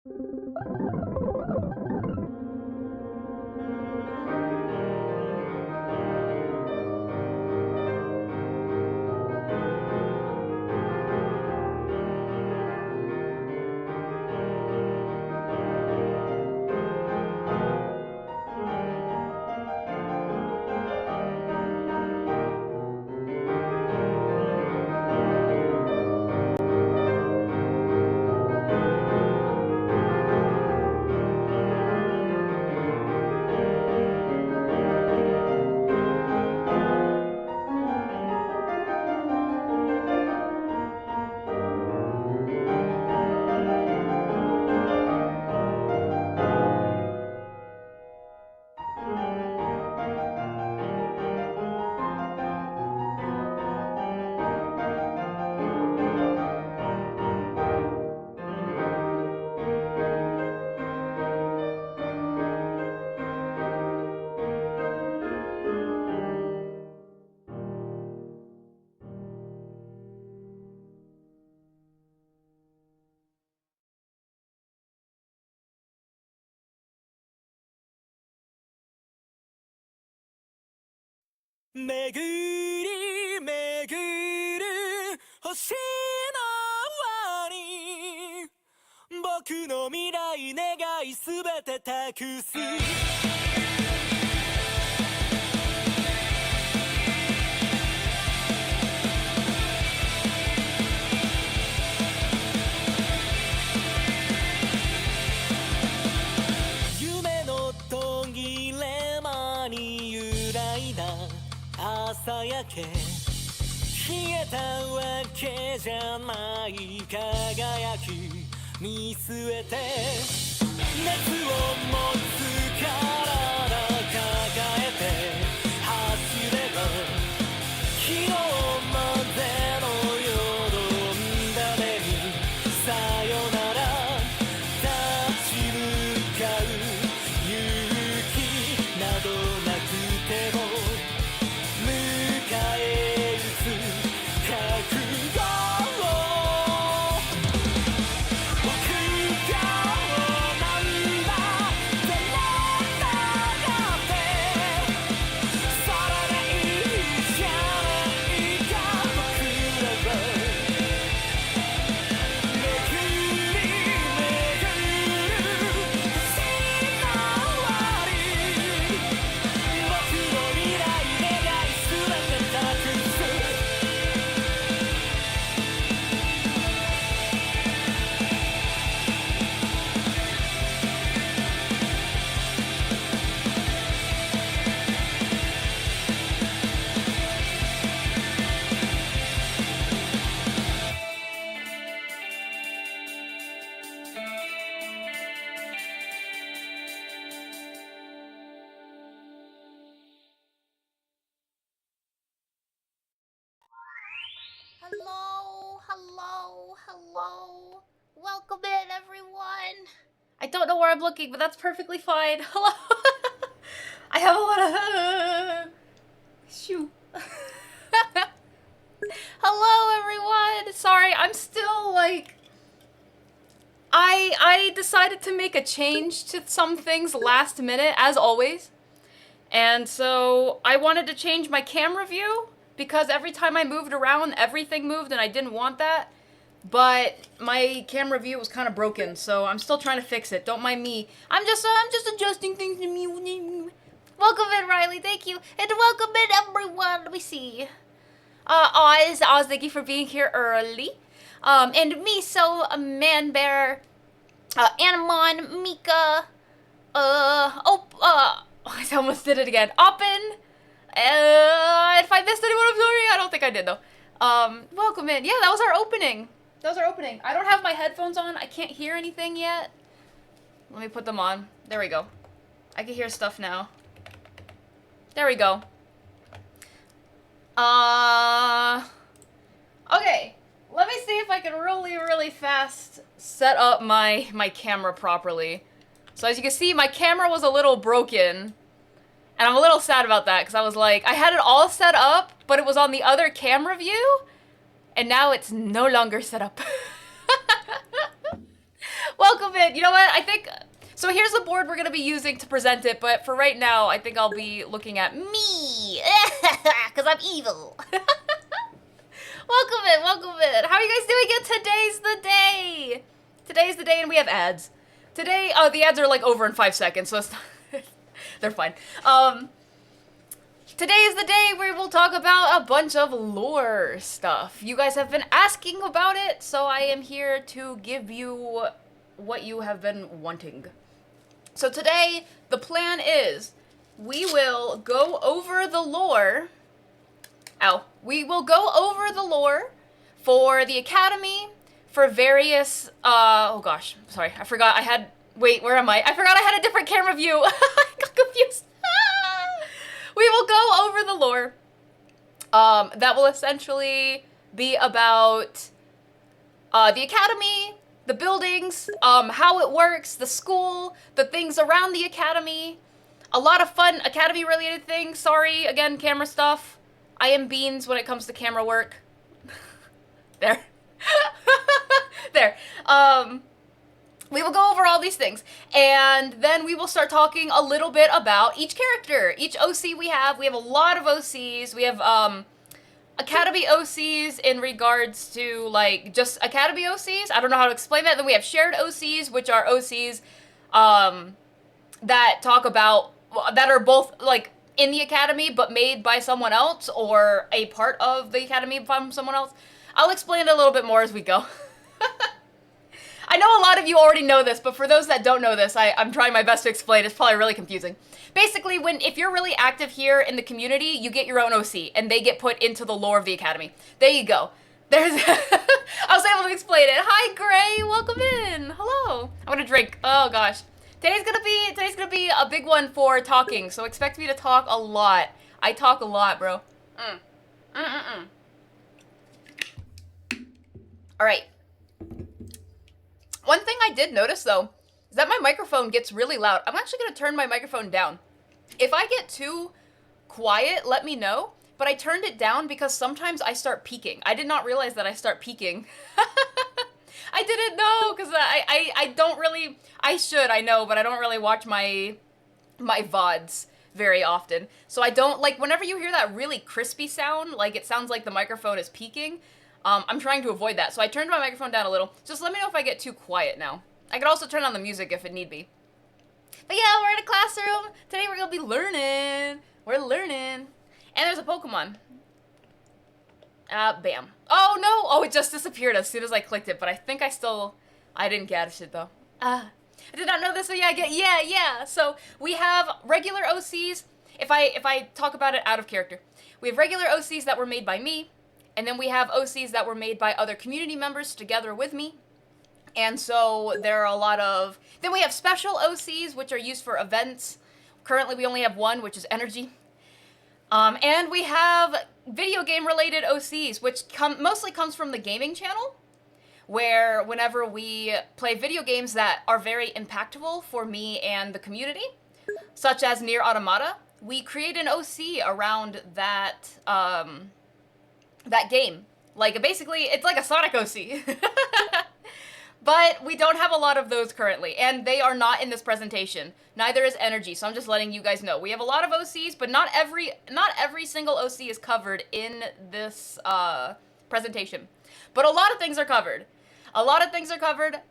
巡り巡る星の輪に僕の未来願いすべて託す夢の途切れ間に揺らいだ朝焼け冷えたわけじゃない輝き見据えて熱を持つ体抱えて走れば昨日までのよどんだ目にさよなら立ち向かう勇気などなくても迎え撃つ覚悟を僕がなんだってなってそれでいいじゃないか僕らは巡り巡る星の輪に僕の未来願いすべて託すHello, hello, hello. Welcome in, everyone. I don't know where I'm looking, but that's perfectly fine. Hello. I have a lot of... Shoo. Hello, everyone. Sorry, I'm still, like... I decided to make a change to some things last minute, as always. And so I wanted to change my camera view because every time I moved around, everything moved and I didn't want that. But my camera view was kind of broken, so I'm still trying to fix it. Don't mind me. I'm just adjusting things to me. Welcome in, Riley. Thank you. And welcome in, everyone. Let me see. Oz, thank you for being here early. And Miso, Man Bear, Animon, Mika, I almost did it again. Oppen. If I missed anyone, I'm sorry. I don't think I did, though. Welcome in. Yeah, that was our opening. That was our opening. I don't have my headphones on. I can't hear anything yet. Let me put them on. There we go. I can hear stuff now. There we go. Okay. Let me see if I can really fast set up my camera properly. So as you can see, my camera was a little broken. And I'm a little sad about that, because I was like, I had it all set up, but it was on the other camera view, and now it's no longer set up. Welcome in. You know what? I think... So here's the board we're going to be using to present it, but for right now, I think I'll be looking at me. Because I'm evil. Welcome in, welcome in. How are you guys doing it? Today's the day. Today's the day and we have ads. Today, oh, the ads are like over in 5 seconds, so it's not, they're fine. Today is the day where we'll talk about a bunch of lore stuff. You guys have been asking about it, so I am here to give you what you have been wanting. So today, the plan is we will go over the lore. We will go over the lore for the Academy, for various, oh gosh, sorry, I forgot I had, wait, where am I? I forgot I had a different camera view. I got confused. We will go over the lore. That will essentially be about the Academy, the buildings, how it works, the school, the things around the Academy. A lot of fun Academy-related things. Sorry, again, camera stuff. I am beans when it comes to camera work. There. There. We will go over all these things, and then we will start talking a little bit about each character, each OC we have. We have a lot of OCs. We have, Academy OCs in regards to, like, just Academy OCs. I don't know how to explain that. Then we have shared OCs, which are OCs, that talk about, that are both, like, in the Academy, but made by someone else, or a part of the Academy from someone else. I'll explain it a little bit more as we go. I know a lot of you already know this, but for those that don't know this, I'm trying my best to explain. It's probably really confusing. Basically, if you're really active here in the community, you get your own OC, and they get put into the lore of the Academy. There you go. There's... I was able to explain it. Hi, Gray. Welcome in. Hello. I'm gonna drink. Oh, gosh. Today's gonna be a big one for talking, so expect me to talk a lot. I talk a lot, bro. All right. One thing I did notice, though, is that my microphone gets really loud. I'm actually going to turn my microphone down. If I get too quiet, let me know. But I turned it down because sometimes I start peaking. I did not realize that I start peaking. I didn't know, because I don't really... I should, I know, but I don't really watch my VODs very often. So I don't... Like, whenever you hear that really crispy sound, like it sounds like the microphone is peaking... I'm trying to avoid that, so I turned my microphone down a little. Just let me know if I get too quiet now. I could also turn on the music if it need be. But yeah, we're in a classroom. Today we're gonna be learning. We're learning. And there's a Pokemon. Bam. Oh no! Oh, it just disappeared as soon as I clicked it, but I think I didn't catch it though. I did not know this, so yeah, yeah. So we have regular OCs. If I talk about it out of character. We have regular OCs that were made by me. And then we have OCs that were made by other community members together with me. And so there are a lot of... Then we have special OCs, which are used for events. Currently, we only have one, which is energy. And we have video game-related OCs, which mostly comes from the gaming channel, where whenever we play video games that are very impactful for me and the community, such as Nier Automata, we create an OC around that... that game. Like, basically, it's like a Sonic OC. But we don't have a lot of those currently, and they are not in this presentation. Neither is energy, so I'm just letting you guys know. We have a lot of OCs, but not every single OC is covered in this presentation. But a lot of things are covered. A lot of things are covered.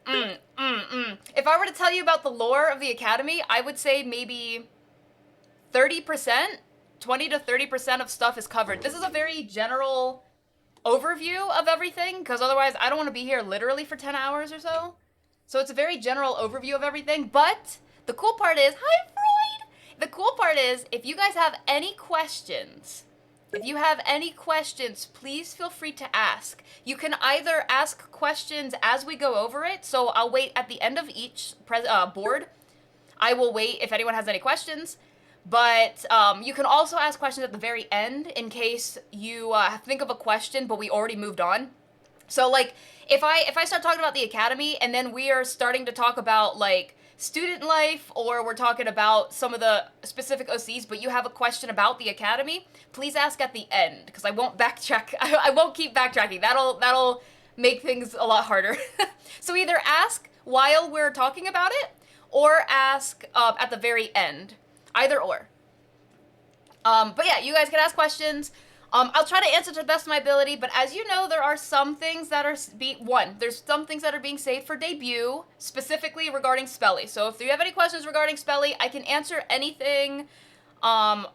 If I were to tell you about the lore of the Academy, I would say maybe 30%. 20 to 30% of stuff is covered. This is a very general overview of everything, because otherwise I don't want to be here literally for 10 hours or so. So it's a very general overview of everything, but the cool part is, hi Freud! The cool part is, if you guys have any questions, please feel free to ask. You can either ask questions as we go over it, so I'll wait at the end of each board. I will wait if anyone has any questions. But you can also ask questions at the very end in case you think of a question, but we already moved on. So, like, if I start talking about the Academy and then we are starting to talk about, like, student life, or we're talking about some of the specific OCs, but you have a question about the Academy, please ask at the end, because I won't backtrack. I won't keep backtracking. That'll make things a lot harder. So either ask while we're talking about it, or ask at the very end. Either or. But yeah, you guys can ask questions. I'll try to answer to the best of my ability, but as you know, there are some things that are there's some things that are being saved for debut, specifically regarding Spelly. So if you have any questions regarding Spelly, I can answer anything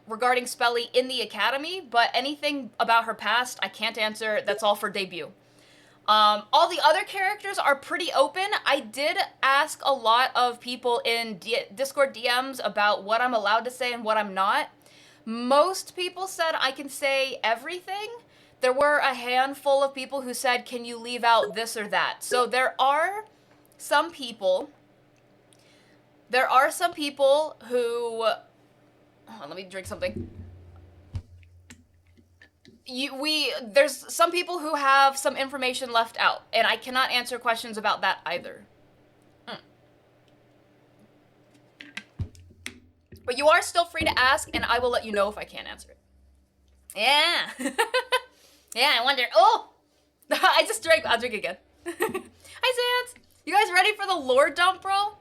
regarding Spelly in the Academy, but anything about her past, I can't answer. That's all for debut. All the other characters are pretty open. I did ask a lot of people in Discord DMs about what I'm allowed to say and what I'm not. Most people said I can say everything. There were a handful of people who said, can you leave out this or that? So there are some people who, hold on, let me drink something. There's some people who have some information left out, and I cannot answer questions about that either. But you are still free to ask, and I will let you know if I can't answer it. Yeah. Yeah, I wonder. Oh! I just drank. I'll drink again. Hi, Sans. You guys ready for the lore dump, bro?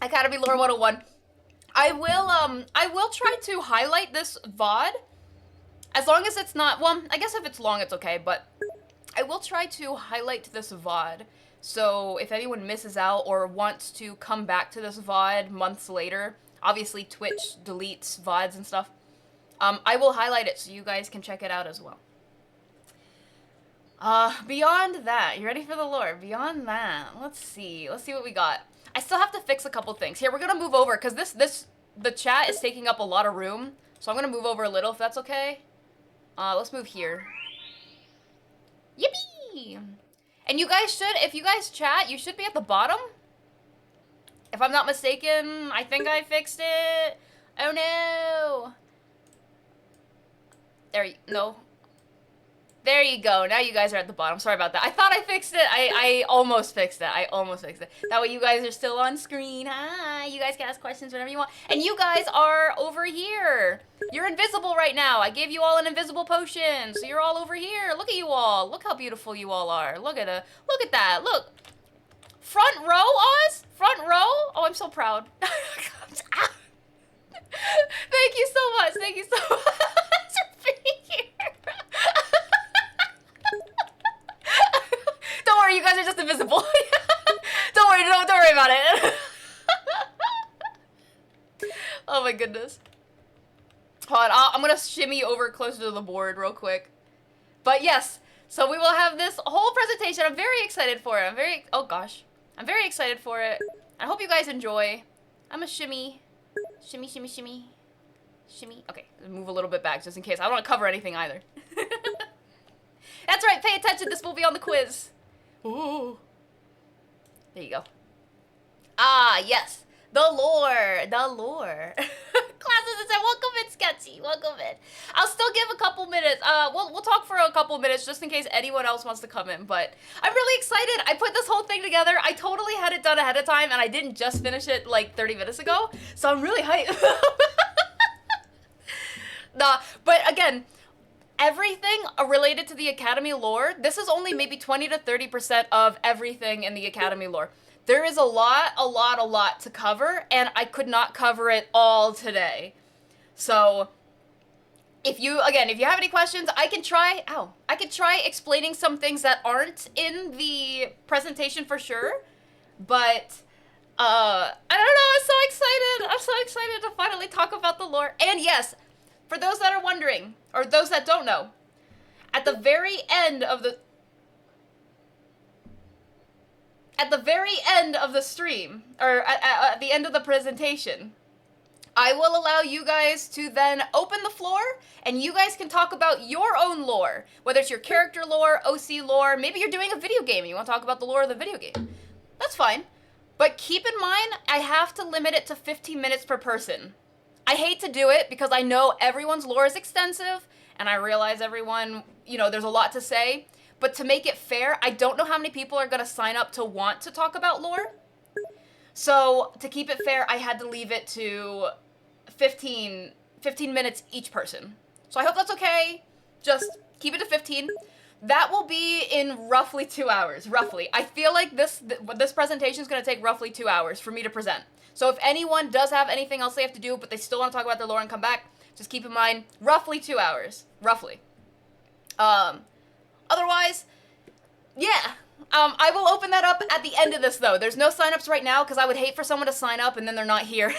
Academy Lore 101. I will try to highlight this VOD. As long as it's not, well, I guess if it's long, it's okay, but I will try to highlight this VOD. So if anyone misses out or wants to come back to this VOD months later, obviously Twitch deletes VODs and stuff, I will highlight it so you guys can check it out as well. Beyond that, you ready for the lore? Beyond that, let's see what we got. I still have to fix a couple things. Here, we're gonna move over, because the chat is taking up a lot of room, so I'm gonna move over a little, if that's okay. Let's move here. Yippee! And you guys should, if you guys chat, you should be at the bottom. If I'm not mistaken, I think I fixed it. Oh no. No. There you go. Now you guys are at the bottom. Sorry about that. I thought I fixed it. I almost fixed it. That way you guys are still on screen. Hi. You guys can ask questions whenever you want. And you guys are over here. You're invisible right now. I gave you all an invisible potion. So you're all over here. Look at you all. Look how beautiful you all are. Look at that. Look. Front row, Oz? Front row? Oh, I'm so proud. Thank you so much. Thank you so much for being here. Don't worry, you guys are just invisible. Don't worry about it. Oh my goodness. Hold on, I'm gonna shimmy over closer to the board real quick. But yes, so we will have this whole presentation. I'm very excited for it. Oh gosh. I'm very excited for it. I hope you guys enjoy. I'm a shimmy. Shimmy, shimmy, shimmy. Shimmy. Okay, move a little bit back just in case. I don't want to cover anything either. That's right, pay attention. This will be on the quiz. Ooh. There you go. Ah, yes. The lore. Classes and said, welcome in, Sketchy. Welcome in. I'll still give a couple minutes. We'll talk for a couple minutes just in case anyone else wants to come in. But I'm really excited. I put this whole thing together. I totally had it done ahead of time, and I didn't just finish it like 30 minutes ago. So I'm really hyped. Nah, but again, everything related to the Academy lore, this is only maybe 20 to 30% of everything in the Academy lore. There is a lot to cover, and I could not cover it all today. So, if you have any questions, I can try explaining some things that aren't in the presentation for sure, but, I don't know, I'm so excited to finally talk about the lore. And yes, for those that are wondering, or those that don't know, at the very end of the stream, or at the end of the presentation, I will allow you guys to then open the floor, and you guys can talk about your own lore. Whether it's your character lore, OC lore, maybe you're doing a video game and you want to talk about the lore of the video game. That's fine. But keep in mind, I have to limit it to 15 minutes per person. I hate to do it because I know everyone's lore is extensive, and I realize everyone, there's a lot to say. But to make it fair, I don't know how many people are going to sign up to want to talk about lore. So to keep it fair, I had to leave it to 15 minutes each person. So I hope that's okay. Just keep it to 15. That will be in roughly 2 hours, roughly. I feel like this presentation is going to take roughly 2 hours for me to present. So if anyone does have anything else they have to do, but they still want to talk about their lore and come back, just keep in mind, roughly 2 hours. Roughly. Otherwise, yeah. I will open that up at the end of this, though. There's no signups right now, because I would hate for someone to sign up and then they're not here.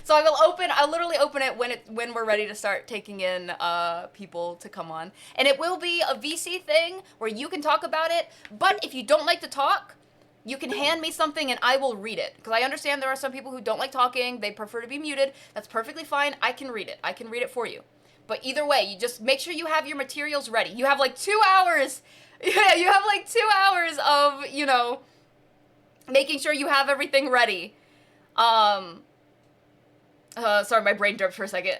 So I'll literally open it when we're ready to start taking in people to come on. And it will be a VC thing where you can talk about it, but if you don't like to talk, you can hand me something and I will read it. Because I understand there are some people who don't like talking, they prefer to be muted. That's perfectly fine. I can read it. I can read it for you. But either way, you just make sure you have your materials ready. You have like 2 hours. Yeah, you have like 2 hours of, you know, making sure you have everything ready. Sorry, my brain derped for a second.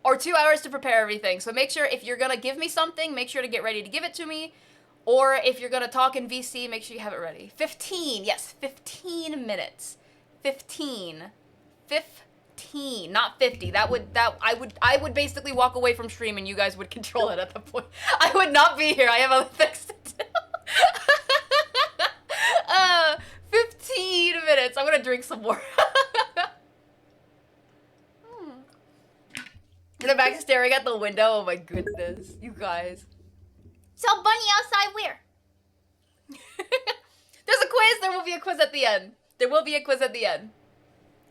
Or 2 hours to prepare everything. So make sure if you're gonna give me something, make sure to get ready to give it to me. Or if you're gonna talk in VC, make sure you have it ready. 15, yes, 15 minutes. 15, not 50. I would basically walk away from stream and you guys would control it at the point. I would not be here. I have other things to do. 15 minutes. I'm gonna drink some more. And I'm back staring at the window. Oh my goodness, you guys. So bunny outside where? There's a quiz. There will be a quiz at the end. There will be a quiz at the end.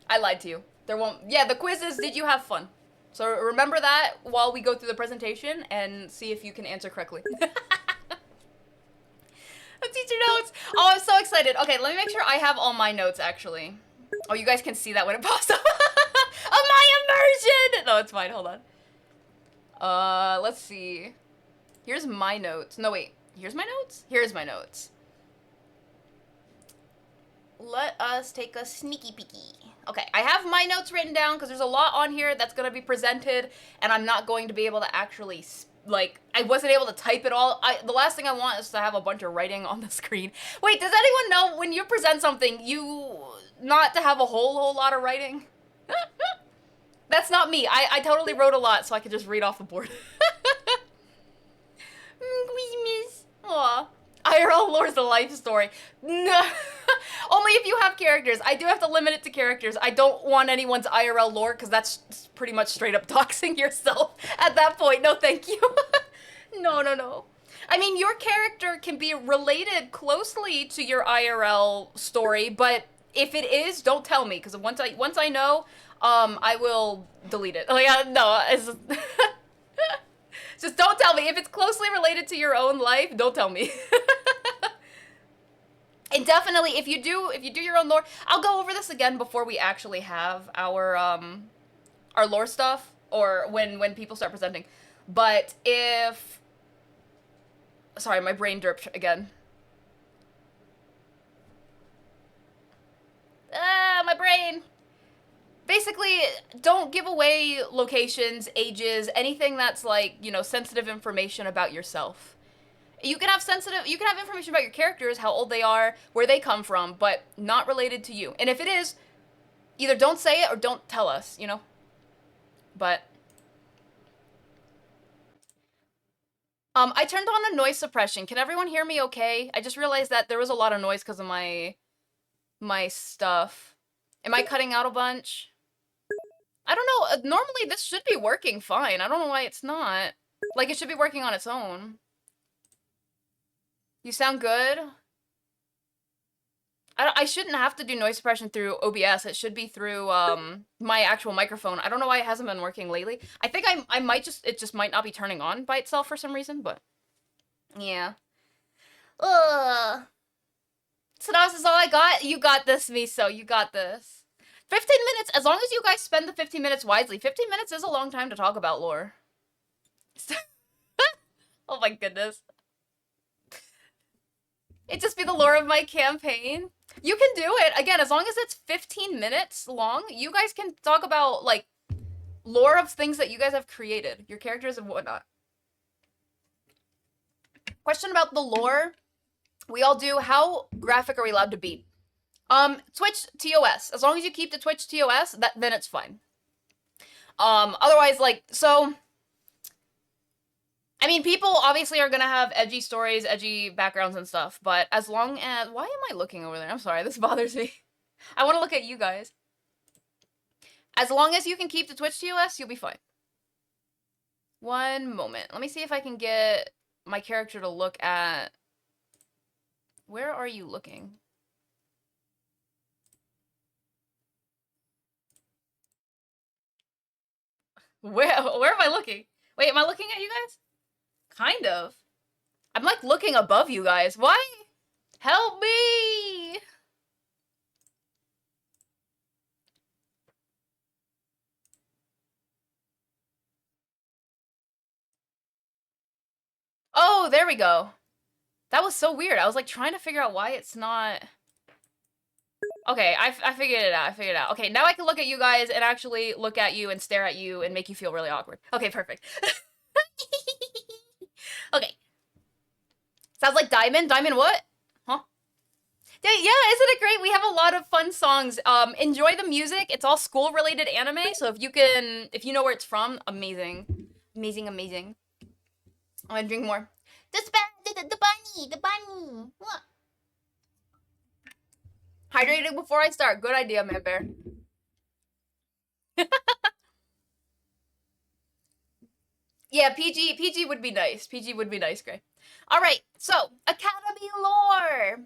I lied to you. There won't. Yeah, the quiz is, did you have fun? So remember that while we go through the presentation and see if you can answer correctly. Teacher notes. Oh, I'm so excited. Okay, let me make sure I have all my notes, actually. Oh, you guys can see that when it pops up. Of my immersion! No, it's fine. Hold on. Let's see. Here's my notes. No, wait. Here's my notes? Here's my notes. Let us take a sneaky peeky. Okay, I have my notes written down because there's a lot on here that's going to be presented, and I'm not going to be able to actually, like, I wasn't able to type it all. The last thing I want is to have a bunch of writing on the screen. Wait, does anyone know when you present something, not to have a whole lot of writing? That's not me. I totally wrote a lot so I could just read off the board. Miss. Aw. IRL lore's a life story. No. Only if you have characters. I do have to limit it to characters. I don't want anyone's IRL lore because that's pretty much straight up doxing yourself at that point. No, thank you. No. I mean, your character can be related closely to your IRL story, but if it is, don't tell me because once I know, I will delete it. Like, no, it's just don't tell me. If it's closely related to your own life, don't tell me. And definitely, if you do your own lore, I'll go over this again before we actually have our lore stuff, or when people start presenting. But if, sorry, my brain derped again. My brain. Basically, don't give away locations, ages, anything that's like, you know, sensitive information about yourself. You can have information about your characters, how old they are, where they come from, but not related to you. And if it is, either don't say it or don't tell us, you know? But I turned on a noise suppression. Can everyone hear me okay? I just realized that there was a lot of noise because of my stuff. Am I cutting out a bunch? I don't know. Normally this should be working fine. I don't know why it's not. Like, it should be working on its own. You sound good? I shouldn't have to do noise suppression through OBS. It should be through my actual microphone. I don't know why it hasn't been working lately. I think I might it just might not be turning on by itself for some reason, but yeah. Ugh. So that was all I got. You got this, Miso. You got this. 15 minutes. As long as you guys spend the 15 minutes wisely. 15 minutes is a long time to talk about lore. Oh my goodness. It just be the lore of my campaign. You can do it. Again, as long as it's 15 minutes long, you guys can talk about, like, lore of things that you guys have created. Your characters and whatnot. Question about the lore. We all do. How graphic are we allowed to be? Twitch TOS. As long as you keep the Twitch TOS, then it's fine. Otherwise, like, so I mean, people obviously are gonna have edgy stories, edgy backgrounds and stuff, but as long as... Why am I looking over there? I'm sorry, this bothers me. I want to look at you guys. As long as you can keep the Twitch TOS, you'll be fine. One moment. Let me see if I can get my character to look at... Where are you looking? Where am I looking? Wait, am I looking at you guys? Kind of. I'm like looking above you guys. Why? Help me! Oh, there we go. That was so weird. I was like trying to figure out why it's not... Okay, I figured it out. I figured it out. Okay, now I can look at you guys and actually look at you and stare at you and make you feel really awkward. Okay, perfect. Okay. Sounds like Diamond. Diamond what? Huh? Yeah, isn't it great? We have a lot of fun songs. Enjoy the music. It's all school-related anime, so if you know where it's from, amazing. Amazing, amazing. I'm gonna drink more. The bunny. What? Hydrated before I start. Good idea, man bear. Yeah, PG would be nice. PG would be nice, Gray. Alright, so, Academy lore.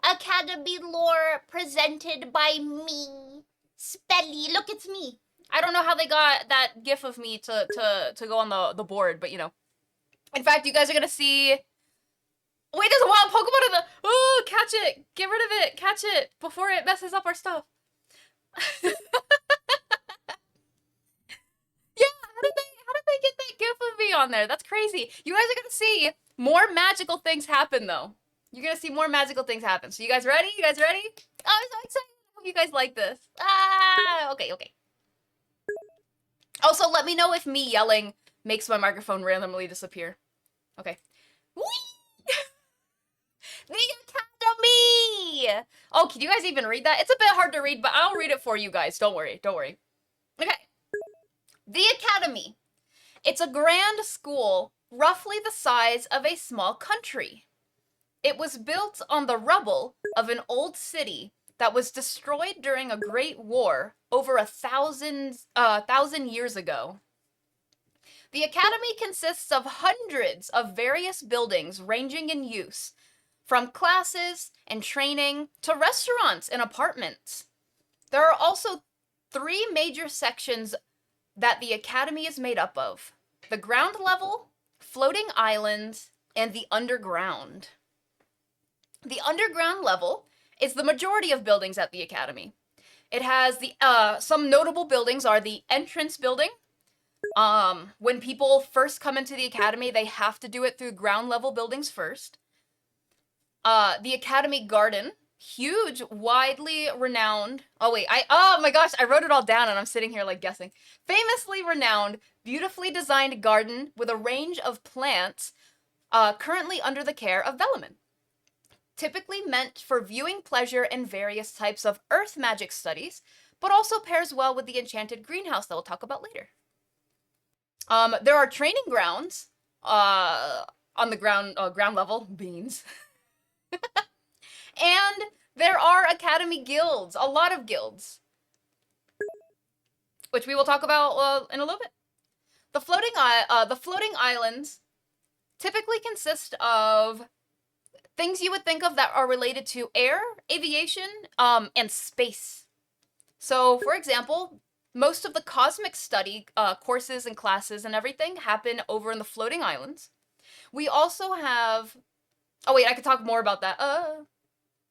Academy lore presented by me. Spelly, look, it's me. I don't know how they got that gif of me to go on the board, but you know. In fact, you guys are gonna see... Wait, there's a wild Pokemon in the... Oh, catch it! Get rid of it! Catch it! Before it messes up our stuff. Yeah, how did they get that gif of me on there? That's crazy. You guys are gonna see more magical things happen, though. You're gonna see more magical things happen. So you guys ready? You guys ready? Oh, I'm so excited. I hope you guys like this. Okay. Also, let me know if me yelling makes my microphone randomly disappear. Okay. Whee! The Academy! Oh, can you guys even read that? It's a bit hard to read, but I'll read it for you guys. Don't worry. Okay. The Academy. It's a grand school, roughly the size of a small country. It was built on the rubble of an old city that was destroyed during a great war over 1,000 years ago. The Academy consists of hundreds of various buildings ranging in use, from classes and training to restaurants and apartments. There are also 3 major sections that the Academy is made up of: the ground level, floating islands, and the underground. The underground level is the majority of buildings at the Academy. It has some notable buildings are the entrance building. When people first come into the Academy, they have to do it through ground level buildings first. The Academy Garden, huge, widely renowned. Oh my gosh, I wrote it all down and I'm sitting here like guessing. Famously renowned, beautifully designed garden with a range of plants, currently under the care of Velleman. Typically meant for viewing pleasure and various types of earth magic studies, but also pairs well with the enchanted greenhouse that we'll talk about later. There are training grounds, on the ground level, beans. And there are Academy guilds, a lot of guilds, which we will talk about in a little bit. The floating islands typically consist of things you would think of that are related to air, aviation, and space. So, for example, most of the cosmic study courses and classes and everything happen over in the floating islands. We also have... Oh, wait, I could talk more about that.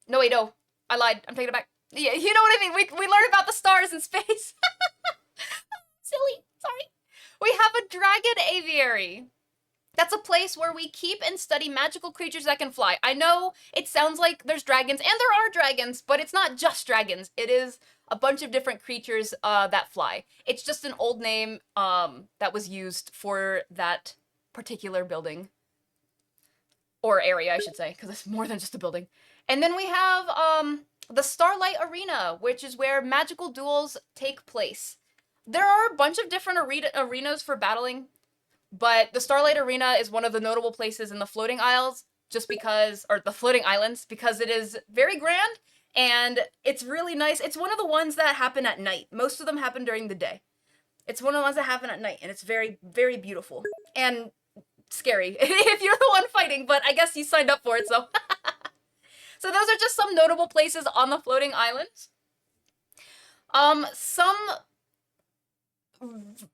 No, wait, no. I lied. I'm taking it back. Yeah, you know what I mean. We learned about the stars in space. Silly. Sorry. We have a dragon aviary. That's a place where we keep and study magical creatures that can fly. I know it sounds like there's dragons, and there are dragons, but it's not just dragons. It is a bunch of different creatures that fly. It's just an old name that was used for that particular building. Or area, I should say, because it's more than just a building. And then we have the Starlight Arena, which is where magical duels take place. There are a bunch of different arenas for battling. But the Starlight Arena is one of the notable places in the floating isles just because, or the floating islands, because it is very grand and it's really nice. It's one of the ones that happen at night. Most of them happen during the day. It's one of the ones that happen at night, and it's very, very beautiful and scary if you're the one fighting, but I guess you signed up for it, so. So those are just some notable places on the floating islands.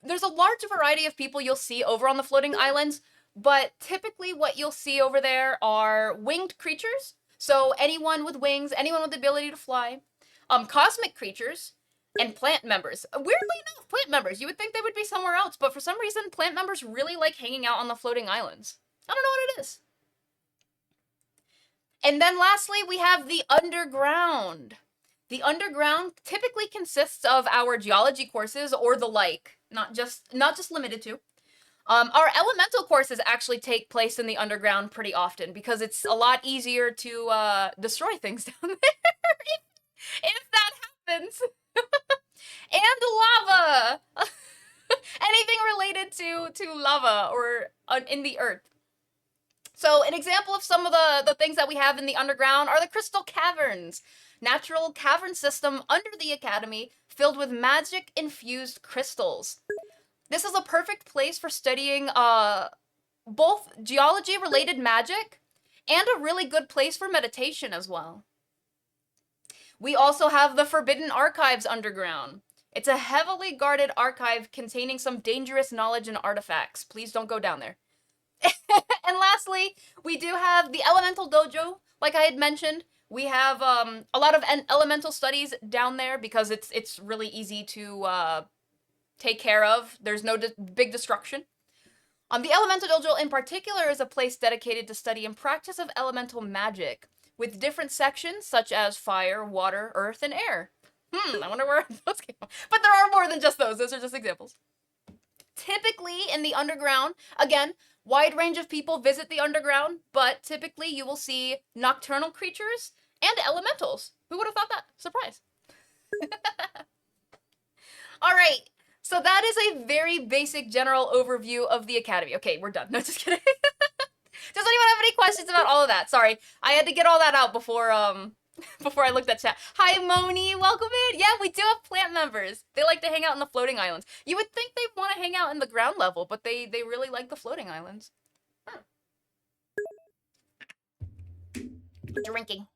There's a large variety of people you'll see over on the floating islands, but typically what you'll see over there are winged creatures. So anyone with wings, anyone with the ability to fly, cosmic creatures, and plant members. Weirdly enough, plant members. You would think they would be somewhere else, but for some reason, plant members really like hanging out on the floating islands. I don't know what it is. And then lastly, we have the underground. The underground typically consists of our geology courses or the like, not just limited to. Our elemental courses actually take place in the underground pretty often because it's a lot easier to destroy things down there if that happens. And lava! Anything related to lava or in the earth. So an example of some of the things that we have in the underground are the crystal caverns. Natural cavern system under the academy filled with magic-infused crystals. This is a perfect place for studying both geology-related magic and a really good place for meditation as well. We also have the Forbidden Archives underground. It's a heavily guarded archive containing some dangerous knowledge and artifacts. Please don't go down there. And lastly, we do have the Elemental Dojo, like I had mentioned. We have a lot of elemental studies down there because it's really easy to take care of. There's no big destruction. The Elemental Dojo in particular is a place dedicated to study and practice of elemental magic, with different sections such as fire, water, earth, and air. I wonder where those came from. But there are more than just those. Those are just examples. Typically in the underground, again, wide range of people visit the underground, but typically you will see nocturnal creatures and elementals. Who would have thought that? Surprise. All right. So that is a very basic general overview of the academy. Okay, we're done. No, just kidding. Does anyone have any questions about all of that? Sorry, I had to get all that out before before I looked at chat. Hi, Moni, welcome in. Yeah, we do have plant members. They like to hang out in the floating islands. You would think they'd want to hang out in the ground level, but they really like the floating islands. Drinking.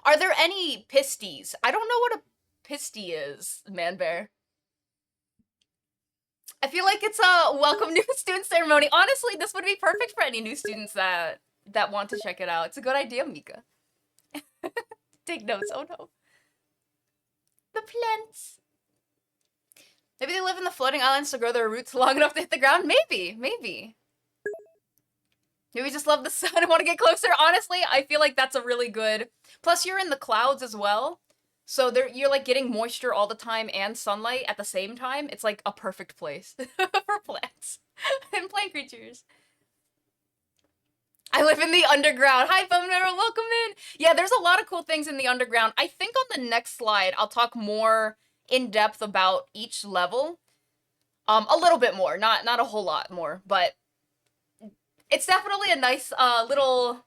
Are there any pisties? I don't know what a pisty is, Manbear. I feel like it's a welcome new student ceremony. Honestly, this would be perfect for any new students that want to check it out. It's a good idea, Mika. Take notes. Oh no. The plants. Maybe they live in the floating islands to grow their roots long enough to hit the ground? Maybe. Maybe we just love the sun and want to get closer. Honestly, I feel like that's a really good... Plus, you're in the clouds as well. So you're like getting moisture all the time and sunlight at the same time. It's like a perfect place for plants and plant creatures. I live in the underground. Hi, Bone Arrow, welcome in. Yeah, there's a lot of cool things in the underground. I think on the next slide, I'll talk more in depth about each level. A little bit more, not a whole lot more, but it's definitely a nice little...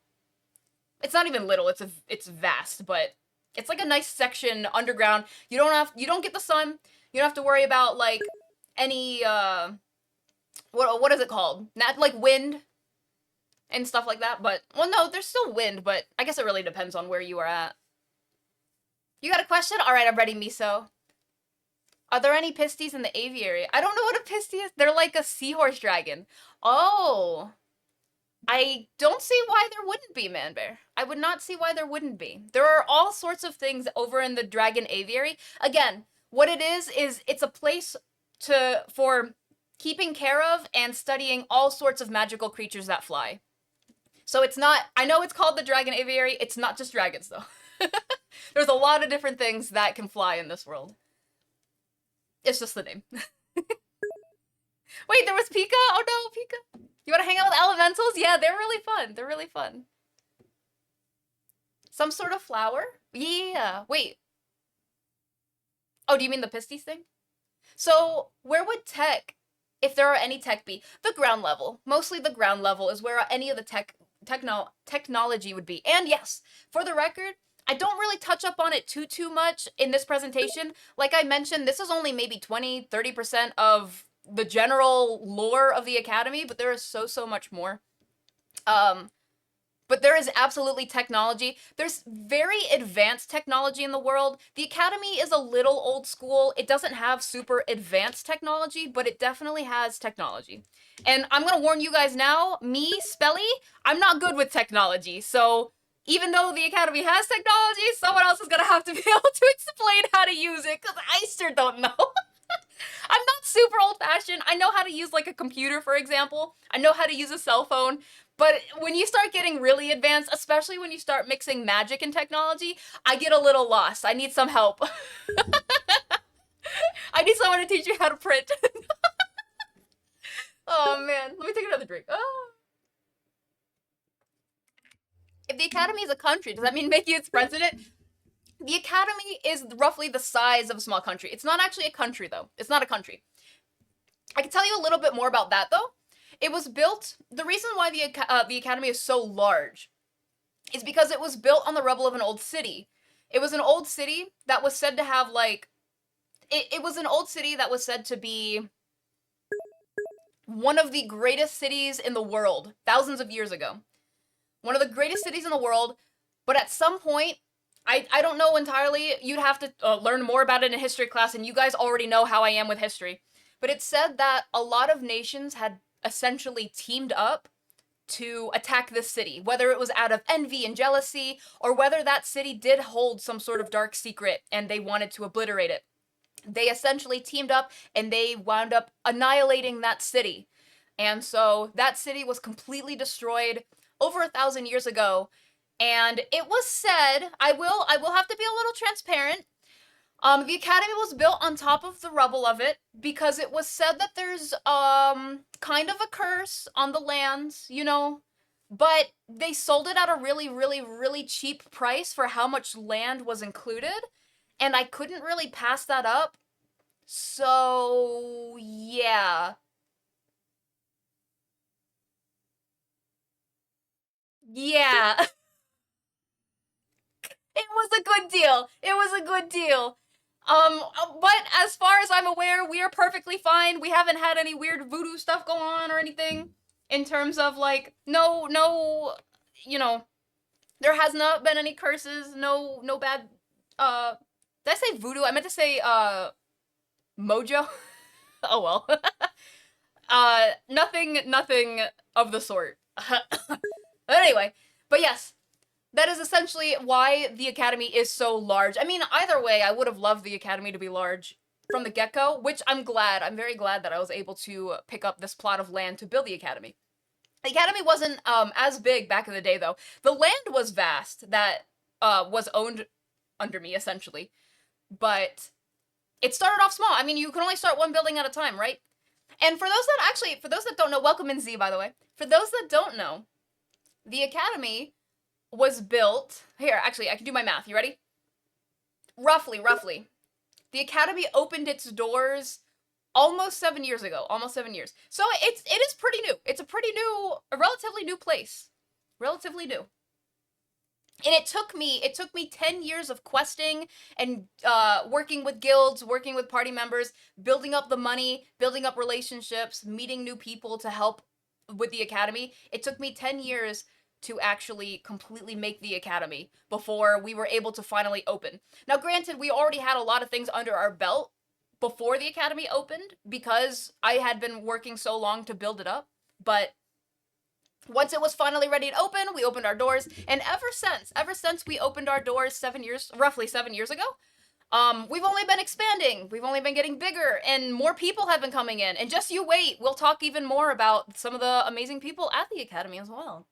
It's not even little, it's vast, but it's like a nice section underground. You don't get the sun. You don't have to worry about like any what is it called? Not like wind and stuff like that, but well no, there's still wind, but I guess it really depends on where you are at. You got a question? All right, I'm ready, Miso. Are there any pisties in the aviary? I don't know what a pisty is. They're like a seahorse dragon. Oh. I don't see why there wouldn't be, Manbear. I would not see why there wouldn't be. There are all sorts of things over in the dragon aviary. Again, what it is it's a place for keeping care of and studying all sorts of magical creatures that fly. So it's not, I know it's called the dragon aviary, it's not just dragons though. There's a lot of different things that can fly in this world. It's just the name. Wait, there was Pika? Oh no, Pika. You want to hang out with elementals? Yeah, they're really fun. They're really fun. Some sort of flower? Yeah. Wait. Oh, do you mean the pisties thing? So where would tech, if there are any tech, be? The ground level. Mostly the ground level is where any of the technology would be. And yes, for the record, I don't really touch up on it too much in this presentation. Like I mentioned, this is only maybe 20-30% of the general lore of the Academy, but there is so much more. But there is absolutely technology. There's very advanced technology in the world. The Academy is a little old school. It doesn't have super advanced technology, but it definitely has technology. And I'm gonna warn you guys now, me, Spelly, I'm not good with technology. So even though the Academy has technology, someone else is gonna have to be able to explain how to use it, because I sure don't know. I'm not super old-fashioned. I know how to use like a computer, for example. I know how to use a cell phone. But when you start getting really advanced, especially when you start mixing magic and technology, I get a little lost. I need some help. I need someone to teach me how to print. Oh man, let me take another drink. Oh. If the Academy is a country, does that mean making its president? The Academy is roughly the size of a small country. It's not actually a country, though. It's not a country. I can tell you a little bit more about that, though. It was built, the reason why the Academy is so large is because it was built on the rubble of an old city. It was an old city that was said to have, like, it was an old city that was said to be one of the greatest cities in the world, thousands of years ago. One of the greatest cities in the world, but at some point, I don't know entirely, you'd have to learn more about it in history class, and you guys already know how I am with history. But it said that a lot of nations had essentially teamed up to attack this city, whether it was out of envy and jealousy, or whether that city did hold some sort of dark secret and they wanted to obliterate it. They essentially teamed up and they wound up annihilating that city. And so that city was completely destroyed over 1,000 years ago. And it was said, I will have to be a little transparent. The Academy was built on top of the rubble of it because it was said that there's kind of a curse on the lands, you know, but they sold it at a really cheap price for how much land was included, and I couldn't really pass that up. So, yeah. Yeah. It was a good deal. It was a good deal. But as far as I'm aware, we are perfectly fine. We haven't had any weird voodoo stuff go on or anything in terms of like no, you know, there has not been any curses, no bad did I say voodoo? I meant to say mojo. Oh well. Nothing of the sort. But anyway, but yes, that is essentially why the Academy is so large. I mean, either way, I would have loved the Academy to be large from the get-go, which I'm glad. I'm very glad that I was able to pick up this plot of land to build the Academy. The Academy wasn't as big back in the day, though. The land was vast that was owned under me, essentially. But it started off small. I mean, you can only start one building at a time, right? And for those that don't know, welcome in Z, by the way. For those that don't know, the Academy was built, here, actually, I can do my math, you ready? Roughly. The Academy opened its doors almost 7 years ago, almost 7 years. So it is pretty new. It's a relatively new place. Relatively new. And it took me 10 years of questing and working with guilds, working with party members, building up the money, building up relationships, meeting new people to help with the Academy. It took me 10 years to actually completely make the Academy before we were able to finally open. Now, granted, we already had a lot of things under our belt before the Academy opened because I had been working so long to build it up, but once it was finally ready to open, we opened our doors, and ever since we opened our doors roughly 7 years ago, we've only been expanding. We've only been getting bigger, and more people have been coming in. And just you wait, we'll talk even more about some of the amazing people at the Academy as well.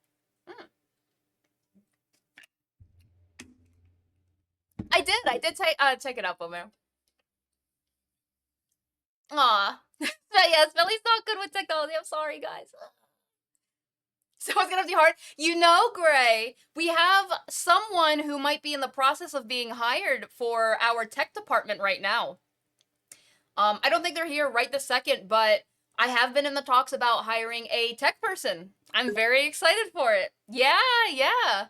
I did take it up, Omer. Aw. But yes, Billy's not good with technology. I'm sorry, guys. So it's gonna be hard. You know, Gray, we have someone who might be in the process of being hired for our tech department right now. I don't think they're here right this second, but I have been in the talks about hiring a tech person. I'm very excited for it. Yeah, yeah.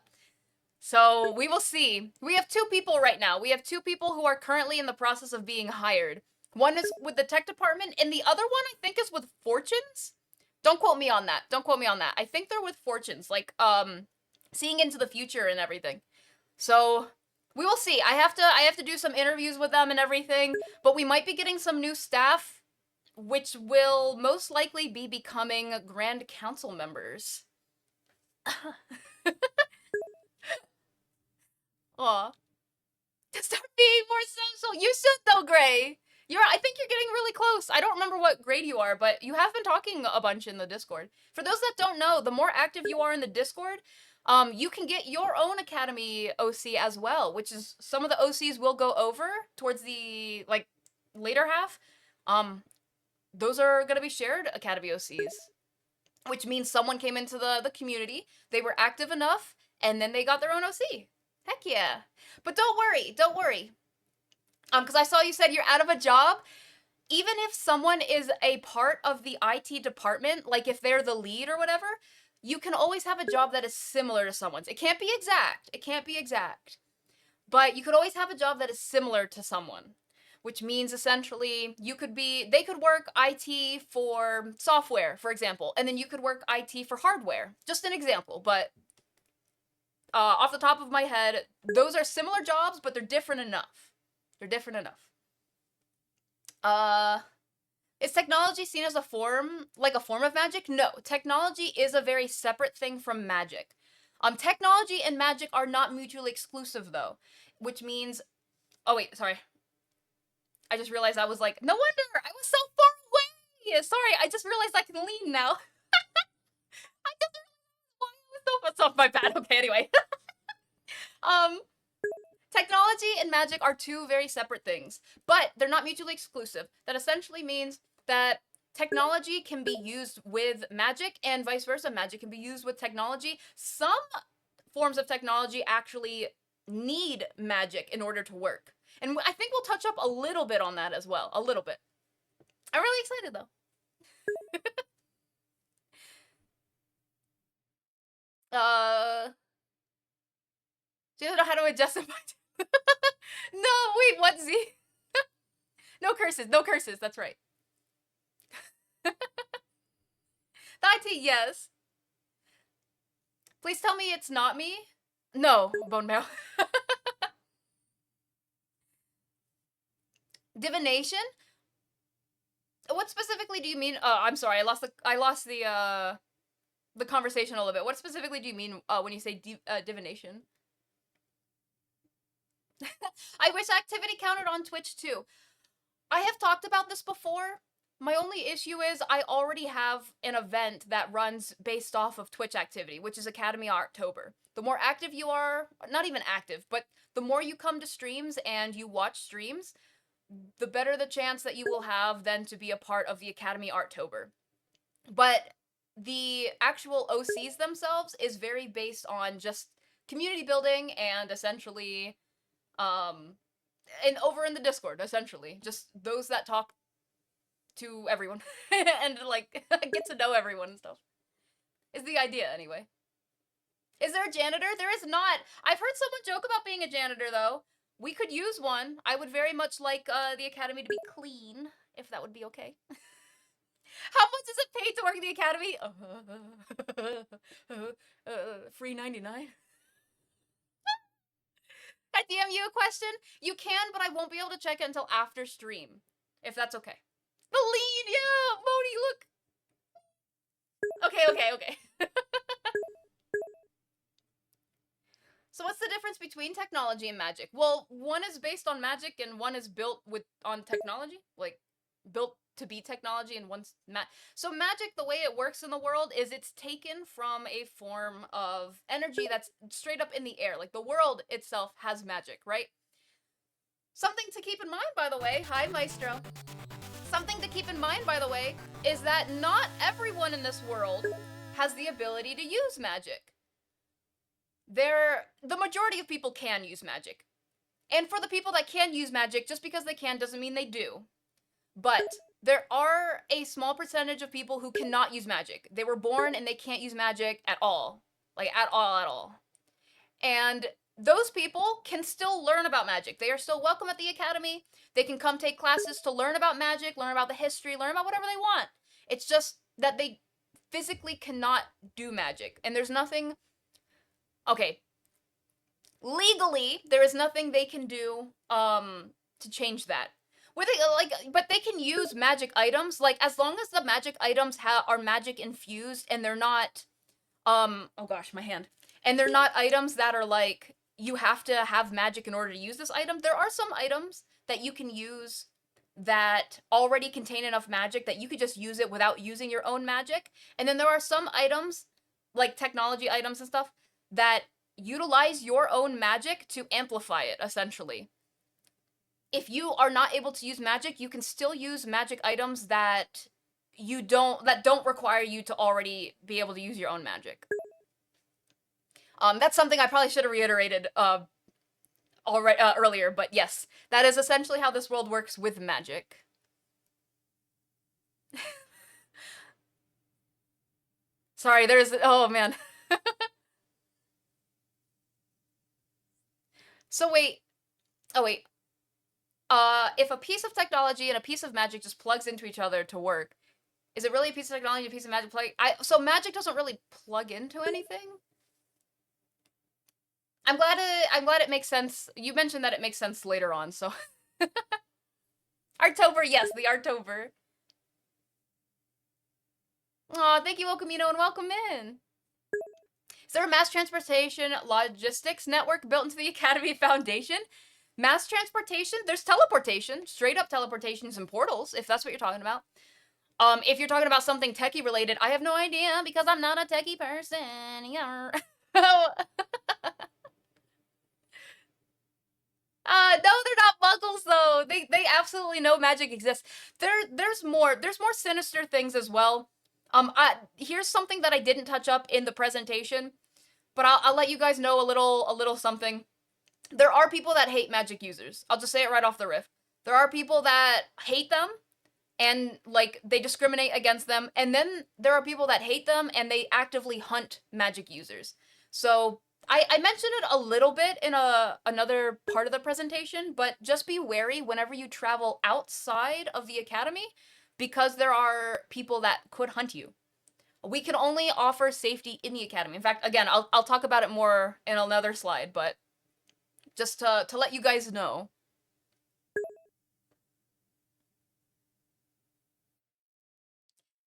So we will see. We have 2 people right now. We have 2 people who are currently in the process of being hired. One is with the tech department, and the other one I think is with Fortunes. Don't quote me on that. Don't quote me on that. I think they're with Fortunes, like seeing into the future and everything. So we will see. I have to do some interviews with them and everything, but we might be getting some new staff, which will most likely be becoming Grand Council members. Aw. To start being more social. You should though, Gray. I think you're getting really close. I don't remember what grade you are, but you have been talking a bunch in the Discord. For those that don't know, the more active you are in the Discord, you can get your own Academy OC as well, which is some of the OCs will go over towards the like later half. Those are gonna be shared Academy OCs, which means someone came into the community, they were active enough, and then they got their own OC. Heck yeah. But don't worry, don't worry. Because I saw you said you're out of a job. Even if someone is a part of the IT department, like if they're the lead or whatever, you can always have a job that is similar to someone's. It can't be exact. It can't be exact. But you could always have a job that is similar to someone, which means essentially they could work IT for software, for example, and then you could work IT for hardware. Just an example, but off the top of my head, those are similar jobs, but they're different enough. They're different enough. Is technology seen as a form of magic? No, technology is a very separate thing from magic. Technology and magic are not mutually exclusive though, which means, oh wait, sorry. I just realized I was like, no wonder, I was so far away. Sorry, I just realized I can lean now. I just realized why I was so far, my bad. Okay, anyway. Technology and magic are 2 very separate things, but they're not mutually exclusive. That essentially means that technology can be used with magic and vice versa. Magic can be used with technology. Some forms of technology actually need magic in order to work. And I think we'll touch up a little bit on that as well. A little bit. I'm really excited though. Do you know how to adjust it? No, wait, what, Z? No curses, no curses, that's right. The IT, yes. Please tell me it's not me. No, bone marrow. Divination? What specifically do you mean? I'm sorry, I lost the conversation a little bit. What specifically do you mean when you say divination? I wish activity counted on Twitch too. I have talked about this before. My only issue is I already have an event that runs based off of Twitch activity, which is Academy October. The more active you are, not even active, but the more you come to streams and you watch streams, the better the chance that you will have then to be a part of the Academy October. But the actual OCs themselves is very based on just community building and essentially and over in the Discord, essentially. Just those that talk to everyone and like get to know everyone and stuff. Is the idea anyway. Is there a janitor? There is not. I've heard someone joke about being a janitor though. We could use one. I would very much like the academy to be clean, if that would be okay. How much is it paid to work in the academy? Free 99. I DM you a question? You can, but I won't be able to check it until after stream. If that's okay. The lead, yeah! Moni, look! Okay. So what's the difference between technology and magic? Well, one is based on magic and one is built on technology. Like, built to be technology and one's so magic, the way it works in the world is it's taken from a form of energy that's straight up in the air. Like the world itself has magic, right? Something to keep in mind, by the way, hi Maestro. Something to keep in mind, by the way, is that not everyone in this world has the ability to use magic. The majority of people can use magic. And for the people that can use magic, just because they can doesn't mean they do. But there are a small percentage of people who cannot use magic. They were born and they can't use magic at all. Like, at all, at all. And those people can still learn about magic. They are still welcome at the academy. They can come take classes to learn about magic, learn about the history, learn about whatever they want. It's just that they physically cannot do magic. And there's nothing... Okay. Legally, there is nothing they can do to change that. But they can use magic items, like, as long as the magic items are magic infused and they're not, oh gosh, my hand. And they're not items that are like, you have to have magic in order to use this item. There are some items that you can use that already contain enough magic that you could just use it without using your own magic. And then there are some items, like technology items and stuff, that utilize your own magic to amplify it, essentially. If you are not able to use magic, you can still use magic items that don't require you to already be able to use your own magic. That's something I probably should have reiterated earlier, but yes, that is essentially how this world works with magic. Sorry, oh man. So wait, oh wait. If a piece of technology and a piece of magic just plugs into each other to work, is it really a piece of technology and a piece of magic so magic doesn't really plug into anything? I'm glad it makes sense. You mentioned that it makes sense later on, so. Artober, yes, the Artober. Aw, thank you, Okamino, and welcome in. Is there a mass transportation logistics network built into the Academy Foundation? Mass transportation? There's teleportation. Straight up teleportations and portals, if that's what you're talking about. If you're talking about something techie related, I have no idea because I'm not a techie person. Yeah. No, they're not muggles though. They absolutely know magic exists. There's more sinister things as well. Here's something that I didn't touch up in the presentation, but I'll let you guys know a little something. There are people that hate magic users. I'll just say it right off the riff. There are people that hate them and like they discriminate against them, and then there are people that hate them and they actively hunt magic users. So I mentioned it a little bit in another part of the presentation, but just be wary whenever you travel outside of the academy because there are people that could hunt you. We can only offer safety in the academy. In fact, again, I'll talk about it more in another slide, but just to let you guys know.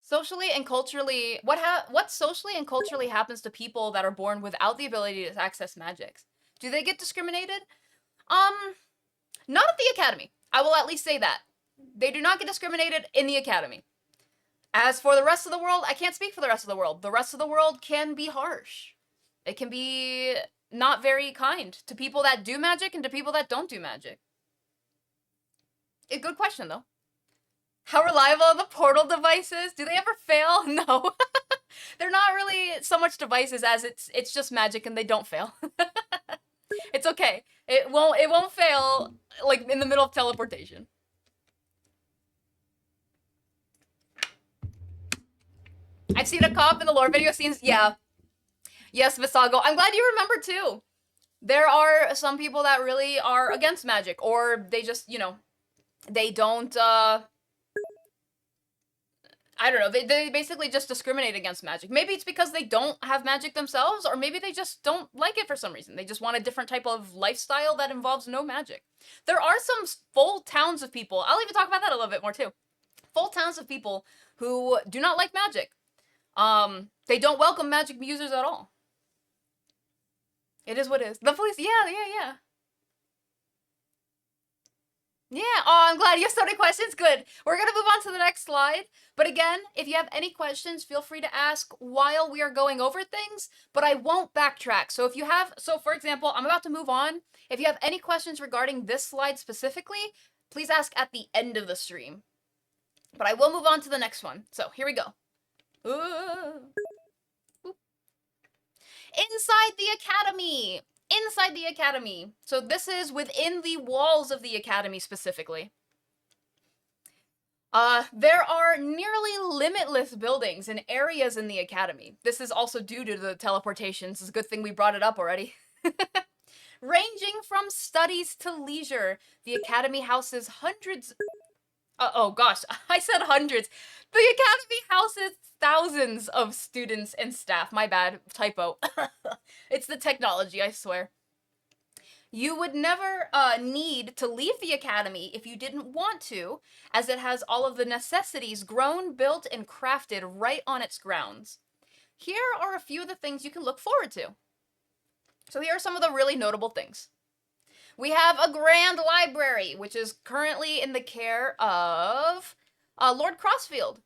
Socially and culturally, what socially and culturally happens to people that are born without the ability to access magics? Do they get discriminated? Not at the academy. I will at least say that. They do not get discriminated in the academy. As for the rest of the world, I can't speak for the rest of the world. The rest of the world can be harsh. It can be not very kind to people that do magic and to people that don't do magic. A good question, though. How reliable are the portal devices? Do they ever fail? No. They're not really so much devices as it's just magic and they don't fail. It's okay. It won't fail like in the middle of teleportation. I've seen a cop in the lore video scenes. Yeah. Yes, Visago. I'm glad you remember too. There are some people that really are against magic, or they just, they don't, I don't know, they basically just discriminate against magic. Maybe it's because they don't have magic themselves, or maybe they just don't like it for some reason. They just want a different type of lifestyle that involves no magic. There are some full towns of people, I'll even talk about that a little bit more too. Full towns of people who do not like magic. They don't welcome magic users at all. It is what it is. The police, yeah. Yeah, oh, I'm glad you have so many questions. Good. We're going to move on to the next slide. But again, if you have any questions, feel free to ask while we are going over things, but I won't backtrack. So for example, I'm about to move on. If you have any questions regarding this slide specifically, please ask at the end of the stream. But I will move on to the next one. So here we go. Inside the academy. Inside the academy. So this is within the walls of the academy specifically. There are nearly limitless buildings and areas in the Academy. This is also due to the teleportations. It's a good thing we brought it up already. Ranging from studies to leisure, the Academy houses hundreds. Oh gosh, I said hundreds. The Academy houses thousands of students and staff. My bad, typo. It's the technology, I swear. You would never need to leave the Academy if you didn't want to, as it has all of the necessities grown, built, and crafted right on its grounds. Here are a few of the things you can look forward to. So here are some of the really notable things. We have a grand library, which is currently in the care of Lord Crossfield.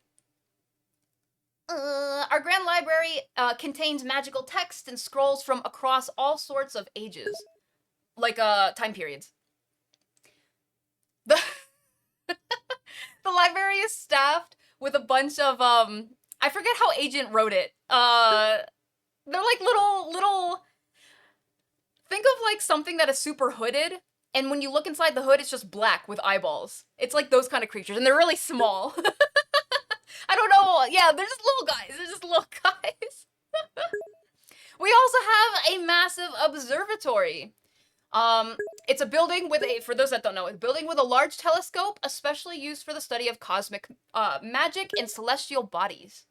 Our grand library contains magical text and scrolls from across all sorts of ages, like time periods. The the library is staffed with a bunch of I forget how Agent wrote it. They're like little. Think of like something that is super hooded, and when you look inside the hood, it's just black with eyeballs. It's like those kind of creatures, and they're really small. I don't know. Yeah, they're just little guys. They're just little guys. We also have a massive observatory. It's a building with for those that don't know, a building with a large telescope, especially used for the study of cosmic magic and celestial bodies.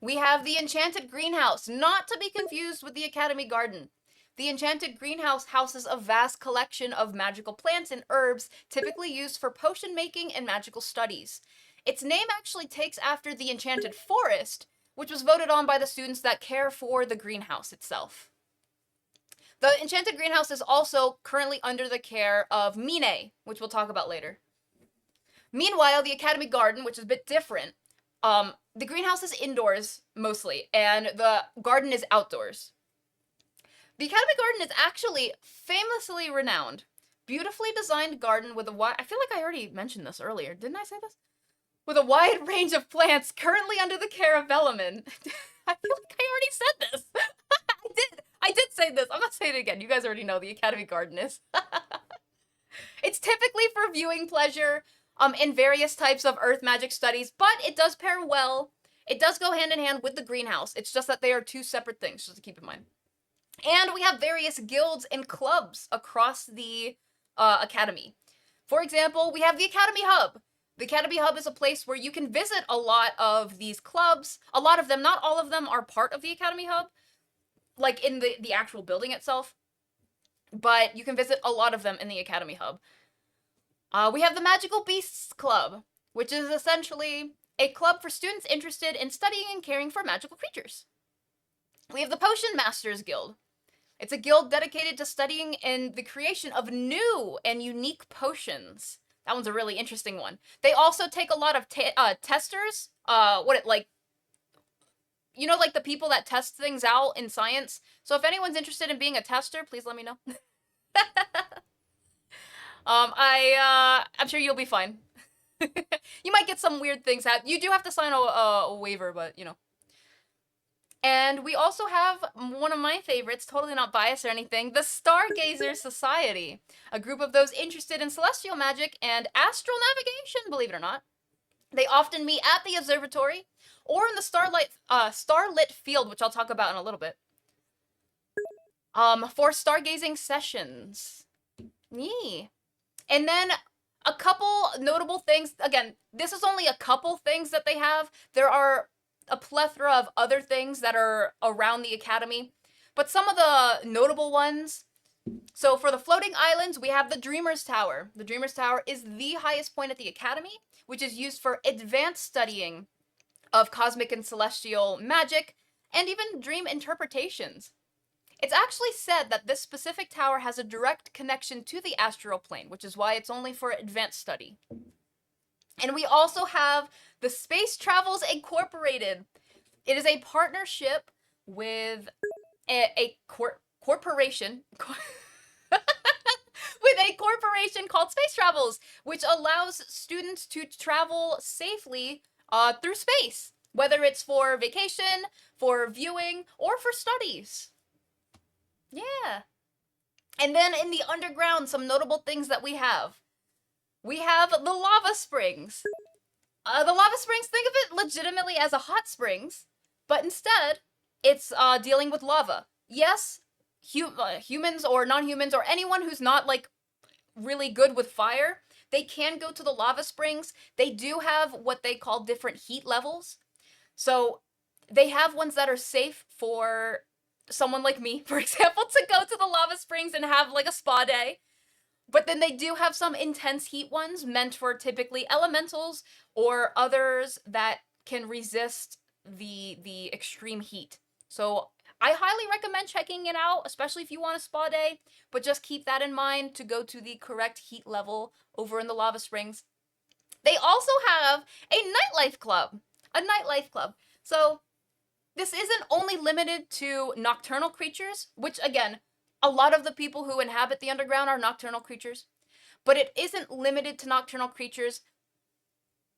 We have the Enchanted Greenhouse, not to be confused with the Academy Garden. The Enchanted Greenhouse houses a vast collection of magical plants and herbs, typically used for potion making and magical studies. Its name actually takes after the Enchanted Forest, which was voted on by the students that care for the greenhouse itself. The Enchanted Greenhouse is also currently under the care of Mine, which we'll talk about later. Meanwhile, the Academy Garden, which is a bit different, the greenhouse is indoors mostly, and the garden is outdoors. The Academy Garden is actually famously renowned. Beautifully designed garden with a wide... I feel like I already mentioned this earlier. Didn't I say this? With a wide range of plants currently under the care of Velleman. I feel like I already said this. I did say this. I'm not saying it again. You guys already know the Academy Garden is. It's typically for viewing pleasure in various types of earth magic studies, but it does pair well. It does go hand in hand with the greenhouse. It's just that they are two separate things, just to keep in mind. And we have various guilds and clubs across the Academy. For example, we have the Academy Hub. The Academy Hub is a place where you can visit a lot of these clubs. A lot of them, not all of them, are part of the Academy Hub, like in the actual building itself. But you can visit a lot of them in the Academy Hub. We have the Magical Beasts Club, which is essentially a club for students interested in studying and caring for magical creatures. We have the Potion Masters Guild. It's a guild dedicated to studying and the creation of new and unique potions. That one's a really interesting one. They also take a lot of testers. Like the people that test things out in science. So if anyone's interested in being a tester, please let me know. I'm sure you'll be fine. You might get some weird things happen. You do have to sign a waiver, but you know. And we also have one of my favorites, totally not biased or anything, the Stargazer Society, a group of those interested in celestial magic and astral navigation, believe it or not. They often meet at the observatory or in the starlit field, which I'll talk about in a little bit, for stargazing sessions. Yeah. And then a couple notable things. Again, this is only a couple things that they have. There are a plethora of other things that are around the Academy, but some of the notable ones. So for the floating islands, we have the Dreamer's Tower. The Dreamer's Tower is the highest point at the Academy, which is used for advanced studying of cosmic and celestial magic, and even dream interpretations. It's actually said that this specific tower has a direct connection to the astral plane, which is why it's only for advanced study. And we also have the Space Travels Incorporated. It is a partnership with a corporation with a corporation called Space Travels, which allows students to travel safely through space, whether it's for vacation, for viewing, or for studies. Yeah. And then in the underground, some notable things that we have. we have the lava springs. The lava springs, think of it legitimately as a hot springs, but instead, it's dealing with lava. Yes, humans or non-humans or anyone who's not like really good with fire, they can go to the lava springs. They do have what they call different heat levels. So they have ones that are safe for someone like me, for example, to go to the lava springs and have like a spa day. But then they do have some intense heat ones meant for typically elementals or others that can resist the extreme heat. So I highly recommend checking it out, especially if you want a spa day, but just keep that in mind to go to the correct heat level over in the lava springs. They also have a nightlife club. A nightlife club. So this isn't only limited to nocturnal creatures, which again, a lot of the people who inhabit the underground are nocturnal creatures, but it isn't limited to nocturnal creatures.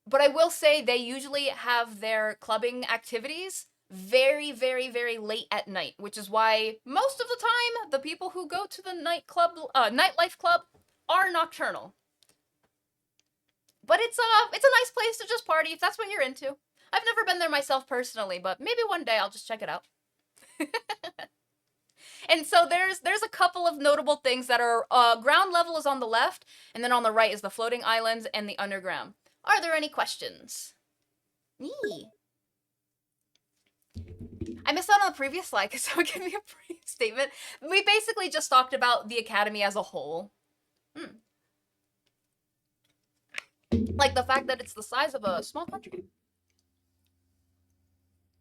But I will say they usually have their clubbing activities very, very, very late at night, which is why most of the time the people who go to the nightlife club are nocturnal. But it's a nice place to just party if that's what you're into. I've never been there myself personally, but maybe one day I'll just check it out. And so there's a couple of notable things that are ground level is on the left, and then on the right is the floating islands and the underground. Are there any questions? Me. I missed out on the previous slide, because someone give me a brief statement. We basically just talked about the academy as a whole. Like the fact that it's the size of a small country.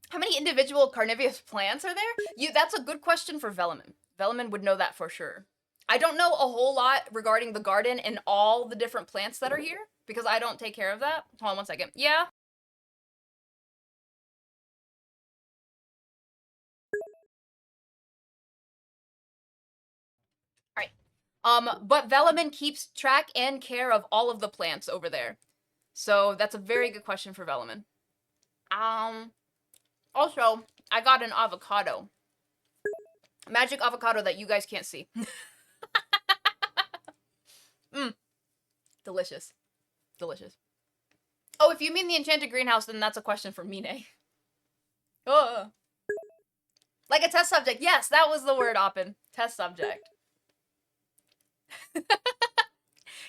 How many individual carnivorous plants are there? That's a good question for Velamin. Velamin would know that for sure. I don't know a whole lot regarding the garden and all the different plants that are here, because I don't take care of that. Hold on one second. Yeah? Alright. But Velamin keeps track and care of all of the plants over there. So that's a very good question for Velamin. Also, I got an avocado. Magic avocado that you guys can't see. Delicious. Delicious. Oh, if you mean the enchanted greenhouse, then that's a question for Mine. Oh. Like a test subject. Yes, that was the word, Oppen. Test subject.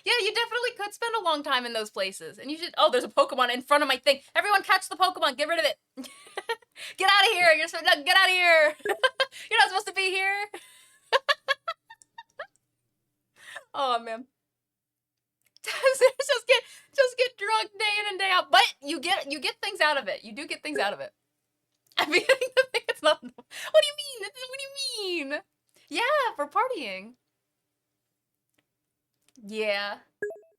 Yeah, you definitely could spend a long time in those places. And you should... Oh, there's a Pokemon in front of my thing. Everyone catch the Pokemon. Get rid of it. Get out of here. You're supposed to... Get out of here. You're not supposed to be here. Oh, man. just get drunk day in and day out. But you get things out of it. You do get things out of it. I mean, it's not... What do you mean? What do you mean? Yeah, for partying. Yeah.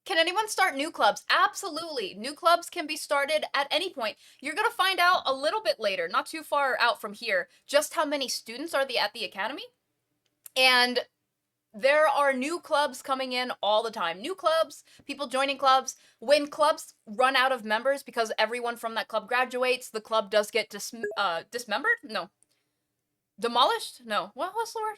Can anyone start new clubs? Absolutely. New clubs can be started at any point. You're going to find out a little bit later, not too far out from here, just how many students are at the academy. And there are new clubs coming in all the time. New clubs, people joining clubs. When clubs run out of members because everyone from that club graduates, the club does get dismembered? No. Demolished? No. What's the word?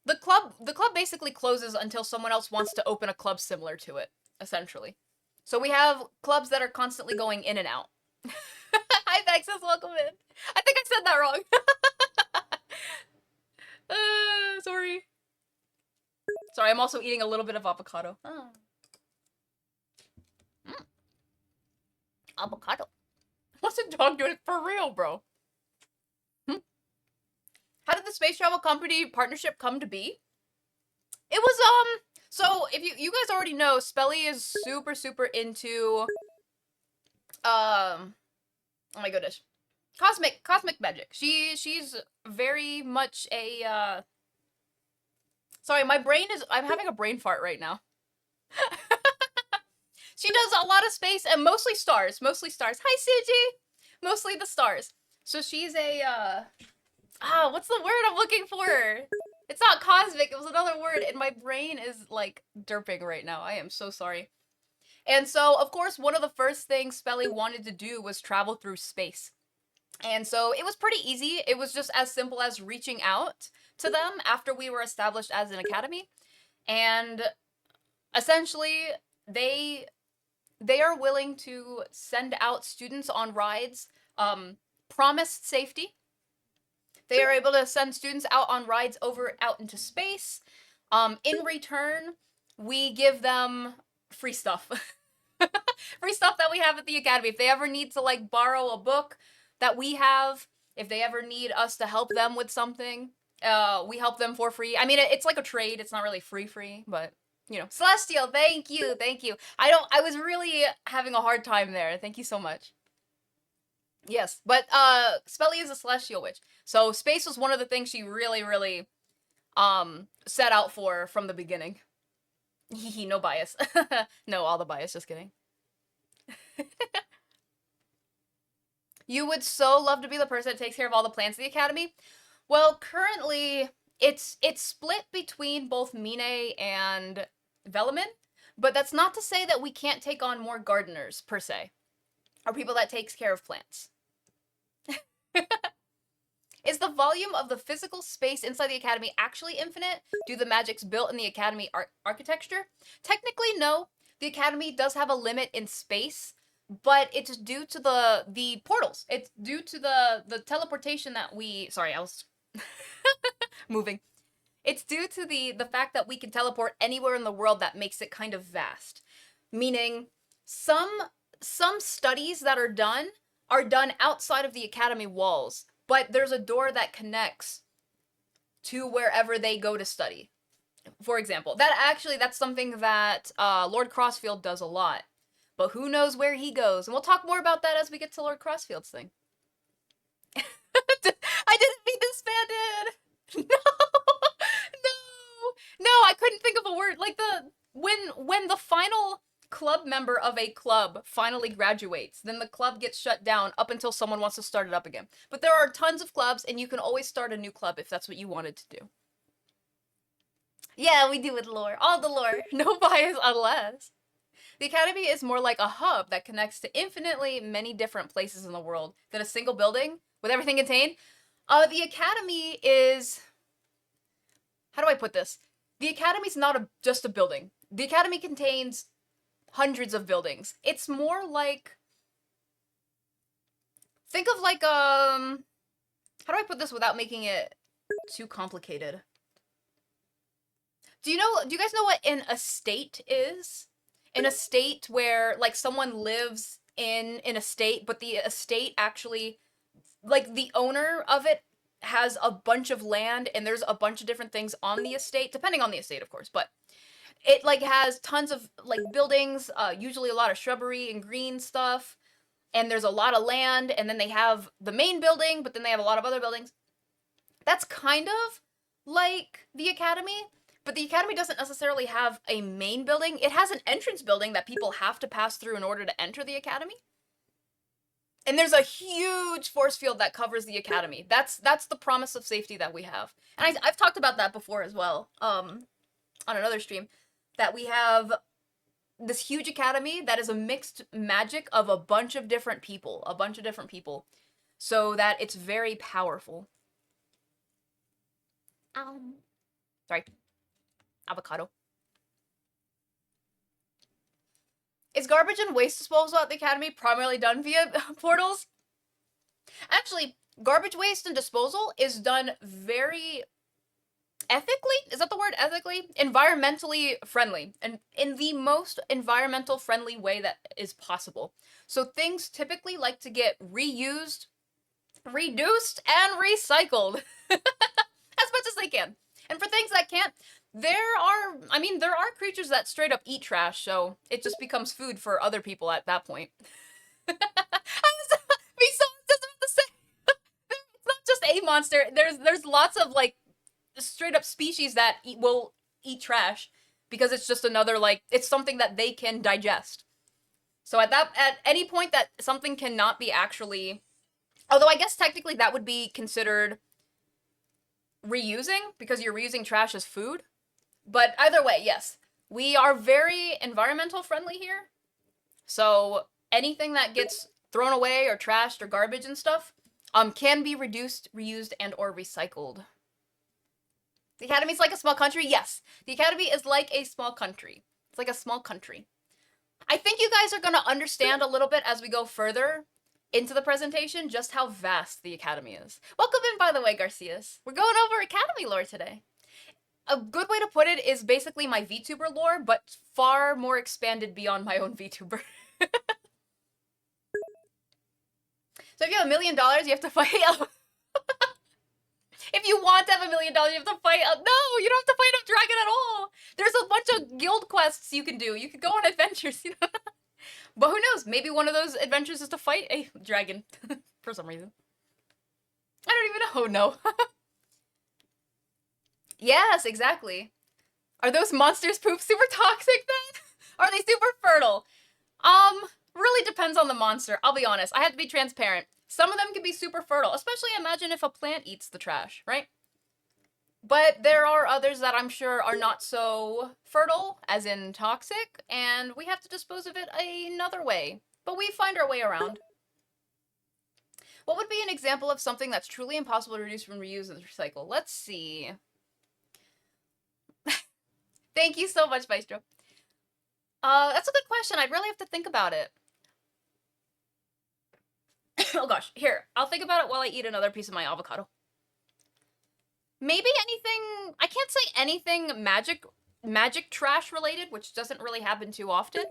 The club basically closes until someone else wants to open a club similar to it, essentially. So we have clubs that are constantly going in and out. Hi, Vexus, welcome in. I think I said that wrong. Sorry. Sorry, I'm also eating a little bit of avocado. Oh. Avocado. What's a dog doing for real, bro? How did the space travel company partnership come to be? It was, so if you guys already know, Spelly is super, super into, oh my goodness, cosmic magic. She's very much a, sorry, I'm having a brain fart right now. She does a lot of space and mostly stars. Hi, Suji! Mostly the stars. So she's a, what's the word I'm looking for? It's not cosmic, it was another word, and my brain is, like, derping right now. I am so sorry. And so, of course, one of the first things Spelly wanted to do was travel through space. And so it was pretty easy. It was just as simple as reaching out to them after we were established as an academy. And essentially, they are willing to send out students on rides, promised safety. They are able to send students out on rides out into space. In return, we give them free stuff. Free stuff that we have at the Academy. If they ever need to, like, borrow a book that we have, if they ever need us to help them with something, we help them for free. I mean, it's like a trade. It's not really free, but, you know. Celestial, thank you. I was really having a hard time there. Thank you so much. Yes, but Spelly is a celestial witch. So space was one of the things she really, really set out for from the beginning. Hehe, no bias. No, all the bias, just kidding. You would so love to be the person that takes care of all the plants at the Academy. Well, currently it's split between both Mine and Velamin, but that's not to say that we can't take on more gardeners per se, or people that takes care of plants. Is the volume of the physical space inside the Academy actually infinite due to the magics built in the Academy architecture? Technically, no. The Academy does have a limit in space, but it's due to the portals. It's due to the teleportation that we... Sorry, I was moving. It's due to the fact that we can teleport anywhere in the world that makes it kind of vast. Meaning, some studies that are done outside of the Academy walls, but there's a door that connects to wherever they go to study. For example, that's something that Lord Crossfield does a lot. But who knows where he goes? And we'll talk more about that as we get to Lord Crossfield's thing. I didn't mean disbanded! No, I couldn't think of a word. Like, when the final club member of a club finally graduates, then the club gets shut down up until someone wants to start it up again. But there are tons of clubs, and you can always start a new club if that's what you wanted to do. Yeah, we do with lore. All the lore. No bias unless. The Academy is more like a hub that connects to infinitely many different places in the world than a single building with everything contained. The Academy is... How do I put this? The Academy's not just a building. The Academy contains hundreds of buildings. It's more like... Think of like, how do I put this without making it too complicated? Do you guys know what an estate is? An estate where, like, someone lives in an estate, but the estate actually, like, the owner of it has a bunch of land, and there's a bunch of different things on the estate, depending on the estate, of course, but it, like, has tons of, like, buildings, usually a lot of shrubbery and green stuff, and there's a lot of land, and then they have the main building, but then they have a lot of other buildings. That's kind of like the Academy, but the Academy doesn't necessarily have a main building. It has an entrance building that people have to pass through in order to enter the Academy. And there's a huge force field that covers the Academy. That's the promise of safety that we have. And I've talked about that before as well, on another stream, that we have this huge Academy that is a mixed magic of a bunch of different people, so that it's very powerful. Sorry. Avocado. Is garbage and waste disposal at the Academy primarily done via portals? Actually, garbage waste and disposal is done very ethically? Is that the word, ethically? Environmentally friendly. And in the most environmental friendly way that is possible. So things typically like to get reused, reduced, and recycled. As much as they can. And for things that can't, there are creatures that straight up eat trash, so it just becomes food for other people at that point. I was just about to say, it's not just a monster. There's lots of, like, straight up species that will eat trash because it's just another, like, it's something that they can digest. So at any point that something cannot be actually, although I guess technically that would be considered reusing because you're reusing trash as food. But either way, yes, we are very environmental friendly here. So anything that gets thrown away or trashed or garbage and stuff can be reduced, reused, and or recycled. The Academy's like a small country? Yes. The Academy is like a small country. It's like a small country. I think you guys are going to understand a little bit as we go further into the presentation just how vast the Academy is. Welcome in, by the way, Garcias. We're going over Academy lore today. A good way to put it is basically my VTuber lore, but far more expanded beyond my own VTuber. So if you have $1 million, you have to fight. If you want to have $1 million, you have to fight. No, you don't have to fight a dragon at all. There's a bunch of guild quests you can do. You can go on adventures, you know. But who knows? Maybe one of those adventures is to fight a dragon for some reason. I don't even know. Oh, no. Yes, exactly. Are those monsters' poop super toxic then? Are they super fertile? Really depends on the monster. I'll be honest. I have to be transparent. Some of them can be super fertile, especially imagine if a plant eats the trash, right? But there are others that I'm sure are not so fertile, as in toxic, and we have to dispose of it another way. But we find our way around. What would be an example of something that's truly impossible to reduce from reuse and recycle? Let's see. Thank you so much, Maestro. That's a good question. I'd really have to think about it. Oh gosh, here, I'll think about it while I eat another piece of my avocado. Maybe anything, I can't say anything magic trash related, which doesn't really happen too often,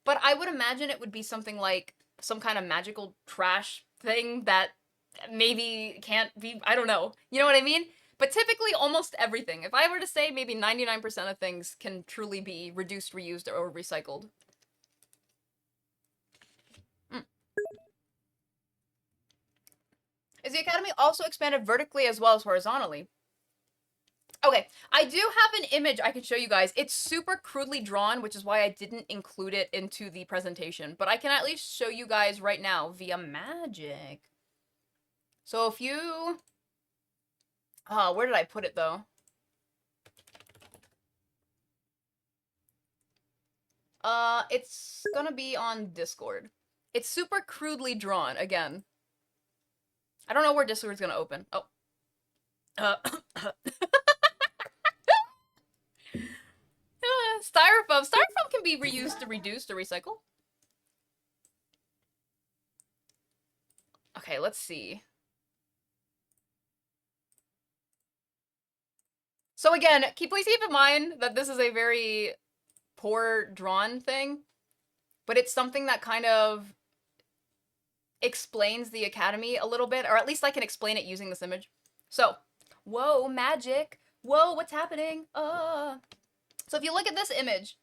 but I would imagine it would be something like some kind of magical trash thing that maybe can't be, I don't know. You know what I mean? But typically almost everything. If I were to say maybe 99% of things can truly be reduced, reused, or recycled. Is the Academy also expanded vertically as well as horizontally? Okay, I do have an image I can show you guys. It's super crudely drawn, which is why I didn't include it into the presentation. But I can at least show you guys right now via magic. So if you... where did I put it, though? It's gonna be on Discord. It's super crudely drawn, again. I don't know where Discord's gonna open. Oh. Styrofoam. Styrofoam can be reused to reduce to recycle. Okay, let's see. So again, please keep in mind that this is a very poor drawn thing, but it's something that kind of explains the Academy a little bit, or at least I can explain it using this image. So, whoa, magic. Whoa, what's happening? So if you look at this image,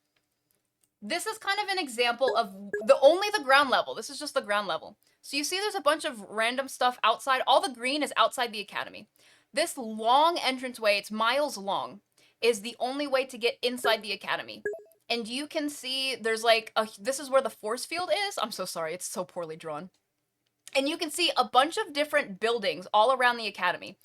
this is kind of an example of only the ground level. This is just the ground level. So you see there's a bunch of random stuff outside. All the green is outside the Academy. This long entranceway, it's miles long, is the only way to get inside the Academy. And you can see there's like, this is where the force field is. I'm so sorry, it's so poorly drawn. And you can see a bunch of different buildings all around the Academy.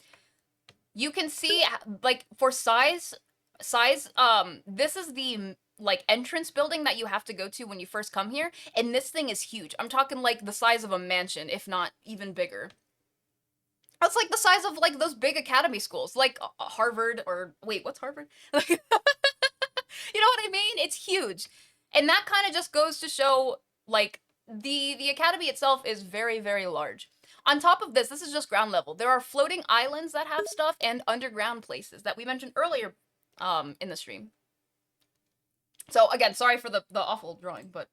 You can see, like, for size, this is the, like, entrance building that you have to go to when you first come here, and this thing is huge. I'm talking, like, the size of a mansion, if not even bigger. It's like the size of, like, those big academy schools, like Harvard, or, wait, what's Harvard? You know what I mean? It's huge. And that kind of just goes to show, like, the Academy itself is very, very large. On top of this is just ground level. There are floating islands that have stuff and underground places that we mentioned earlier in the stream. So again, sorry for the awful drawing, but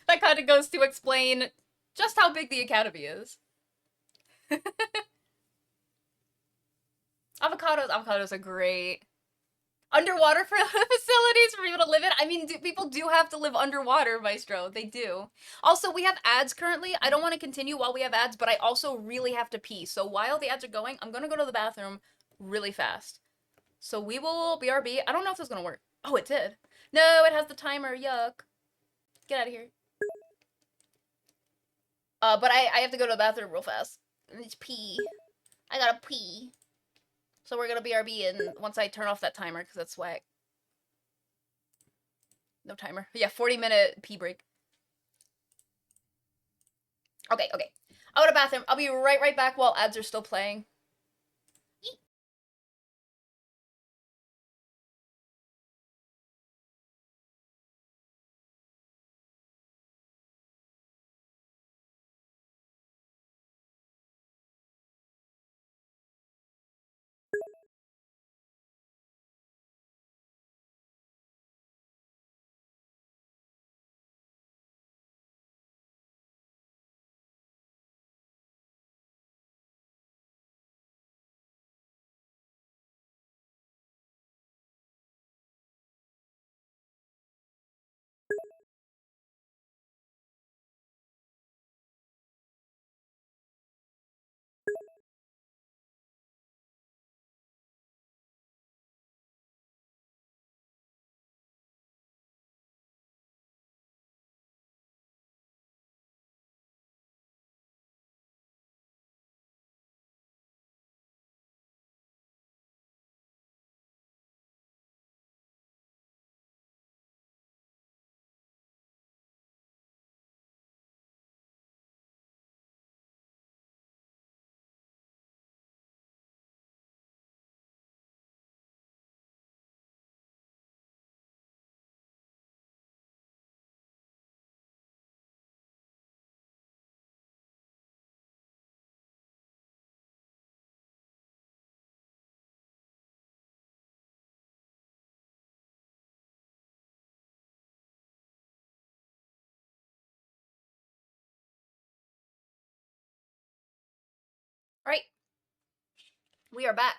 that kind of goes to explain just how big the Academy is. Avocados are great. Underwater for facilities for people to live in. I mean, people do have to live underwater, Maestro. They do. Also, we have ads currently. I don't want to continue while we have ads, but I also really have to pee. So while the ads are going, I'm going to go to the bathroom really fast. So we will BRB. I don't know if this is going to work. Oh, it did. No, it has the timer. Yuck. Get out of here. But I have to go to the bathroom real fast. I need to pee. I gotta pee. So we're gonna BRB and once I turn off that timer, because that's swag. No timer. Yeah, 40-minute pee break. Okay. I'll go to the bathroom. I'll be right back while ads are still playing. All right. We are back.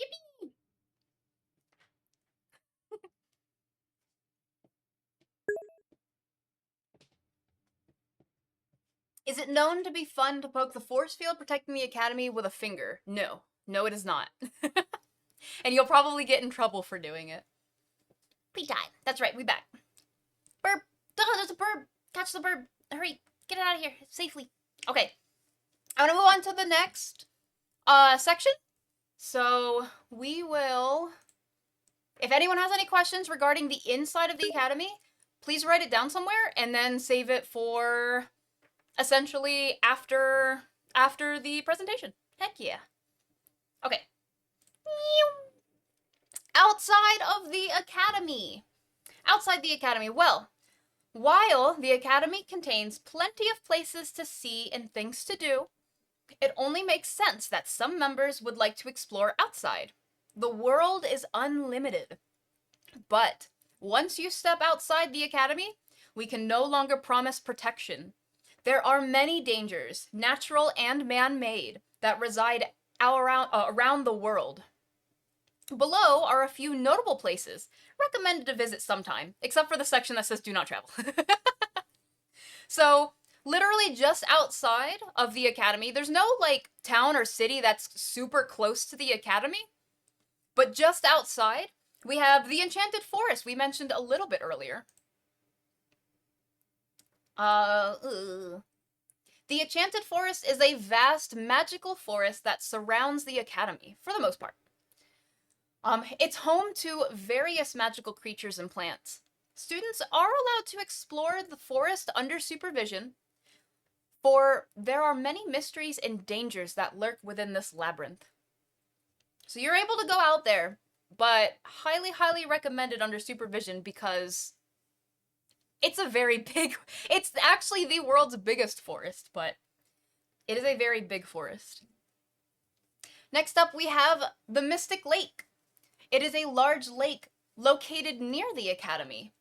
Yippee! Is it known to be fun to poke the force field protecting the academy with a finger? No. No, it is not. And you'll probably get in trouble for doing it. Pre-time. That's right, we back. Burp. Oh, there's a bird. Catch the bird. Hurry. Get it out of here safely. Okay. I want to move on to the next section. So we will, if anyone has any questions regarding the inside of the academy, please write it down somewhere and then save it for essentially after the presentation. Heck yeah. Okay. Outside of the academy. Outside the academy. Well, while the academy contains plenty of places to see and things to do, it only makes sense that some members would like to explore outside. The world is unlimited. But once you step outside the academy, we can no longer promise protection. There are many dangers, natural and man-made, that reside around the world. Below are a few notable places recommended to visit sometime, except for the section that says do not travel. So, literally just outside of the academy, there's no like town or city that's super close to the academy, but just outside, we have the Enchanted Forest we mentioned a little bit earlier. The Enchanted Forest is a vast magical forest that surrounds the academy, for the most part. It's home to various magical creatures and plants. Students are allowed to explore the forest under supervision, for there are many mysteries and dangers that lurk within this labyrinth. So you're able to go out there, but highly, highly recommended under supervision because it's a very big, it's actually the world's biggest forest, but it is a very big forest. Next up, we have the Mystic Lake. It is a large lake located near the academy.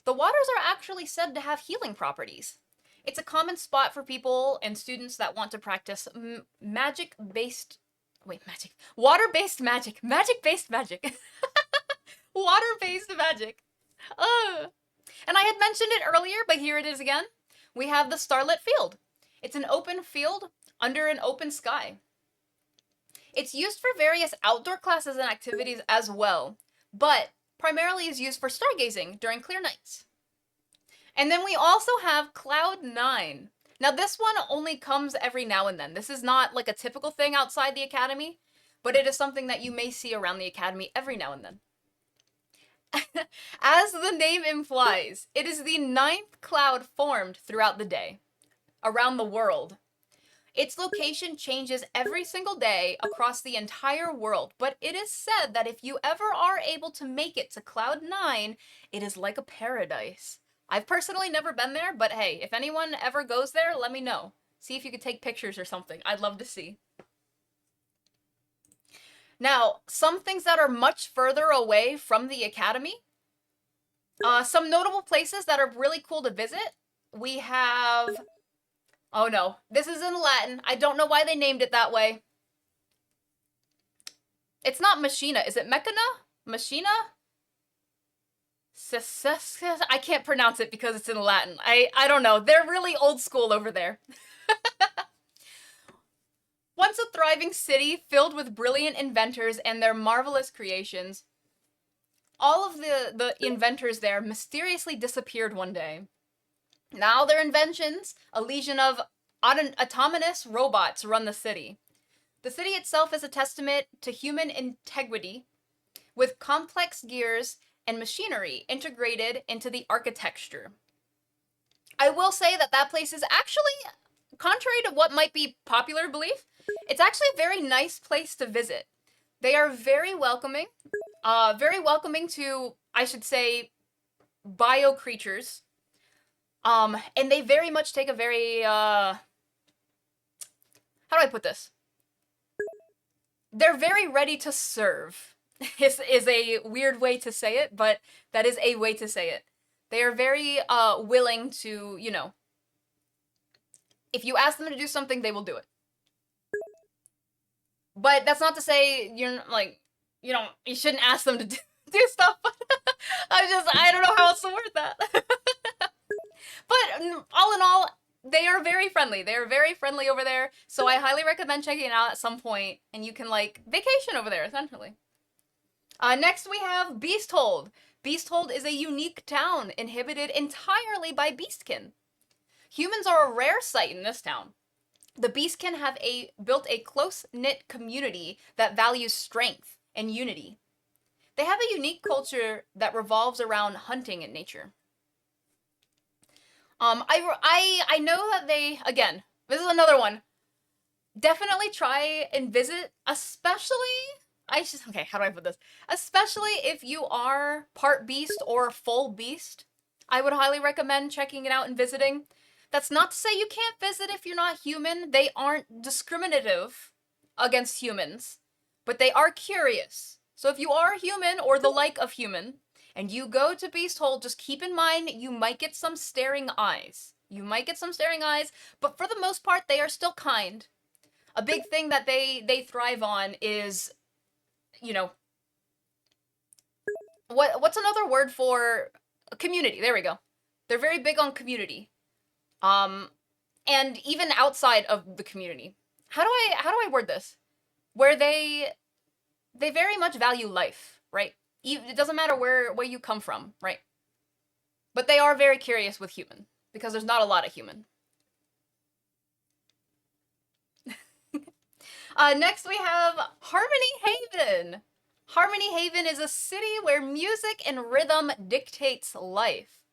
The waters are actually said to have healing properties. It's a common spot for people and students that want to practice water-based magic. Water-based magic. Water-based magic. And I had mentioned it earlier, but here it is again. We have the Starlit Field. It's an open field under an open sky. It's used for various outdoor classes and activities as well, but primarily is used for stargazing during clear nights. And then we also have Cloud 9. Now this one only comes every now and then. This is not like a typical thing outside the academy, but it is something that you may see around the academy every now and then. As the name implies, it is the 9th cloud formed throughout the day, around the world. Its location changes every single day across the entire world, but it is said that if you ever are able to make it to Cloud 9, it is like a paradise. I've personally never been there, but hey, if anyone ever goes there, let me know. See if you could take pictures or something. I'd love to see. Now, some things that are much further away from the academy. Some notable places that are really cool to visit. We have... Oh no, this is in Latin. I don't know why they named it that way. It's not Machina. Is it Mechana? Machina? I can't pronounce it because it's in Latin. I don't know. They're really old school over there. Once a thriving city filled with brilliant inventors and their marvelous creations, all of the inventors there mysteriously disappeared one day. Now their inventions, a legion of autonomous robots, run the city. The city itself is a testament to human integrity, with complex gears and machinery integrated into the architecture. I will say that that place is actually, contrary to what might be popular belief, it's actually a very nice place to visit. They are very welcoming to, I should say, bio creatures. And they very much take a very, how do I put this? They're very ready to serve, is a weird way to say it, but that is a way to say it. They are very, willing to, you know, If you ask them to do something, they will do it. But that's not to say you're like, you shouldn't ask them to do stuff. I don't know how else to word that. But all in all, they are very friendly. They are very friendly over there. So I highly recommend checking it out at some point, and you can like vacation over there essentially. Next we have Beasthold. Beasthold is a unique town inhabited entirely by beastkin. Humans are a rare sight in this town. The beastkin have built a close-knit community that values strength and unity. They have a unique culture that revolves around hunting in nature. I know that they, again, this is another one. Definitely try and visit, especially, okay, how do I put this? Especially if you are part beast or full beast, I would highly recommend checking it out and visiting. That's not to say you can't visit if you're not human. They aren't discriminative against humans, but they are curious. So if you are human or the like of human, and you go to Beasthold, just keep in mind you might get some staring eyes. You might get some staring eyes, but for the most part, they are still kind. A big thing that they thrive on is, what's another word for community? There we go. They're very big on community. And even outside of the community. How do I word this? Where they very much value life, right? It doesn't matter where you come from, right? But they are very curious with human, because there's not a lot of human. Next we have Harmony Haven. Harmony Haven is a city where music and rhythm dictates life.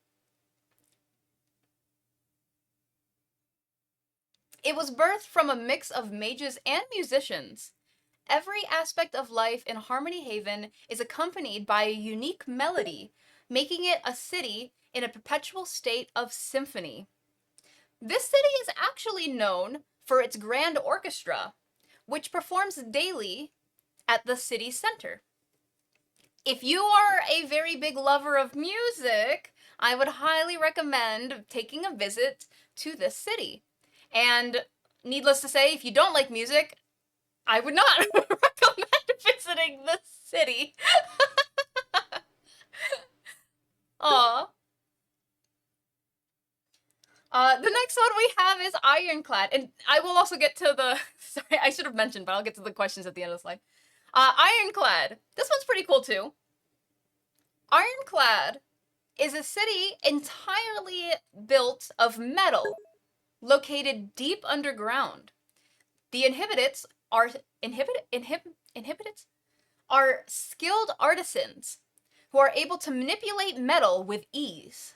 It was birthed from a mix of mages and musicians. Every aspect of life in Harmony Haven is accompanied by a unique melody, making it a city in a perpetual state of symphony. This city is actually known for its grand orchestra, which performs daily at the city center. If you are a very big lover of music, I would highly recommend taking a visit to this city. And needless to say, if you don't like music, I would not recommend visiting this city. Aw. The next one we have is Ironclad, and I will also get to the, sorry, I should have mentioned, but I'll get to the questions at the end of the slide. Ironclad. This one's pretty cool too. Ironclad is a city entirely built of metal, located deep underground. The inhabitants are skilled artisans who are able to manipulate metal with ease.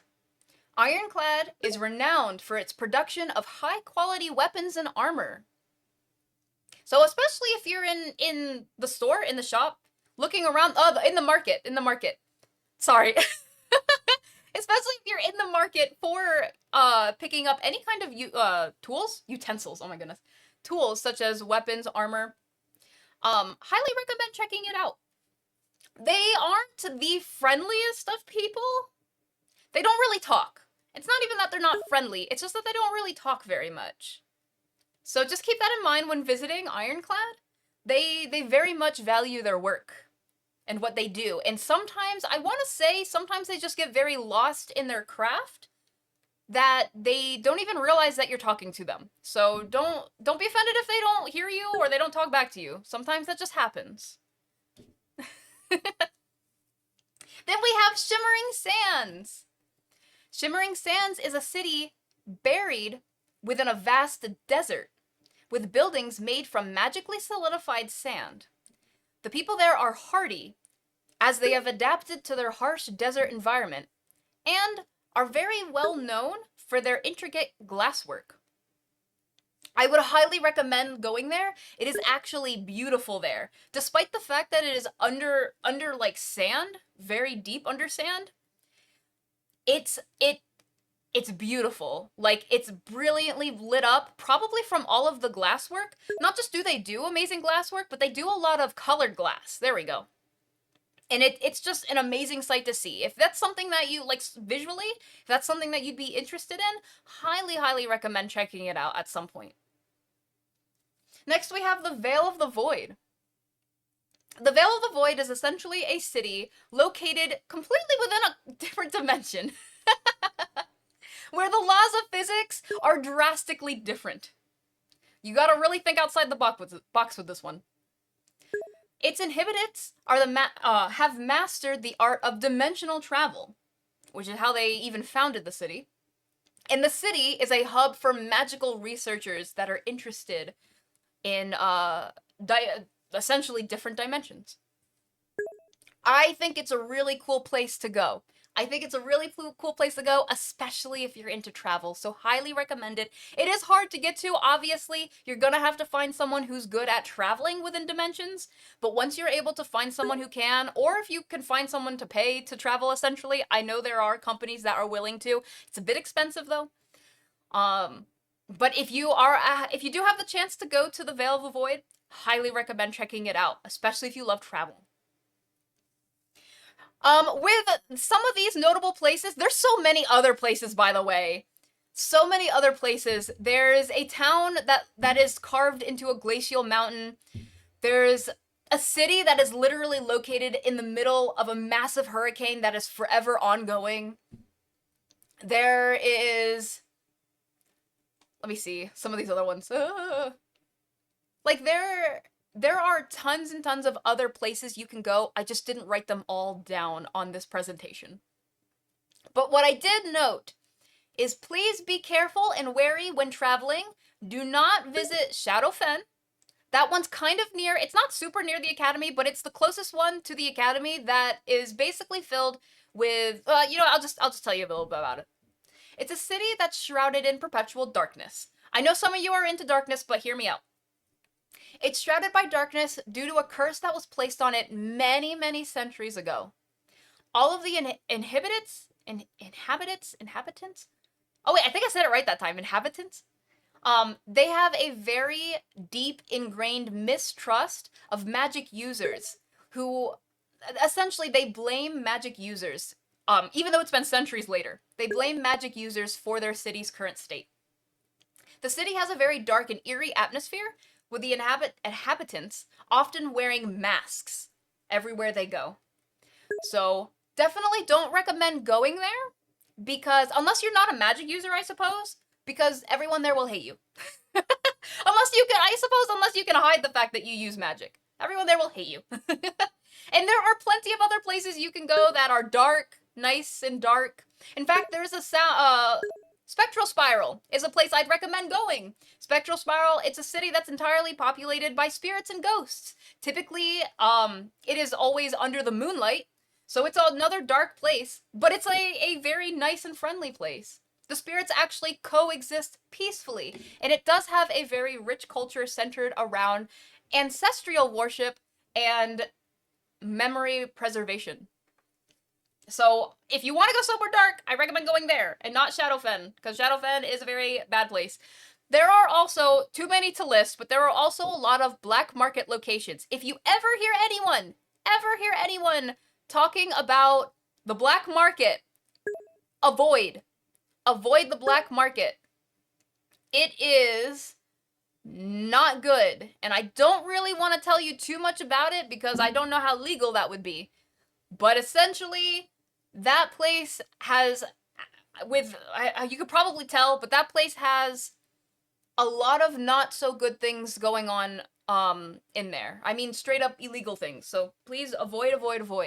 Ironclad is renowned for its production of high-quality weapons and armor. So especially if you're in the store, in the shop, looking around, in the market. Sorry. Especially if you're in the market for picking up any kind of utensils, oh my goodness, tools such as weapons, armor, highly recommend checking it out. They aren't the friendliest of people. They don't really talk. It's not even that they're not friendly, it's just that they don't really talk very much. So just keep that in mind when visiting Ironclad. They very much value their work and what they do. And sometimes, I want to say, sometimes they just get very lost in their craft that they don't even realize that you're talking to them. So don't be offended if they don't hear you or they don't talk back to you. Sometimes that just happens. Then we have Shimmering Sands. Shimmering Sands is a city buried within a vast desert, with buildings made from magically solidified sand. The people there are hardy, as they have adapted to their harsh desert environment, and are very well known for their intricate glasswork. I would highly recommend going there. It is actually beautiful there. Despite the fact that it is under like sand, very deep under sand, it's beautiful. Like, it's brilliantly lit up, probably from all of the glasswork. Not just do they do amazing glasswork, but they do a lot of colored glass. There we go. And it's just an amazing sight to see. If that's something that you like visually, if that's something that you'd be interested in, highly, highly recommend checking it out at some point. Next, we have the Veil of the Void. The Veil of the Void is essentially a city located completely within a different dimension, where the laws of physics are drastically different. You gotta really think outside the box with this one. Its inhabitants are have mastered the art of dimensional travel, which is how they even founded the city. And the city is a hub for magical researchers that are interested in essentially different dimensions. I think it's a really cool place to go. I think it's a really cool place to go, especially if you're into travel, so highly recommend it. It is hard to get to, obviously. You're gonna have to find someone who's good at traveling within dimensions, but once you're able to find someone who can, or if you can find someone to pay to travel, essentially, I know there are companies that are willing to. It's a bit expensive, though. But if you do have the chance to go to the Veil of the Void, highly recommend checking it out, especially if you love travel. With some of these notable places, there's so many other places, by the way. So many other places. There's a town that is carved into a glacial mountain. There's a city that is literally located in the middle of a massive hurricane that is forever ongoing. There is... Let me see. Some of these other ones. Like, there are tons and tons of other places you can go. I just didn't write them all down on this presentation. But what I did note is please be careful and wary when traveling. Do not visit Shadowfen. That one's kind of near, it's not super near the academy, but it's the closest one to the academy that is basically filled with, I'll just tell you a little bit about it. It's a city that's shrouded in perpetual darkness. I know some of you are into darkness, but hear me out. It's shrouded by darkness due to a curse that was placed on it many, many centuries ago. All of the inhabitants? Oh wait, I think I said it right that time. Inhabitants? They have a very deep ingrained mistrust of magic users who, essentially, they blame magic users. Even though it's been centuries later, they blame magic users for their city's current state. The city has a very dark and eerie atmosphere, with the inhabitants often wearing masks everywhere they go. So definitely don't recommend going there, because unless you're not a magic user, I suppose, because everyone there will hate you. Unless you can hide the fact that you use magic. Everyone there will hate you. And there are plenty of other places you can go that are dark, nice and dark. In fact, there's a Spectral Spiral is a place I'd recommend going. Spectral Spiral, it's a city that's entirely populated by spirits and ghosts. Typically, it is always under the moonlight, so it's another dark place, but it's a very nice and friendly place. The spirits actually coexist peacefully, and it does have a very rich culture centered around ancestral worship and memory preservation. So, if you want to go somewhere dark, I recommend going there, and not Shadowfen, because Shadowfen is a very bad place. There are also, too many to list, but there are also a lot of black market locations. If you ever hear anyone talking about the black market, avoid the black market. It is not good, and I don't really want to tell you too much about it because I don't know how legal that would be. But essentially, that place has, you could probably tell, but that place has a lot of not so good things going on in there. I mean, straight up illegal things. So please avoid. All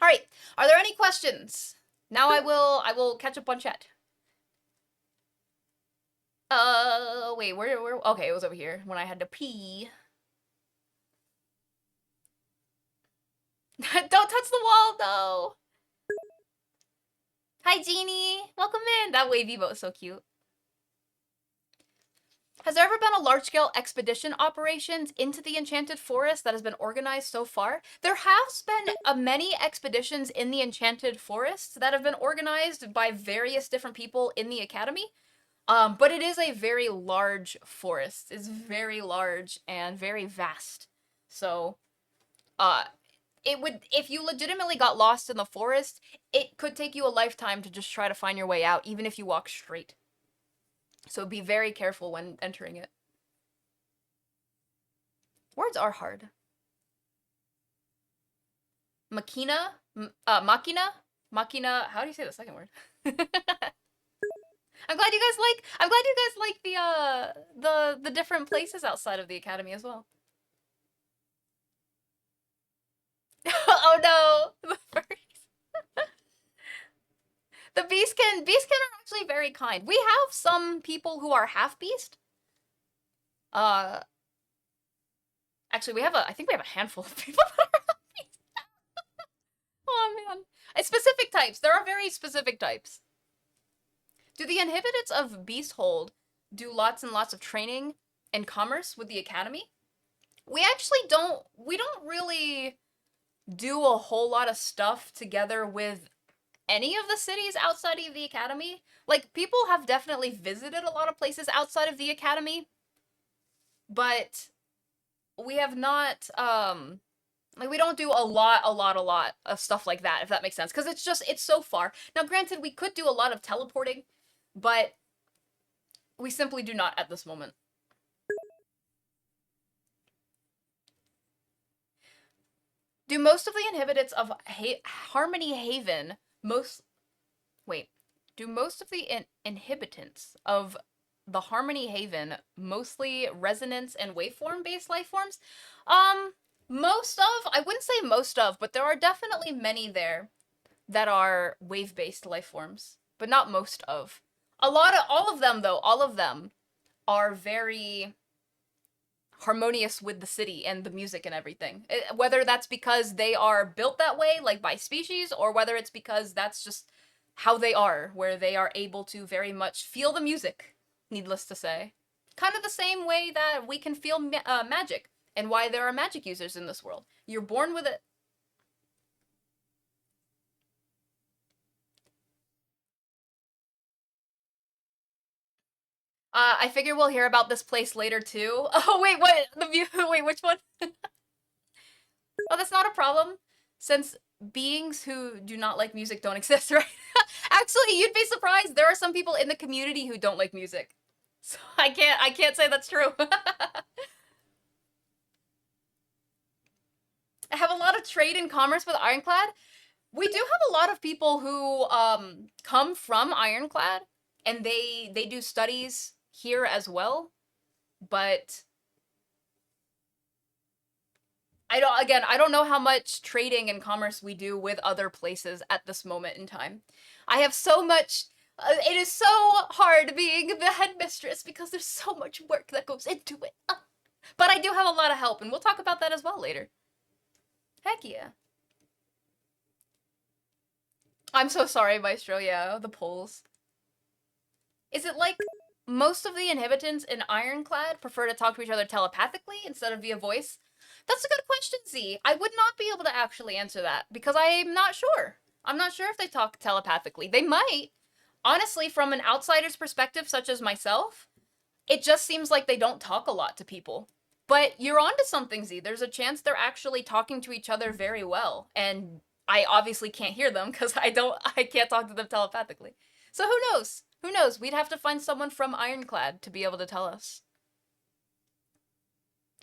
right, are there any questions? Now I will catch up on chat. Wait, where, okay, it was over here when I had to pee. Don't touch the wall, though. Hi, Jeannie. Welcome in. That wavy boat is so cute. Has there ever been a large-scale expedition operations into the Enchanted Forest that has been organized so far? There has been many expeditions in the Enchanted Forest that have been organized by various different people in the Academy. But it is a very large forest. It's very large and very vast. So, it would, if you legitimately got lost in the forest, it could take you a lifetime to just try to find your way out, even if you walk straight. So be very careful when entering it. Words are hard. Machina? Machina? Machina, how do you say the second word? I'm glad you guys like the different places outside of the academy as well. Oh no, the furries. The beastkin are actually very kind. We have some people who are half beast. Actually, I think we have a handful of people that are half beast. Oh man, it's specific types. There are very specific types. Do the inhibitants of Beasthold do lots and lots of training and commerce with the academy? We actually don't. We don't really do a whole lot of stuff together with any of the cities outside of the academy. Like, people have definitely visited a lot of places outside of the academy, but we have not, like, we don't do a lot of stuff like that, if that makes sense, because it's so far. Now, granted, we could do a lot of teleporting, but we simply do not at this moment. Do most of the inhabitants of Harmony Haven do most of the inhabitants of the Harmony Haven mostly resonance and waveform based life forms? Most of, I wouldn't say most of, but there are definitely many there that are wave based life forms, but not most of. All of them though, all of them are very harmonious with the city and the music and everything. Whether that's because they are built that way, like by species, or whether it's because that's just how they are, where they are able to very much feel the music, needless to say. Kind of the same way that we can feel magic, and why there are magic users in this world. You're born with it. I figure we'll hear about this place later too. Oh wait, what? Wait, which one? Oh, that's not a problem, since beings who do not like music don't exist, right? Actually, you'd be surprised. There are some people in the community who don't like music. So I can't say that's true. I have a lot of trade and commerce with Ironclad. We do have a lot of people who come from Ironclad, and they do studies here as well, but I don't know how much trading and commerce we do with other places at this moment in time. I have so much, it is so hard being the headmistress because there's so much work that goes into it. But I do have a lot of help, and we'll talk about that as well later. Heck yeah. I'm so sorry, Maestro, yeah, the polls. Is it like most of the inhabitants in Ironclad prefer to talk to each other telepathically instead of via voice? That's a good question, Z. I would not be able to actually answer that because I'm not sure. I'm not sure if they talk telepathically. They might. Honestly, from an outsider's perspective, such as myself, it just seems like they don't talk a lot to people. But you're onto something, Z. There's a chance they're actually talking to each other very well. And I obviously can't hear them because I can't talk to them telepathically. So who knows? Who knows? We'd have to find someone from Ironclad to be able to tell us.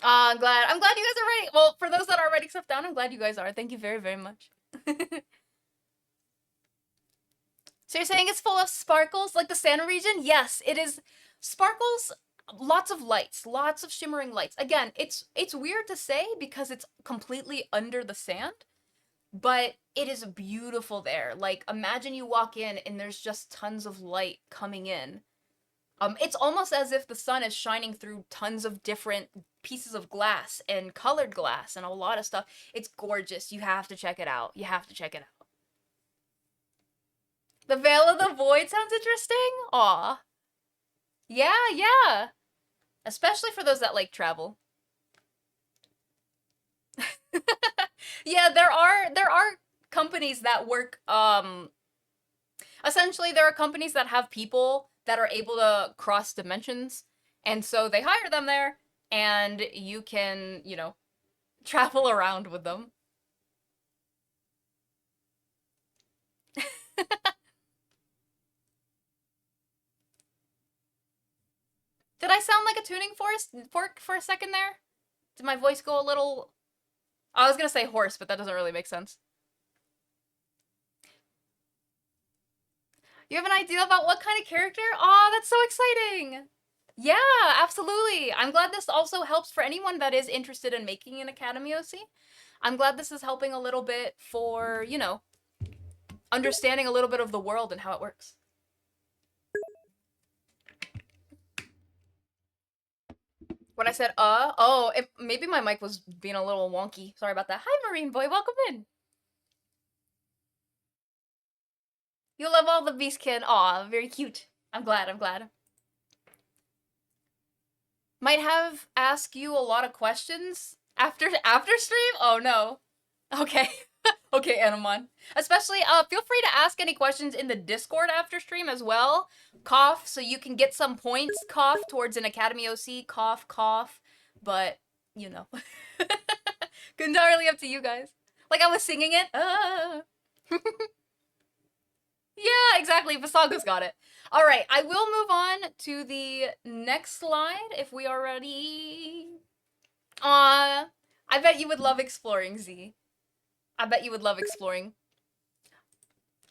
I'm glad you guys are writing. Well, for those that are writing stuff down, I'm glad you guys are. Thank you very, very much. So you're saying it's full of sparkles, like the Santa region? Yes, it is. Sparkles, lots of lights, lots of shimmering lights. Again, it's weird to say because it's completely under the sand, but it is beautiful there. Like, imagine you walk in and there's just tons of light coming in. It's almost as if the sun is shining through tons of different pieces of glass and colored glass and a lot of stuff. It's gorgeous. You have to check it out. You have to check it out. The Veil of the Void sounds interesting. Aw. Yeah, yeah. Especially for those that like travel. Yeah, there are companies that work, essentially there are companies that have people that are able to cross dimensions, and so they hire them there, and you can, travel around with them. Did I sound like a tuning fork for a second there? Did my voice go a little... I was gonna say hoarse, but that doesn't really make sense. You have an idea about what kind of character? Aw, that's so exciting! Yeah, absolutely. I'm glad this also helps for anyone that is interested in making an Academy OC. I'm glad this is helping a little bit for, you know, understanding a little bit of the world and how it works. When I said, oh, maybe my mic was being a little wonky. Sorry about that. Hi, Marine Boy, welcome in. You love all the Beastkin. Aw, very cute. I'm glad, I'm glad. Might have ask you a lot of questions after stream? Oh no. Okay. Okay, Anamon. Especially, feel free to ask any questions in the Discord after stream as well. Cough, so you can get some points, cough, towards an Academy OC. Cough, cough. But, you know. Entirely up to you guys. Like I was singing it. Yeah, exactly. Vasaga's got it. All right, I will move on to the next slide if we are ready. I bet you would love exploring, Z. I bet you would love exploring.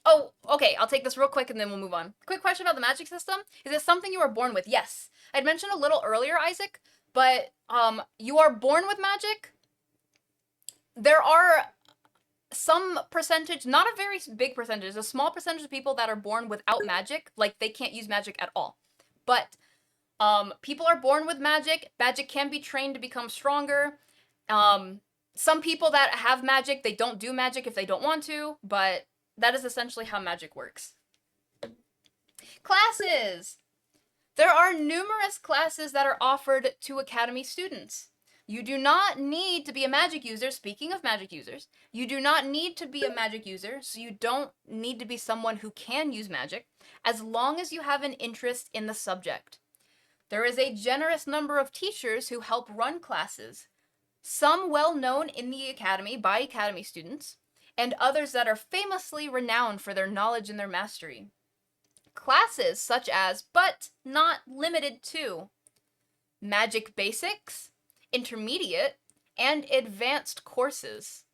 Oh, okay, I'll take this real quick and then we'll move on. Quick question about the magic system. Is it something you were born with? Yes. I'd mentioned a little earlier, Isaac, but you are born with magic. There are some percentage, not a very big percentage, a small percentage of people that are born without magic, like they can't use magic at all. But people are born with magic. Magic can be trained to become stronger. Some people that have magic, they don't do magic if they don't want to, but that is essentially how magic works. Classes! There are numerous classes that are offered to Academy students. You do not need to be a magic user. Speaking of magic users, you do not need to be a magic user, so you don't need to be someone who can use magic, as long as you have an interest in the subject. There is a generous number of teachers who help run classes, some well known in the Academy by Academy students, and others that are famously renowned for their knowledge and their mastery. Classes such as, but not limited to, Magic Basics, Intermediate, and Advanced courses.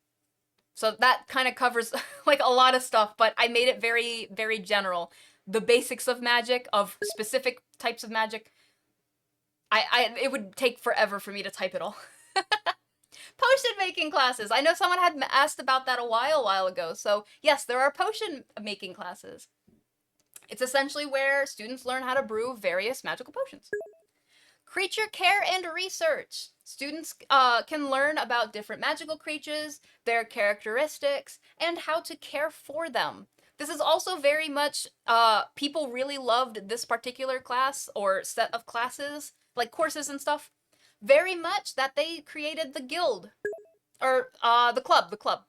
So that kind of covers like a lot of stuff, but I made it very, very general. The basics of magic, of specific types of magic. It would take forever for me to type it all. Potion making classes. I know someone had asked about that a while ago. So yes, there are potion making classes. It's essentially where students learn how to brew various magical potions. Creature care and research. Students can learn about different magical creatures, their characteristics, and how to care for them. This is also very much, people really loved this particular class or set of classes, like courses and stuff, very much that they created the guild, or the club.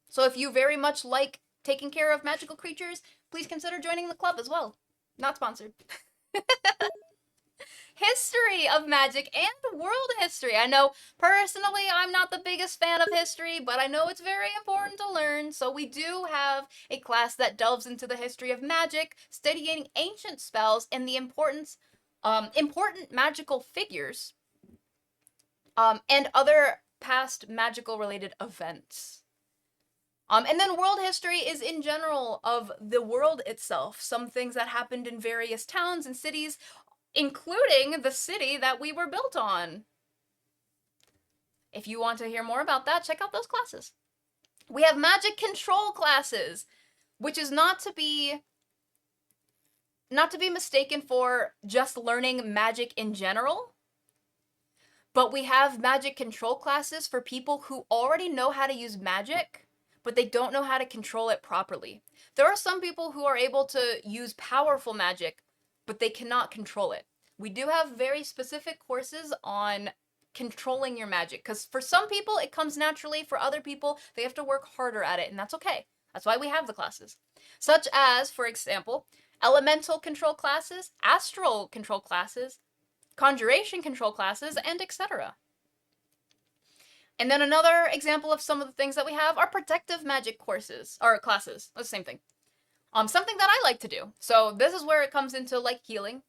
So if you very much like taking care of magical creatures, please consider joining the club as well. Not sponsored. History of magic and world history. I know personally I'm not the biggest fan of history, but I know it's very important to learn. So we do have a class that delves into the history of magic, studying ancient spells and the important magical figures, and other past magical related events. And then world history is in general of the world itself, some things that happened in various towns and cities, including the city that we were built on. If you want to hear more about that, check out those classes. We have magic control classes, which is not to be mistaken for just learning magic in general, but we have magic control classes for people who already know how to use magic, but they don't know how to control it properly. There are some people who are able to use powerful magic, but they cannot control it. We do have very specific courses on controlling your magic, because for some people it comes naturally, for other people they have to work harder at it, and that's okay. That's why we have the classes. Such as, for example, elemental control classes, astral control classes, conjuration control classes, and etc. And then another example of some of the things that we have are protective magic courses, or classes. That's the same thing. Something that I like to do. So this is where it comes into like healing,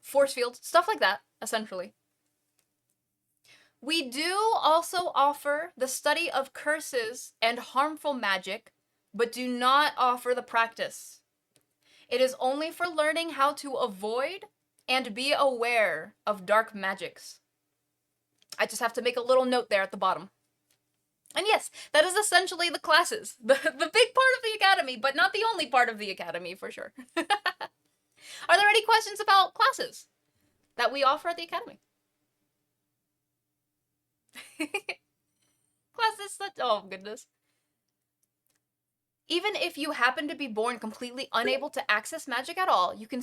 force fields, stuff like that, essentially. We do also offer the study of curses and harmful magic, but do not offer the practice. It is only for learning how to avoid and be aware of dark magics. I just have to make a little note there at the bottom. And yes, that is essentially the classes. The big part of the academy, but not the only part of the academy, for sure. Are there any questions about classes that we offer at the academy? Classes, oh goodness. Even if you happen to be born completely unable to access magic at all, you can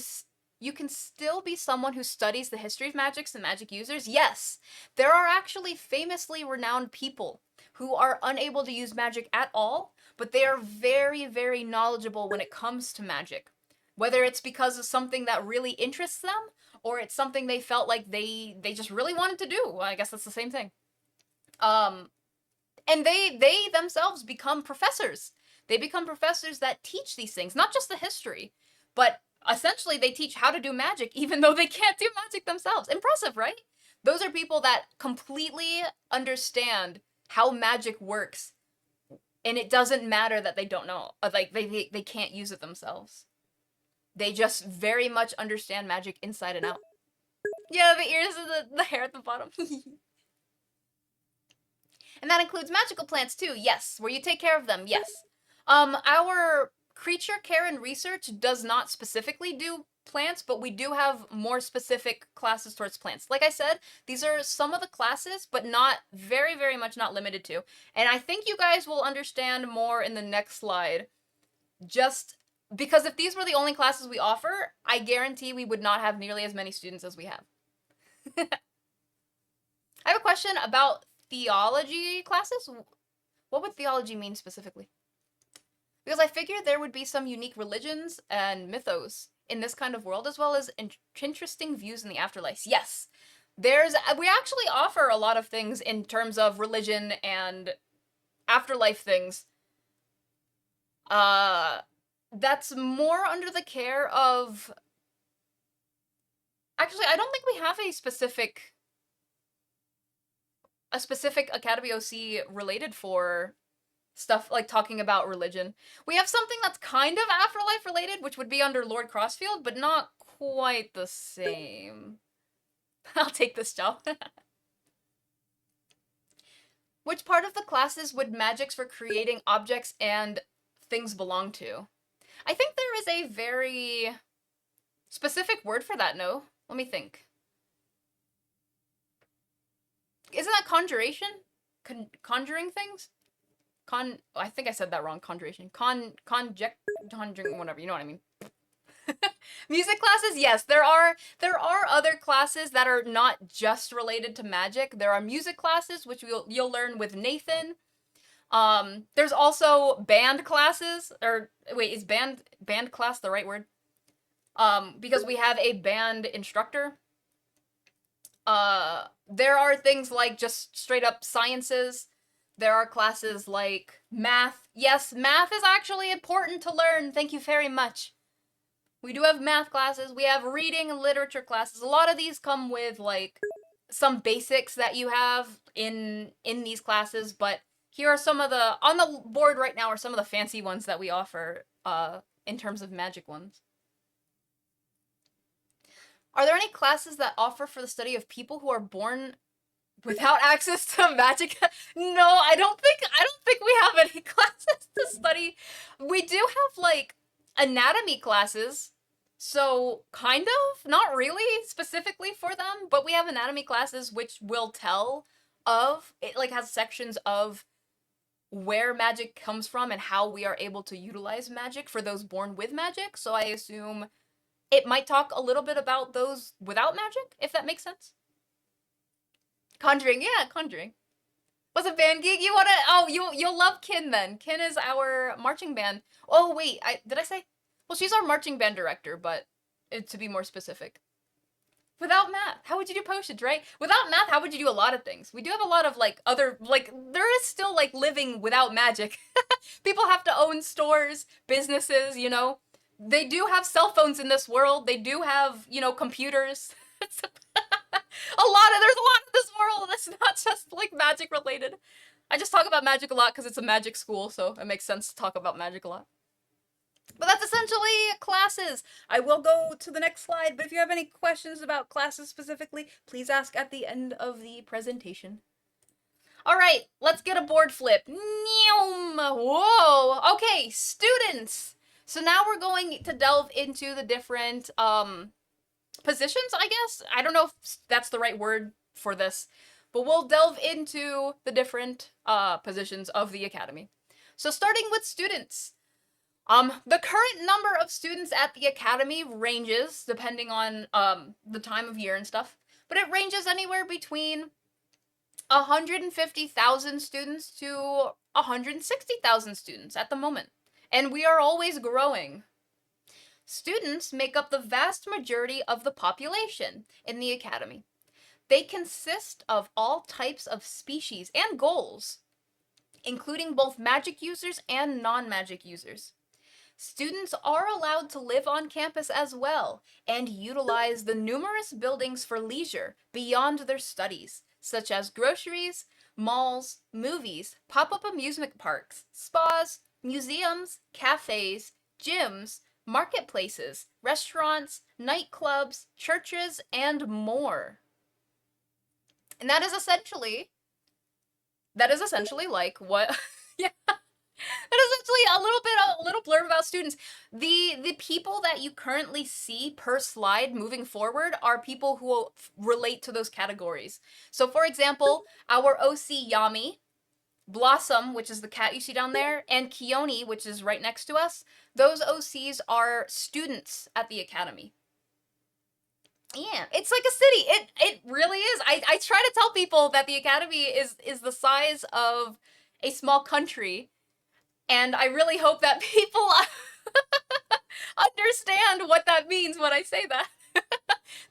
still be someone who studies the history of magics and magic users. Yes, there are actually famously renowned people who are unable to use magic at all, but they are very, very knowledgeable when it comes to magic. Whether it's because of something that really interests them, or it's something they felt like they just really wanted to do. Well, I guess that's the same thing. And they themselves become professors. They become professors that teach these things, not just the history, but essentially they teach how to do magic even though they can't do magic themselves. Impressive, right? Those are people that completely understand how magic works, and it doesn't matter that they don't know, like they can't use it themselves. They just very much understand magic inside and out. Yeah, the ears and the hair at the bottom. And that includes magical plants too, yes, where you take care of them, yes. Our creature care and research does not specifically do plants, but we do have more specific classes towards plants. Like I said, these are some of the classes, but not very, very much not limited to. And I think you guys will understand more in the next slide. Just because if these were the only classes we offer, I guarantee we would not have nearly as many students as we have. I have a question about theology classes. What would theology mean specifically? Because I figured there would be some unique religions and mythos in this kind of world, as well as interesting views in the afterlife. Yes, we actually offer a lot of things in terms of religion and afterlife things. That's more under the care of... Actually, I don't think we have a specific Academy OC related for stuff like talking about religion. We have something that's kind of afterlife related, which would be under Lord Crossfield, but not quite the same. I'll take this job. Which part of the classes would magics for creating objects and things belong to? I think there is a very specific word for that, no? Let me think. Isn't that conjuration? Conjuring things? I think I said that wrong. Conjuration. Conjuring, whatever. You know what I mean. Music classes, yes. There are other classes that are not just related to magic. There are music classes, which you'll learn with Nathan. There's also band classes, or wait, is band class the right word? Because we have a band instructor. There are things like just straight up sciences. There are classes like math. Yes, math is actually important to learn. Thank you very much. We do have math classes. We have reading and literature classes. A lot of these come with like some basics that you have in these classes, but here are some of the, on the board right now are some of the fancy ones that we offer in terms of magic ones. Are there any classes that offer for the study of people who are born without access to magic? No, I don't think we have any classes to study. We do have like anatomy classes, so kind of, not really specifically for them, but we have anatomy classes which will tell of, it like has sections of where magic comes from and how we are able to utilize magic for those born with magic. So I assume it might talk a little bit about those without magic, if that makes sense. Conjuring, yeah, Conjuring. Was a band gig? You wanna, oh, you'll love Kin then. Kin is our marching band. Oh wait, did I say? Well, she's our marching band director, but to be more specific. Without math, how would you do postage, right? Without math, how would you do a lot of things? We do have a lot of, like, other, like, there is still, like, living without magic. People have to own stores, businesses, you know? They do have cell phones in this world. They do have, you know, computers. There's a lot of this world that's not just, like, magic related. I just talk about magic a lot because it's a magic school, so it makes sense to talk about magic a lot. But that's essentially classes. I will go to the next slide, but if you have any questions about classes specifically, please ask at the end of the presentation. All right, let's get a board flip. Whoa, okay, students. So now we're going to delve into the different positions, I guess. I don't know if that's the right word for this, but we'll delve into the different positions of the academy. So starting with students. The current number of students at the academy ranges depending on the time of year and stuff, but it ranges anywhere between 150,000 students to 160,000 students at the moment, and we are always growing. Students make up the vast majority of the population in the academy. They consist of all types of species and goals, including both magic users and non-magic users. Students are allowed to live on campus as well and utilize the numerous buildings for leisure beyond their studies, such as groceries, malls, movies, pop-up amusement parks, spas, museums, cafes, gyms, marketplaces, restaurants, nightclubs, churches, and more. And that is essentially like what yeah. That is actually a little blurb about students. The people that you currently see per slide moving forward are people who will relate to those categories. So for example, our OC Yami, Blossom, which is the cat you see down there, and Kioni, which is right next to us, those OCs are students at the academy. Yeah, it's like a city. It really is. I try to tell people that the academy is the size of a small country. And I really hope that people understand what that means when I say that.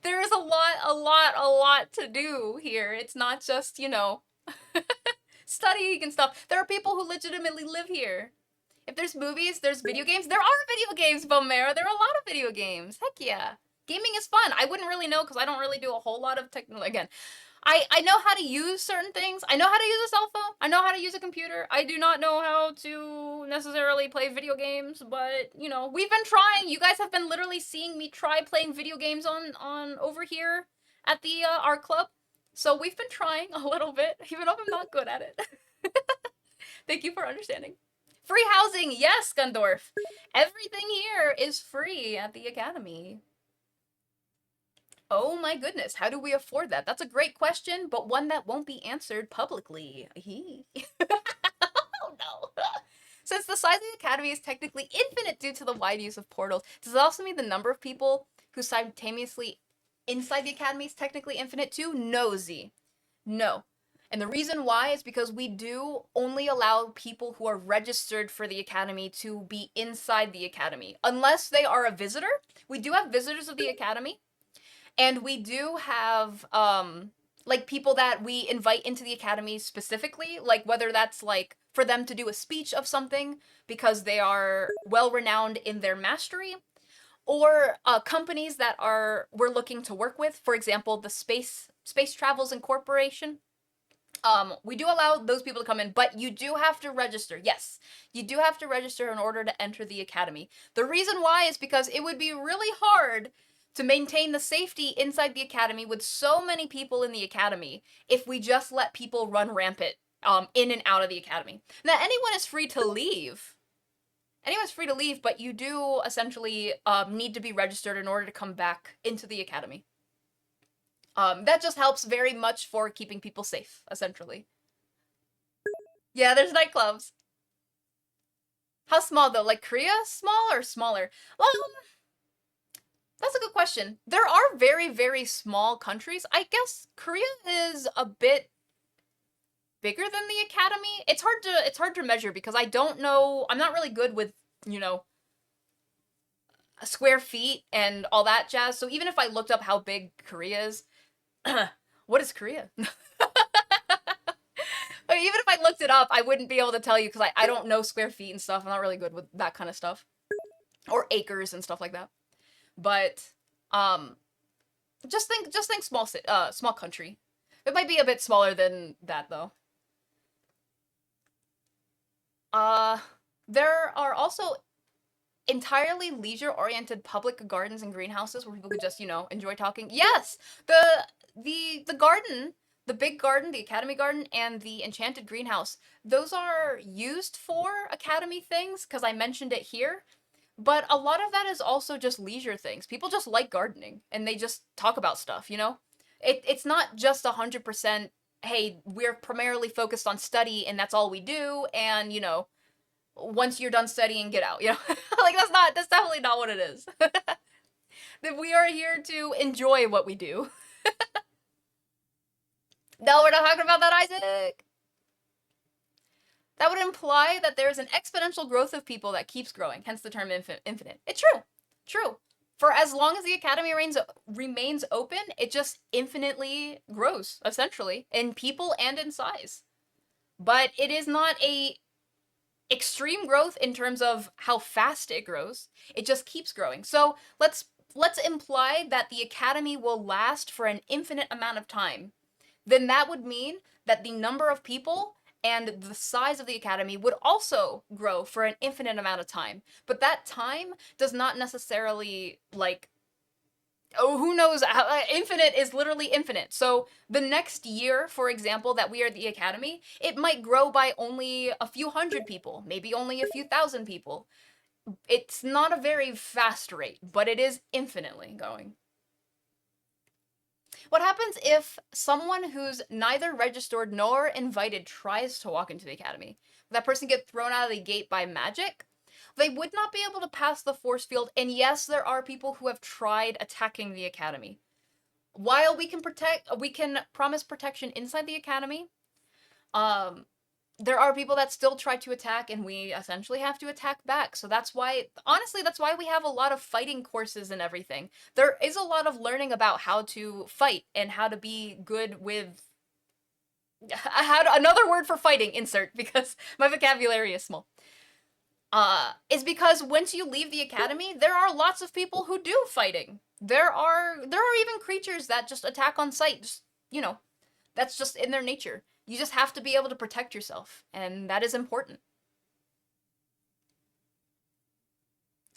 There is a lot to do here. It's not just, you know, studying and stuff. There are people who legitimately live here. If there's movies, there's video games. There are video games, Bomera. There are a lot of video games. Heck yeah. Gaming is fun. I wouldn't really know because I don't really do a whole lot of technology. Again, I know how to use certain things. I know how to use a cell phone. I know how to use a computer. I do not know how to necessarily play video games, but, you know, we've been trying. You guys have been literally seeing me try playing video games on over here at the art club. So we've been trying a little bit, even though I'm not good at it. Thank you for understanding. Free housing, yes, Gundorf. Everything here is free at the academy. Oh my goodness, how do we afford that? That's a great question, but one that won't be answered publicly. Oh no. Since the size of the academy is technically infinite due to the wide use of portals, does it also mean the number of people who simultaneously inside the academy is technically infinite too? No, Z. No. And the reason why is because we do only allow people who are registered for the academy to be inside the academy. Unless they are a visitor. We do have visitors of the academy. And we do have, like, people that we invite into the academy specifically, like, whether that's, like, for them to do a speech of something because they are well-renowned in their mastery, or companies that we're looking to work with, for example, the Space Travels Incorporation. We do allow those people to come in, but you do have to register. Yes, you do have to register in order to enter the academy. The reason why is because it would be really hard to maintain the safety inside the academy with so many people in the academy if we just let people run rampant in and out of the academy. Now, anyone is free to leave. Anyone's free to leave, but you do essentially need to be registered in order to come back into the academy. That just helps very much for keeping people safe, essentially. Yeah, there's nightclubs. How small, though? Like, Korea? Small or smaller? Well, that's a good question. There are very, very small countries. I guess Korea is a bit bigger than the academy. It's hard to measure because I don't know. I'm not really good with, you know, square feet and all that jazz. So even if I looked up how big Korea is, what is Korea? Even if I looked it up, I wouldn't be able to tell you because I don't know square feet and stuff. I'm not really good with that kind of stuff. Or acres and stuff like that. But just think small country. It might be a bit smaller than that though. There are also entirely leisure-oriented public gardens and greenhouses where people could just, enjoy talking. Yes, the garden, the big garden, the Academy Garden, and the Enchanted Greenhouse. Those are used for Academy things because I mentioned it here. But a lot of that is also just leisure things. People just like gardening and they just talk about stuff, It's not just 100%, hey, we're primarily focused on study and that's all we do, and, once you're done studying, get out, Like, that's definitely not what it is. That we are here to enjoy what we do. No, we're not talking about that, Isaac! That would imply that there's an exponential growth of people that keeps growing, hence the term infinite. It's true. True. For as long as the Academy remains open, it just infinitely grows, essentially, in people and in size. But it is not a extreme growth in terms of how fast it grows. It just keeps growing. So let's imply that the Academy will last for an infinite amount of time. Then that would mean that the number of people and the size of the Academy would also grow for an infinite amount of time. But that time does not necessarily, who knows, infinite is literally infinite. So the next year, for example, that we are the Academy, it might grow by only a few hundred people, maybe only a few thousand people. It's not a very fast rate, but it is infinitely going. What happens if someone who's neither registered nor invited tries to walk into the Academy? Will that person get thrown out of the gate by magic? They would not be able to pass the force field, and yes, there are people who have tried attacking the Academy. While we can promise protection inside the Academy, there are people that still try to attack, and we essentially have to attack back. So that's why, honestly, that's why we have a lot of fighting courses and everything. There is a lot of learning about how to fight and how to be good with... another word for fighting, insert, because my vocabulary is small. Is because once you leave the Academy, there are lots of people who do fighting. There are even creatures that just attack on sight. Just, that's just in their nature. You just have to be able to protect yourself, and that is important.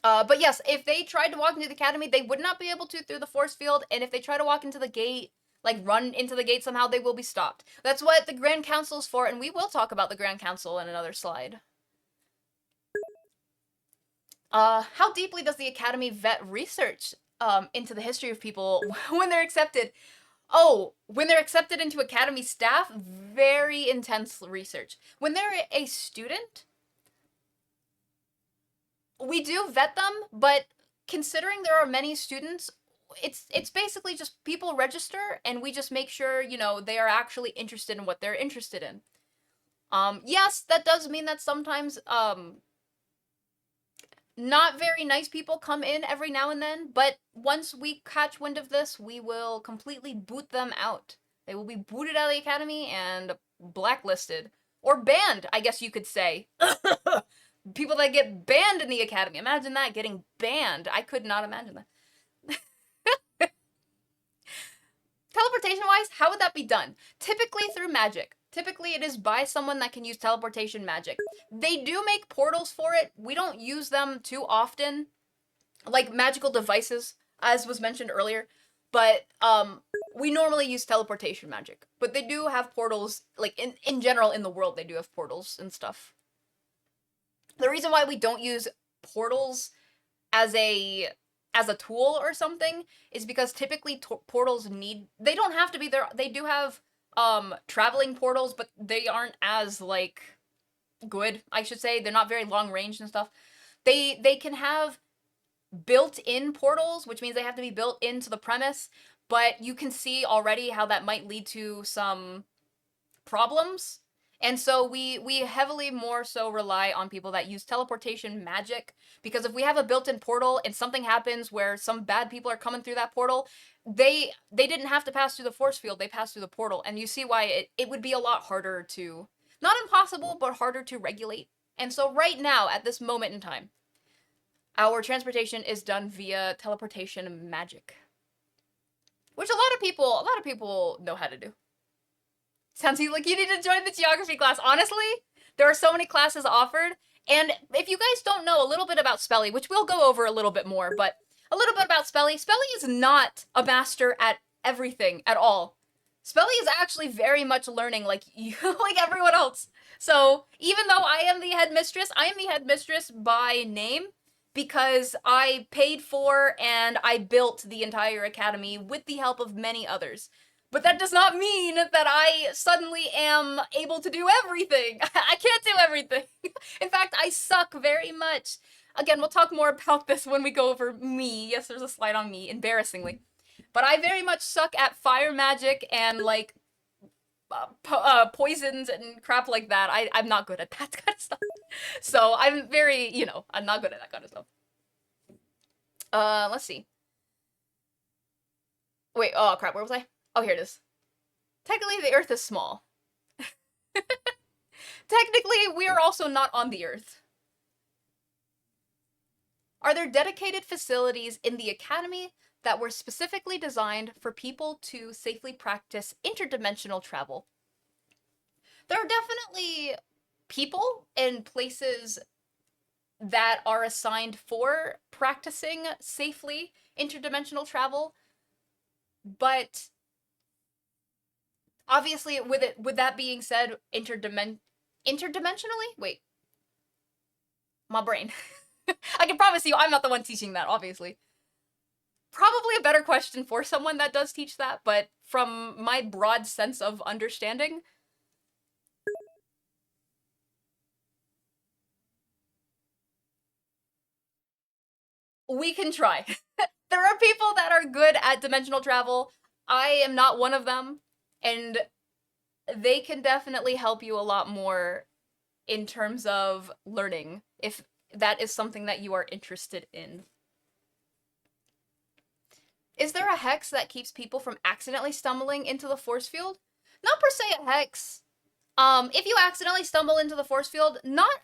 But yes, if they tried to walk into the Academy, they would not be able to through the force field, and if they try to walk into the gate, run into the gate somehow, they will be stopped. That's what the Grand Council is for, and we will talk about the Grand Council in another slide. How deeply does the Academy vet research into the history of people when they're accepted? Oh, when they're accepted into Academy staff, very intense research. When they're a student, we do vet them, but considering there are many students, it's basically just people register, and we just make sure, they are actually interested in what they're interested in. Yes, that does mean that sometimes, not very nice people come in every now and then, but once we catch wind of this, we will completely boot them out. They will be booted out of the Academy and blacklisted. Or banned, I guess you could say. People that get banned in the Academy. Imagine that, getting banned. I could not imagine that. Teleportation-wise, how would that be done? Typically through magic. Typically, it is by someone that can use teleportation magic. They do make portals for it. We don't use them too often, like magical devices, as was mentioned earlier. But we normally use teleportation magic. But they do have portals, in general in the world, they do have portals and stuff. The reason why we don't use portals as a tool or something is because typically portals they don't have to be there. They do have traveling portals, but they aren't as good, I should say. They're not very long range and stuff. They can have built-in portals, which means they have to be built into the premise, but you can see already how that might lead to some problems. And so we heavily more so rely on people that use teleportation magic, because if we have a built-in portal and something happens where some bad people are coming through that portal, they didn't have to pass through the force field, they passed through the portal. And you see why it would be a lot harder to, not impossible, but harder to regulate. And so right now, at this moment in time, our transportation is done via teleportation magic, which a lot of people know how to do. Sounds like you need to join the geography class. Honestly, there are so many classes offered. And if you guys don't know a little bit about Spelly, which we'll go over a little bit more, but a little bit about Spelly. Spelly is not a master at everything at all. Spelly is actually very much learning like you, like everyone else. So even though I am the headmistress, I am the headmistress by name because I paid for and I built the entire academy with the help of many others. But that does not mean that I suddenly am able to do everything. I can't do everything. In fact, I suck very much. Again, we'll talk more about this when we go over me. Yes, there's a slide on me, embarrassingly. But I very much suck at fire magic and, like, poisons and crap like that. I'm not good at that kind of stuff. So I'm very, I'm not good at that kind of stuff. Let's see. Wait, oh crap, where was I? Oh, here it is. Technically, the Earth is small. Technically, we are also not on the Earth. Are there dedicated facilities in the Academy that were specifically designed for people to safely practice interdimensional travel? There are definitely people and places that are assigned for practicing safely interdimensional travel, but obviously, with that being said, interdimensionally? Wait. My brain. I can promise you I'm not the one teaching that, obviously. Probably a better question for someone that does teach that, but from my broad sense of understanding, we can try. There are people that are good at dimensional travel. I am not one of them, and they can definitely help you a lot more in terms of learning, if that is something that you are interested in. Is there a hex that keeps people from accidentally stumbling into the force field? Not per se a hex. If you accidentally stumble into the force field,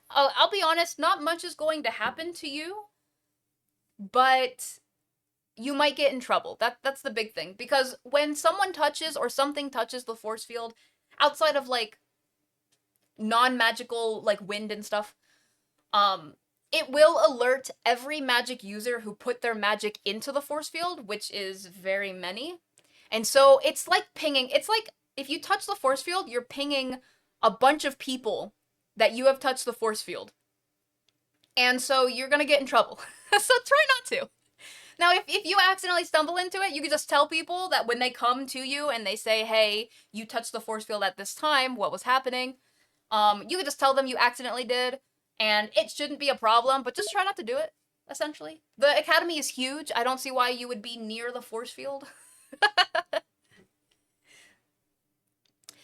I'll be honest, not much is going to happen to you, but you might get in trouble. That's the big thing, because when someone touches or something touches the force field, outside of like non-magical like wind and stuff, it will alert every magic user who put their magic into the force field, which is very many. And so it's like pinging. It's like if you touch the force field, you're pinging a bunch of people that you have touched the force field. And so you're gonna get in trouble. So try not to. Now, if you accidentally stumble into it, you can just tell people that when they come to you and they say, hey, you touched the force field at this time, what was happening? You can just tell them you accidentally did, and it shouldn't be a problem, but just try not to do it, essentially. The academy is huge. I don't see why you would be near the force field.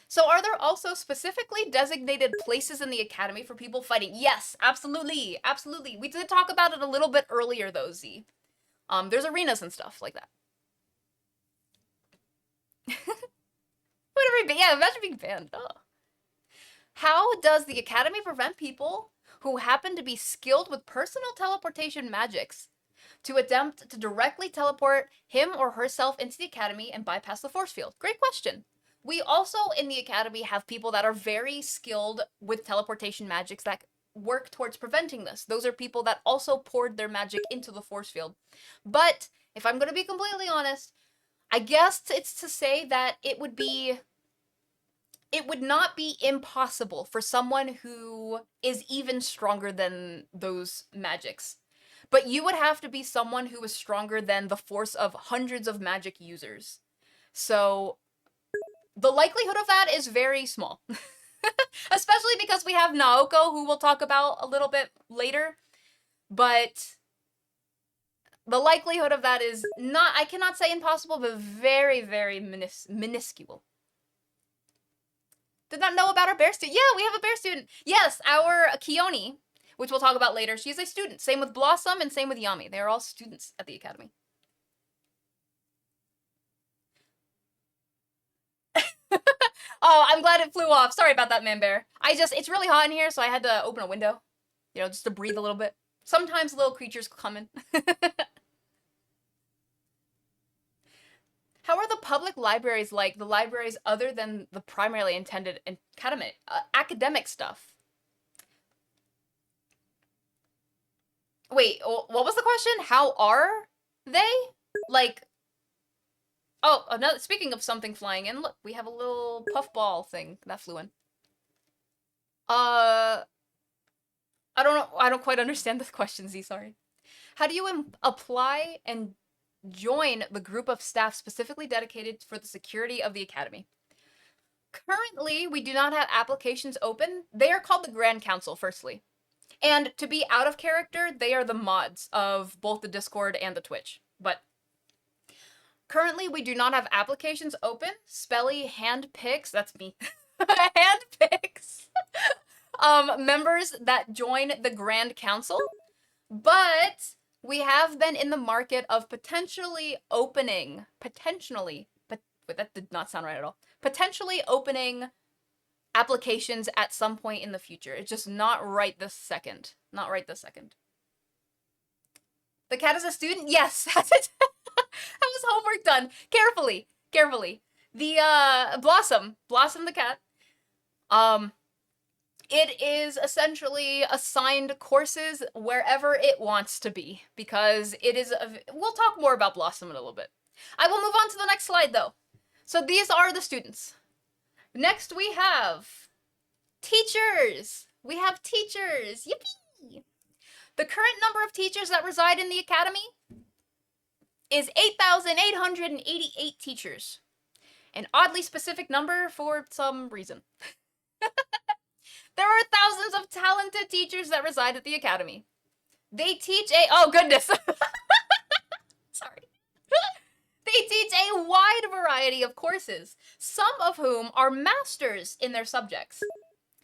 So are there also specifically designated places in the academy for people fighting? Yes, absolutely, absolutely. We did talk about it a little bit earlier, though, Z. There's arenas and stuff like that. Whatever, yeah, imagine being banned. Oh. How does the Academy prevent people who happen to be skilled with personal teleportation magics to attempt to directly teleport him or herself into the Academy and bypass the force field? Great question. We also, in the Academy, have people that are very skilled with teleportation magics that work towards preventing this. Those are people that also poured their magic into the force field. But if I'm going to be completely honest, I guess it's to say that it would not be impossible for someone who is even stronger than those magics. But you would have to be someone who is stronger than the force of hundreds of magic users. So the likelihood of that is very small. Especially because we have Naoko, who we'll talk about a little bit later. But the likelihood of that is not, I cannot say impossible, but very, very minuscule. Did not know about our bear student. Yeah, we have a bear student. Yes, our Kioni, which we'll talk about later, she's a student. Same with Blossom and same with Yami. They are all students at the academy. Oh, I'm glad it flew off. Sorry about that, man bear. It's really hot in here, so I had to open a window, you know, just to breathe a little bit. Sometimes little creatures come in. How are the public libraries like the libraries other than the primarily intended academic stuff? Wait, what was the question? How are they? Like, oh, another. Speaking of something flying in, look, we have a little puffball thing that flew in. I don't know. I don't quite understand the question, Z. Sorry. How do you apply and join the group of staff specifically dedicated for the security of the academy? Currently, we do not have applications open. They are called the Grand Council, firstly. And to be out of character, they are the mods of both the Discord and the Twitch. But currently, we do not have applications open. Spelly handpicks, that's me, handpicks members that join the Grand Council. But we have been in the market of potentially opening, but that did not sound right at all. Potentially opening applications at some point in the future. It's just not right this second. Not right this second. The cat is a student? Yes. Has it? Have his homework done. Carefully. Carefully. The Blossom the cat. It is essentially assigned courses wherever it wants to be because it is we'll talk more about Blossom in a little bit. I will move on to the next slide though. So these are the students. Next we have teachers. We have teachers. Yippee! The current number of teachers that reside in the academy is 8,888 teachers. An oddly specific number for some reason. There are thousands of talented teachers that reside at the academy. They teach oh goodness. Sorry. They teach a wide variety of courses, some of whom are masters in their subjects.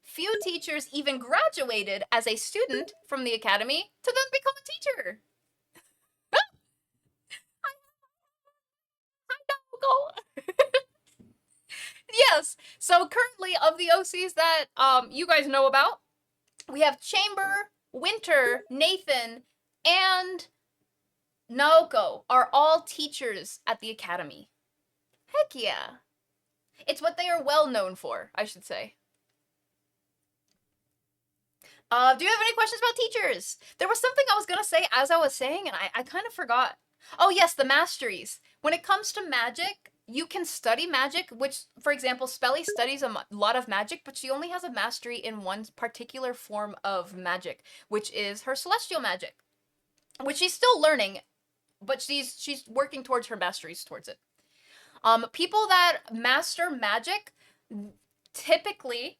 Few teachers even graduated as a student from the academy to then become a teacher. I know, go. Yes, so currently of the OCs that you guys know about, we have Chamber, Winter, Nathan, and Naoko are all teachers at the academy. Heck yeah. It's what they are well known for, I should say. Do you have any questions about teachers? There was something I was gonna say as I was saying, and I kind of forgot. Oh yes, the masteries. When it comes to magic, you can study magic, which, for example, Spelly studies a lot of magic, but she only has a mastery in one particular form of magic, which is her celestial magic, which she's still learning, but she's working towards her masteries towards it. People that master magic, typically,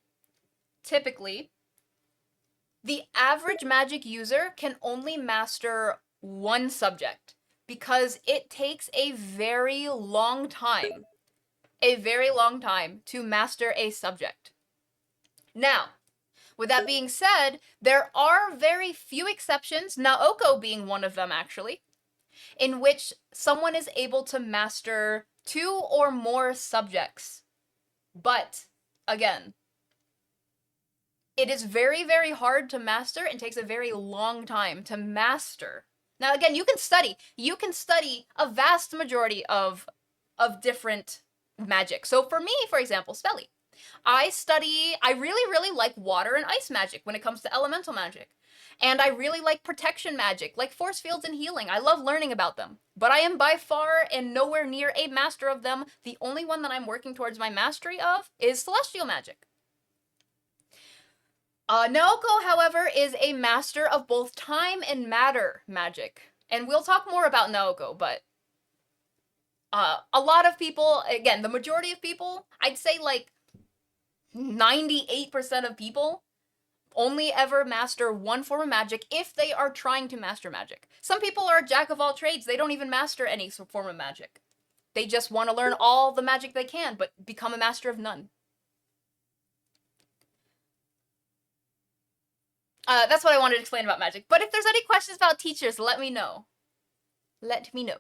the average magic user can only master one subject because it takes a very long time to master a subject. Now, with that being said, there are very few exceptions, Naoko being one of them actually, in which someone is able to master 2 or more subjects. But, again, it is very, very hard to master and takes a very long time to master. Now, again, you can study a vast majority of different magic. So for me, for example, Spelly, I really, really like water and ice magic when it comes to elemental magic. And I really like protection magic, like force fields and healing. I love learning about them. But I am by far and nowhere near a master of them. The only one that I'm working towards my mastery of is celestial magic. Naoko, however, is a master of both time and matter magic. And we'll talk more about Naoko, but a lot of people, again, the majority of people, I'd say like 98% of people only ever master one form of magic if they are trying to master magic. Some people are a jack of all trades. They don't even master any form of magic. They just want to learn all the magic they can, but become a master of none. That's what I wanted to explain about magic. But if there's any questions about teachers, let me know. Let me know.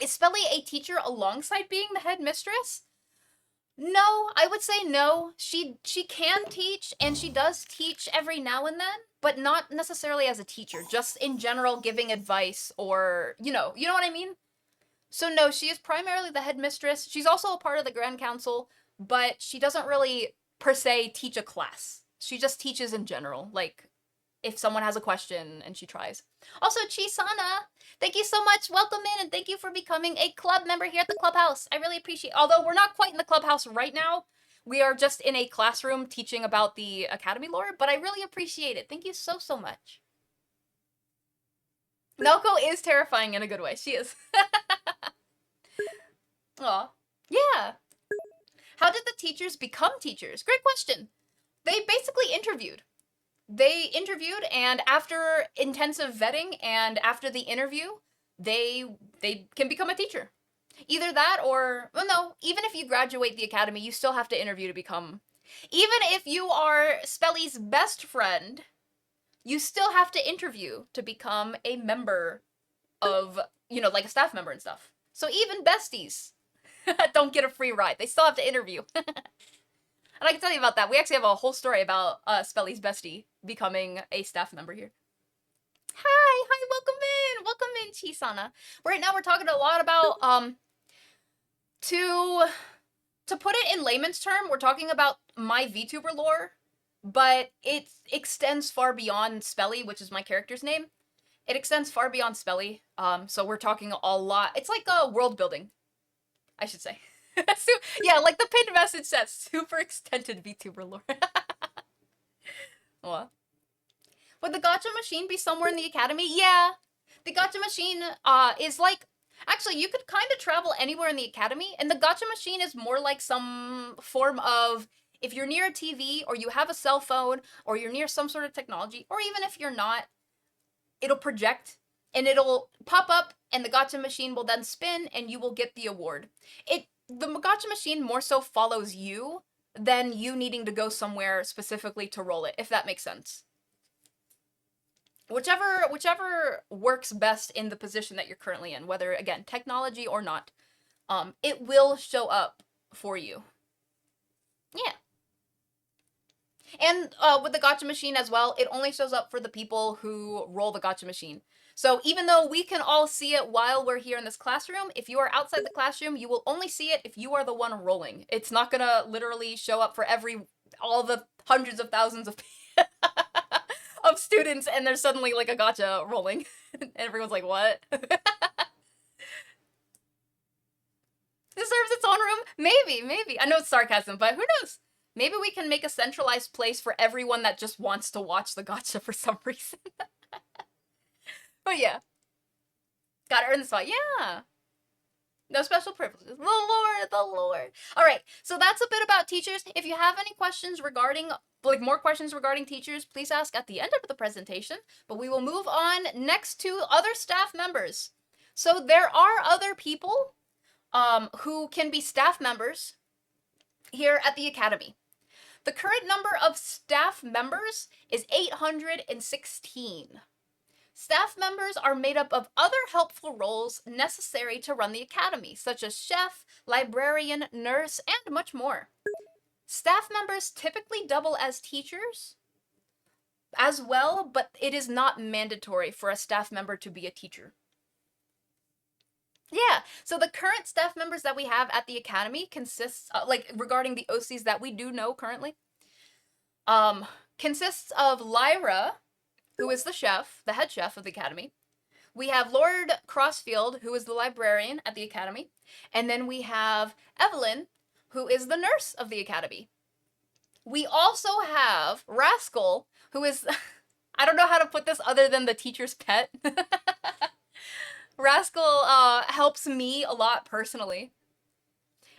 Is Spelly a teacher alongside being the headmistress? No, I would say no. She can teach, and she does teach every now and then, but not necessarily as a teacher, just in general giving advice or, you know what I mean? So no, she is primarily the headmistress. She's also a part of the Grand Council, but she doesn't really, per se, teach a class. She just teaches in general, like, if someone has a question and she tries. Also, Chisana, thank you so much. Welcome in, and thank you for becoming a club member here at the clubhouse. I really appreciate it. Although we're not quite in the clubhouse right now. We are just in a classroom teaching about the Academy lore, but I really appreciate it. Thank you so, so much. Naoko is terrifying in a good way. She is. Aw. Yeah. How did the teachers become teachers? Great question. They basically interviewed. And after intensive vetting and after the interview, they can become a teacher. Either that or, well, no, even if you graduate the academy, you still have to interview to become. Even if you are Spelly's best friend, you still have to interview to become a member of, like a staff member and stuff. So even besties don't get a free ride. They still have to interview. And I can tell you about that. We actually have a whole story about Spelly's bestie becoming a staff member here. Hi, welcome in, Chisana. Right now we're talking a lot about, to put it in layman's term, we're talking about my VTuber lore, but it extends far beyond Spelly, which is my character's name. It extends far beyond Spelly, so we're talking a lot. It's like world building, I should say. So, yeah, like the pinned message says, super extended VTuber lore. What? Would the gacha machine be somewhere in the academy? Yeah. The gacha machine is like, actually, you could kind of travel anywhere in the academy, and the gacha machine is more like some form of, if you're near a TV, or you have a cell phone, or you're near some sort of technology, or even if you're not, it'll project, and it'll pop up, and the gacha machine will then spin, and you will get the award. The gacha machine more so follows you than you needing to go somewhere specifically to roll it, if that makes sense. Whichever works best in the position that you're currently in, whether, again, technology or not, it will show up for you. Yeah. And with the gacha machine as well, it only shows up for the people who roll the gacha machine. So even though we can all see it while we're here in this classroom, if you are outside the classroom, you will only see it if you are the one rolling. It's not gonna literally show up for all the hundreds of thousands of of students, and there's suddenly like a gacha rolling. And everyone's like, what? It deserves its own room? Maybe. I know it's sarcasm, but who knows? Maybe we can make a centralized place for everyone that just wants to watch the gacha for some reason. But yeah. Gotta earn the spot. Yeah. No special privileges. The Lord. Alright, so that's a bit about teachers. If you have any questions regarding, more questions regarding teachers, please ask at the end of the presentation. But we will move on next to other staff members. So there are other people who can be staff members here at the Academy. The current number of staff members is 816. Staff members are made up of other helpful roles necessary to run the academy, such as chef, librarian, nurse, and much more. Staff members typically double as teachers as well, but it is not mandatory for a staff member to be a teacher. Yeah, so the current staff members that we have at the academy consists, regarding the OCs that we do know currently, consists of Lyra, who is the chef, the head chef of the academy. We have Lord Crossfield, who is the librarian at the academy. And then we have Evelyn, who is the nurse of the academy. We also have Rascal, who is, I don't know how to put this other than the teacher's pet. Rascal helps me a lot personally.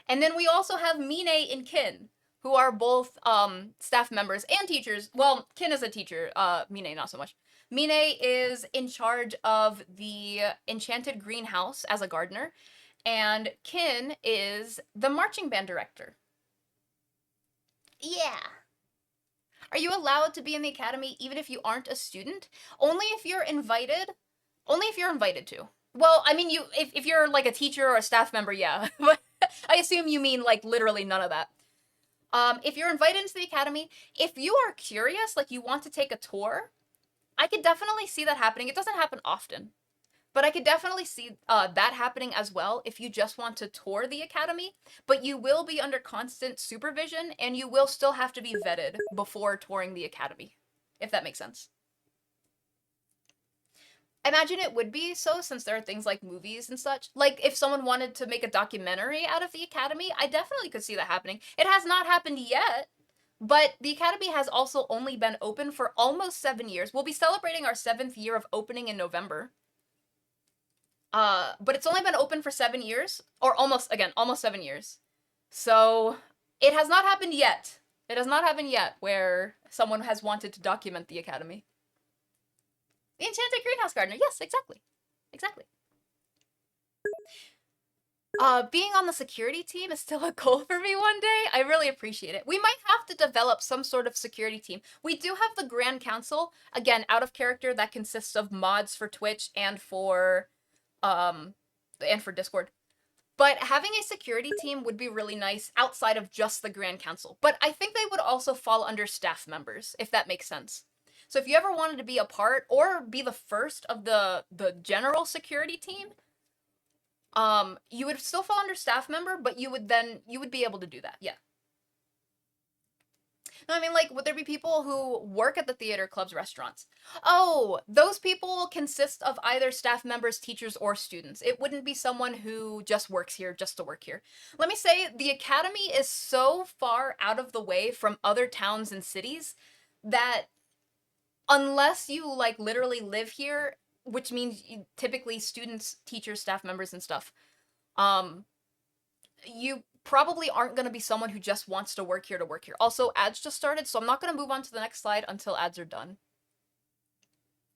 And then we also have Mine and Kin, who are both staff members and teachers. Well, Kin is a teacher, Mine not so much. Mine is in charge of the Enchanted Greenhouse as a gardener, and Kin is the marching band director. Yeah. Are you allowed to be in the academy even if you aren't a student? Only if you're invited. Only if you're invited to. Well, I mean, if you're like a teacher or a staff member, yeah. But I assume you mean like literally none of that. If you're invited into the academy, if you are curious, like you want to take a tour, I could definitely see that happening. It doesn't happen often, but I could definitely see that happening as well if you just want to tour the academy. But you will be under constant supervision, and you will still have to be vetted before touring the academy, if that makes sense. I imagine it would be so, since there are things like movies and such. Like, if someone wanted to make a documentary out of the academy, I definitely could see that happening. It has not happened yet, but the academy has also only been open for almost 7 years. We'll be celebrating our 7th year of opening in November. But it's only been open for 7 years, or almost 7 years. So, it has not happened yet. It has not happened yet where someone has wanted to document the academy. The Enchanted Greenhouse Gardener. Yes, exactly. Exactly. Being on the security team is still a goal for me one day. I really appreciate it. We might have to develop some sort of security team. We do have the Grand Council, again, out of character, that consists of mods for Twitch and for Discord. But having a security team would be really nice outside of just the Grand Council. But I think they would also fall under staff members, if that makes sense. So if you ever wanted to be a part or be the first of the general security team, you would still fall under staff member, but you would be able to do that. Yeah. No, I mean, like, would there be people who work at the theater, clubs, restaurants? Oh, those people consist of either staff members, teachers, or students. It wouldn't be someone who just works here just to work here. Let me say, the academy is so far out of the way from other towns and cities that unless you, like, literally live here, which means typically students, teachers, staff members, and stuff, you probably aren't going to be someone who just wants to work here to work here. Also, ads just started, so I'm not going to move on to the next slide until ads are done.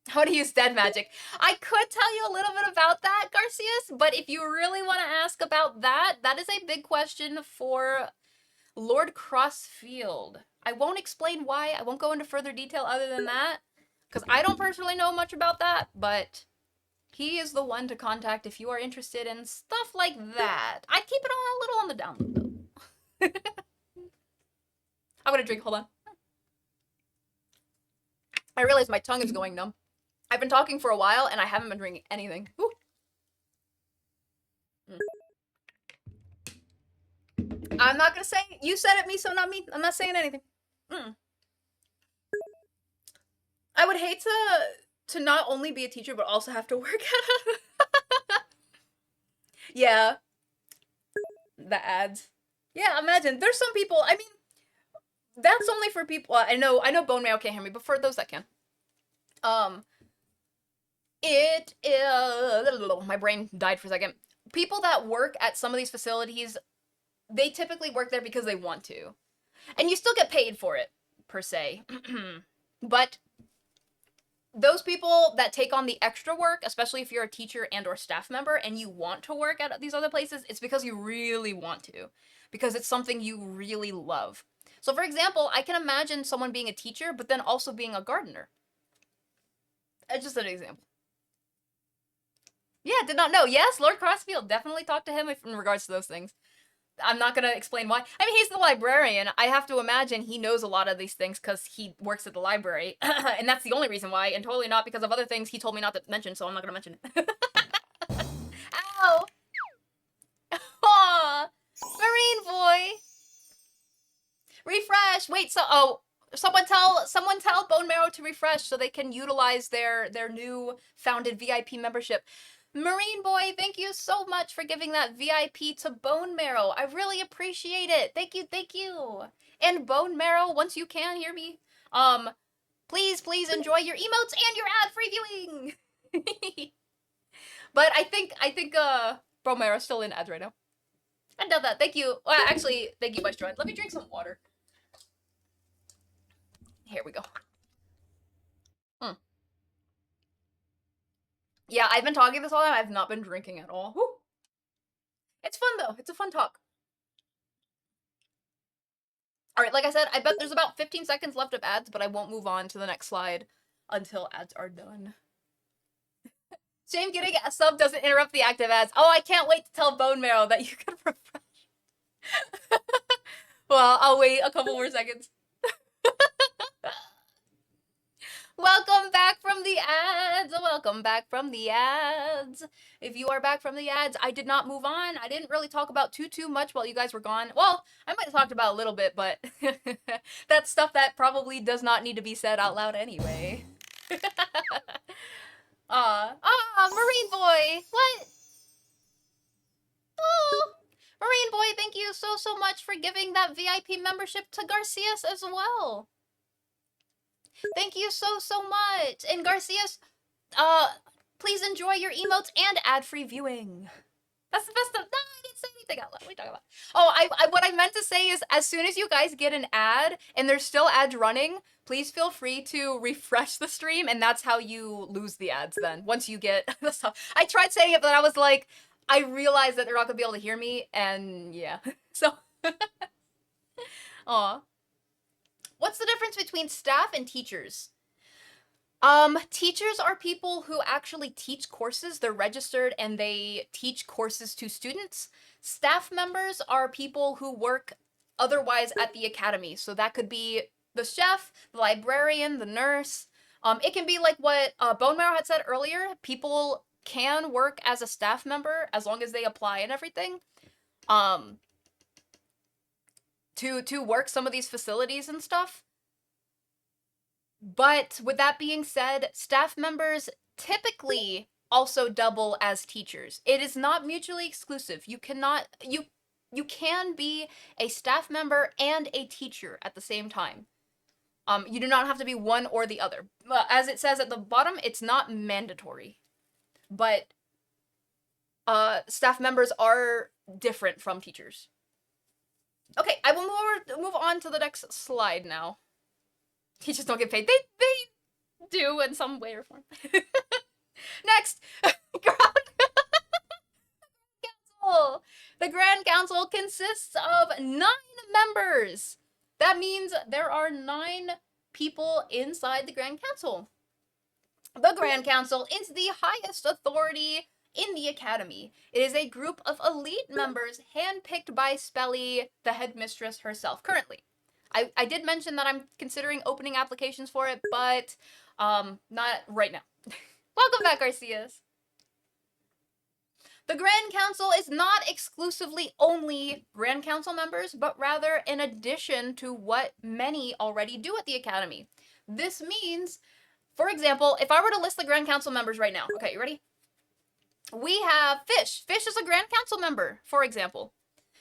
How to use dead magic. I could tell you a little bit about that, Garcias, but if you really want to ask about that, that is a big question for Lord Crossfield. I won't explain why. I won't go into further detail other than that, because I don't personally know much about that, but he is the one to contact if you are interested in stuff like that. I'd keep it a little on the down low, though. I'm gonna drink, hold on. I realize my tongue is going numb. I've been talking for a while, and I haven't been drinking anything. Ooh. I'm not gonna say, you said it, me, so not me. I'm not saying anything. I would hate to not only be a teacher, but also have to work at it. Yeah. The ads. Yeah, imagine. There's some people, I mean, that's only for people, I know Bone Marrow can't hear me, but for those that can. My brain died for a second. People that work at some of these facilities, they typically work there because they want to. And you still get paid for it, per se. But those people that take on the extra work, especially if you're a teacher and or staff member and you want to work at these other places, it's because you really want to. Because it's something you really love. So for example, I can imagine someone being a teacher, but then also being a gardener. Just an example. Yeah, did not know. Yes, Lord Crossfield. Definitely talk to him in regards to those things. I'm not going to explain why. I mean, he's the librarian. I have to imagine he knows a lot of these things because he works at the library. And that's the only reason why, and totally not because of other things he told me not to mention, so I'm not going to mention it. Ow! Aw! Marine boy! Refresh! Wait, someone tell Bone Marrow to refresh so they can utilize their new founded VIP membership. Marine Boy, thank you so much for giving that VIP to Bone Marrow. I really appreciate it. Thank you. And Bone Marrow, once you can hear me, please enjoy your emotes and your ad-free viewing. But I think Bone Marrow's still in ads right now. I know that. Thank you. Well, actually, thank you, Vice Joy. Let me drink some water. Here we go. Yeah, I've been talking this whole time. I've not been drinking at all. Woo. It's fun, though. It's a fun talk. Alright, like I said, I bet there's about 15 seconds left of ads, but I won't move on to the next slide until ads are done. Shame getting a sub doesn't interrupt the active ads. Oh, I can't wait to tell Bone Marrow that you can refresh. Well, I'll wait a couple more seconds. Welcome back from the ads. Welcome back from the ads. If you are back from the ads, I did not move on. I didn't really talk about too much while you guys were gone. Well, I might have talked about a little bit, but that's stuff that probably does not need to be said out loud anyway. Marine Boy. What? Oh, Marine Boy, thank you so much for giving that VIP membership to Garcias as well. Thank you so much. And Garcias, please enjoy your emotes and ad-free viewing. That's the best of. No, I didn't say anything out loud. What are you talking about? Oh, what I meant to say is, as soon as you guys get an ad and there's still ads running, please feel free to refresh the stream, and that's how you lose the ads. Then once you get the stuff, I tried saying it, but I was like, I realized that they're not gonna be able to hear me, and yeah, so. Aw. What's the difference between staff and teachers? Teachers are people who actually teach courses. They're registered and they teach courses to students. Staff members are people who work otherwise at the academy. So that could be the chef, the librarian, the nurse. It can be like what Bone Marrow had said earlier. People can work as a staff member as long as they apply and everything. To work some of these facilities and stuff. But with that being said, staff members typically also double as teachers. It is not mutually exclusive. You cannot, you can be a staff member and a teacher at the same time. You do not have to be one or the other. As it says at the bottom, it's not mandatory. But staff members are different from teachers. Okay, I will move on to the next slide now. Teachers don't get paid. They do in some way or form. Next, Council. The Grand Council consists of 9 members. That means there are 9 people inside the Grand Council. The Grand Council is the highest authority in the Academy. It is a group of elite members handpicked by Spelly, the headmistress herself, currently. I did mention that I'm considering opening applications for it, but not right now. Welcome back, Garcias. The Grand Council is not exclusively only Grand Council members, but rather in addition to what many already do at the Academy. This means, for example, if I were to list the Grand Council members right now, okay, you ready? We have Fish. Fish is a Grand Council member, for example.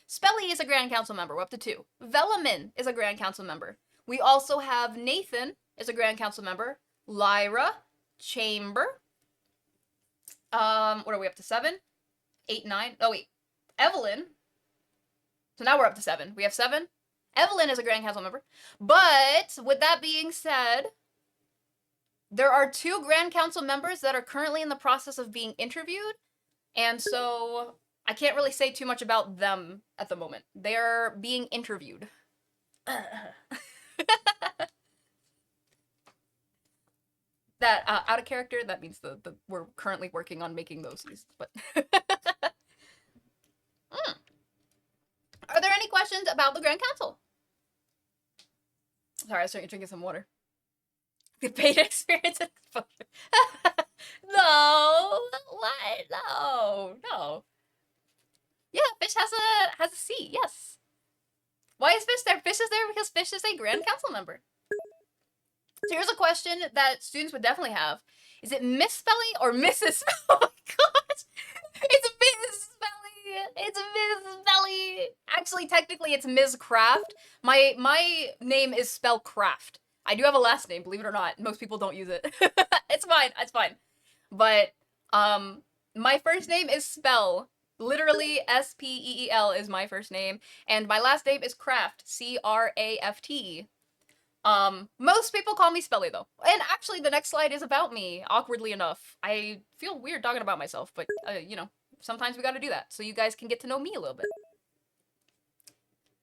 Spelly is a Grand Council member, we're up to 2. Velamin is a Grand Council member. We also have Nathan is a Grand Council member. Lyra, Chamber. What are we up to, 7? 8, 9. Oh, wait. Evelyn. So now we're up to 7. We have 7. Evelyn is a Grand Council member. But with that being said, there are 2 Grand Council members that are currently in the process of being interviewed. And so I can't really say too much about them at the moment. They're being interviewed. That out of character, that means we're currently working on making those. But Are there any questions about the Grand Council? Sorry, I was drinking some water. The beta experience and exposure. No, what? No. Yeah, Fish has a seat. Yes. Why is Fish there? Fish is there because Fish is a Grand Council member. So here's a question that students would definitely have: is it Miss Spelly or Mrs. Spelly? Oh my gosh, it's Miss Spelly. It's Miss Spelly. Actually, technically, it's Ms. Craft. My name is Spell Craft. I do have a last name, believe it or not. Most people don't use it. It's fine. It's fine. But my first name is Spell. Literally, S-P-E-E-L is my first name, and my last name is Craft. C-R-A-F-T. Most people call me Spelly though. And actually, the next slide is about me. Awkwardly enough, I feel weird talking about myself, but you know, sometimes we got to do that so you guys can get to know me a little bit.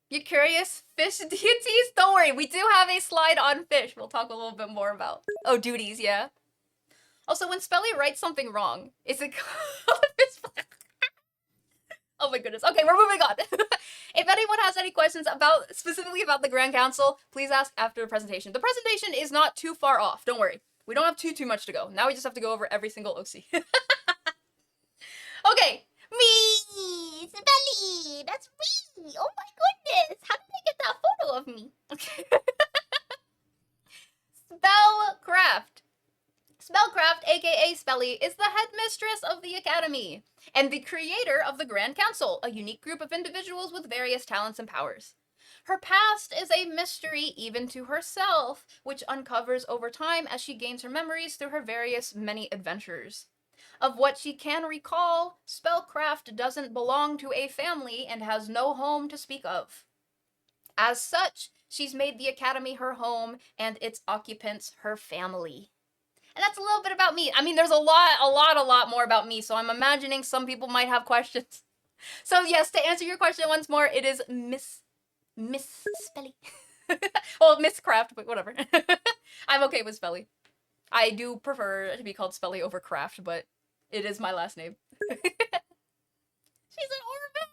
You curious? Fish deities? Don't worry, we do have a slide on fish we'll talk a little bit more about. Oh, duties, yeah. Also, when Spelly writes something wrong, is it called fish? Oh my goodness. Okay, we're moving on. If anyone has any questions specifically about the Grand Council, please ask after the presentation. The presentation is not too far off. Don't worry. We don't have too much to go. Now we just have to go over every single OC. Okay. Me! Smelly! That's me! Oh my goodness! How did I get that photo of me? Okay. Spellcraft. Spellcraft, aka Spelly, is the headmistress of the Academy and the creator of the Grand Council, a unique group of individuals with various talents and powers. Her past is a mystery even to herself, which uncovers over time as she gains her memories through her various many adventures. Of what she can recall, Spellcraft doesn't belong to a family and has no home to speak of. As such, she's made the Academy her home and its occupants her family. And that's a little bit about me. I mean, there's a lot more about me, so I'm imagining some people might have questions. So yes, to answer your question once more, it is Miss Spelly. Well, Miss Craft, but whatever. I'm okay with Spelly. I do prefer to be called Spelly over Craft, but it is my last name. She's an orphan.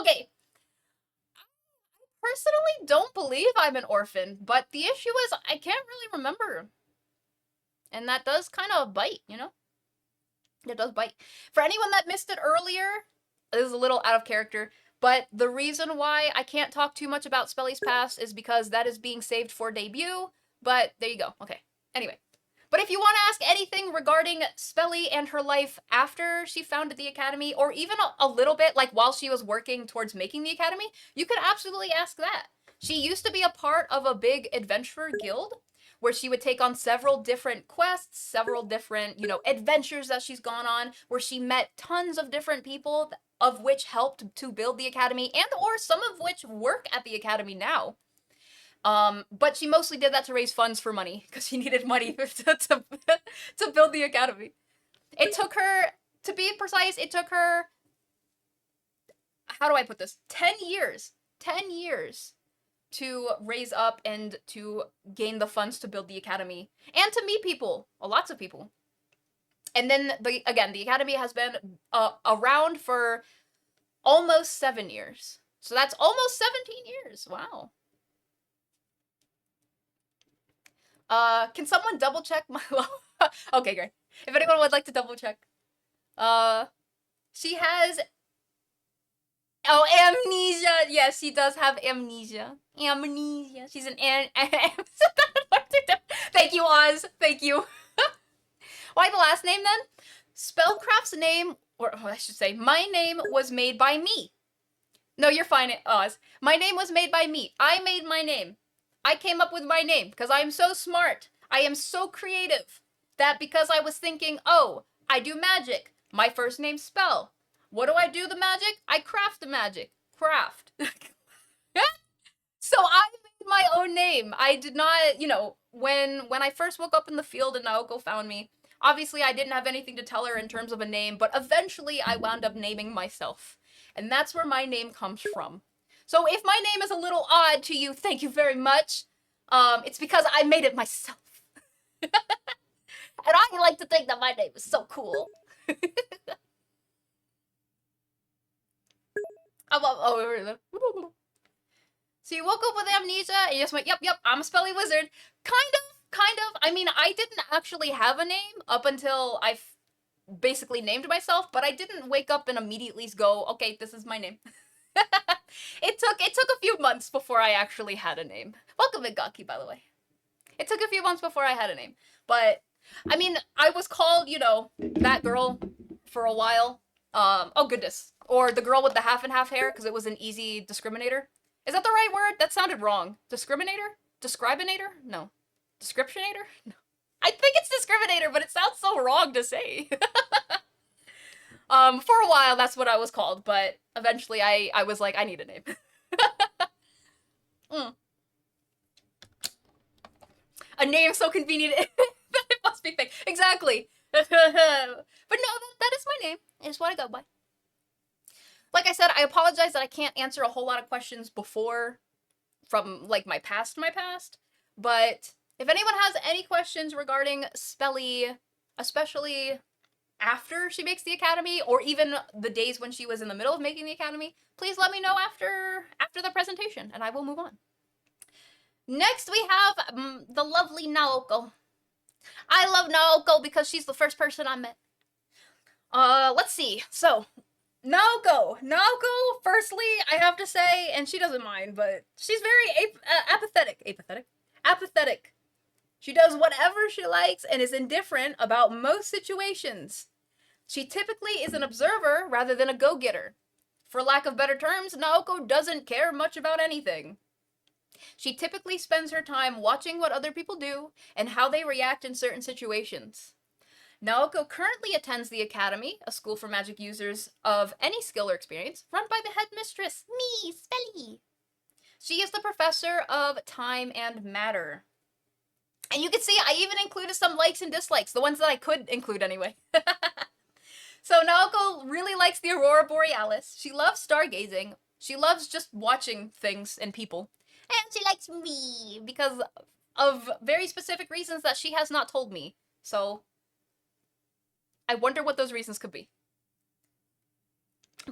Okay. I personally don't believe I'm an orphan, but the issue is I can't really remember. And that does kind of bite, you know? It does bite. For anyone that missed it earlier, this is a little out of character, but the reason why I can't talk too much about Spelly's past is because that is being saved for debut, but there you go. Okay. Anyway. But if you want to ask anything regarding Spelly and her life after she founded the Academy, or even a little bit like while she was working towards making the Academy, you could absolutely ask that. She used to be a part of a big adventurer guild where she would take on several different quests, several different, adventures that she's gone on, where she met tons of different people, of which helped to build the Academy, and or some of which work at the Academy now. But she mostly did that to raise funds for money, because she needed money to build the Academy. It took her, to be precise, it took her, how do I put this? 10 years. 10 years to raise up and to gain the funds to build the Academy. And to meet people. Lots of people. And then, the Academy has been around for almost 7 years. So that's almost 17 years. Wow. Can someone double check my Okay, great. If anyone would like to double check. She has amnesia. Yes, she does have amnesia. Amnesia. She's an Thank you, Oz. Thank you. Why the last name then? Spellcraft's name, or I should say, my name was made by me. No, you're fine, Oz. My name was made by me. I made my name. I came up with my name because I am so smart. I am so creative that because I was thinking, oh, I do magic. My first name's Spell. What do I do the magic? I craft the magic. Craft. So I made my own name. I did not, when I first woke up in the field and Naoko found me, obviously I didn't have anything to tell her in terms of a name, but eventually I wound up naming myself. And that's where my name comes from. So if my name is a little odd to you, thank you very much. It's because I made it myself. And I like to think that my name is so cool. So you woke up with amnesia and you just went, yep, I'm a Spelly Wizard. Kind of. I mean, I didn't actually have a name up until I basically named myself, but I didn't wake up and immediately go, okay, this is my name. It took a few months before I actually had a name. Welcome, Igaki, by the way. It took a few months before I had a name. But, I mean, I was called, that girl for a while. Oh goodness. Or the girl with the half and half hair, because it was an easy discriminator. Is that the right word? That sounded wrong. Discriminator? Describinator? No. Descriptionator? No. I think it's discriminator, but it sounds so wrong to say. For a while, that's what I was called, but eventually I was like, I need a name. A name so convenient that it must be fake. Exactly. But no, that is my name. It is what I go by. Like I said, I apologize that I can't answer a whole lot of questions before from, like, my past, but if anyone has any questions regarding Spelly, especially after she makes the academy, or even the days when she was in the middle of making the academy, please let me know after the presentation, and I will move on. Next, we have the lovely Naoko. I love Naoko because she's the first person I met. Let's see. So, Naoko, firstly, I have to say, and she doesn't mind, but she's very apathetic. She does whatever she likes and is indifferent about most situations. She typically is an observer rather than a go-getter. For lack of better terms, Naoko doesn't care much about anything. She typically spends her time watching what other people do and how they react in certain situations. Naoko currently attends the Academy, a school for magic users of any skill or experience, run by the headmistress, Me, Spelly. She is the professor of time and matter. And you can see I even included some likes and dislikes, the ones that I could include anyway. So Naoko really likes the Aurora Borealis. She loves stargazing. She loves just watching things and people. And she likes me. Because of very specific reasons that she has not told me. So I wonder what those reasons could be.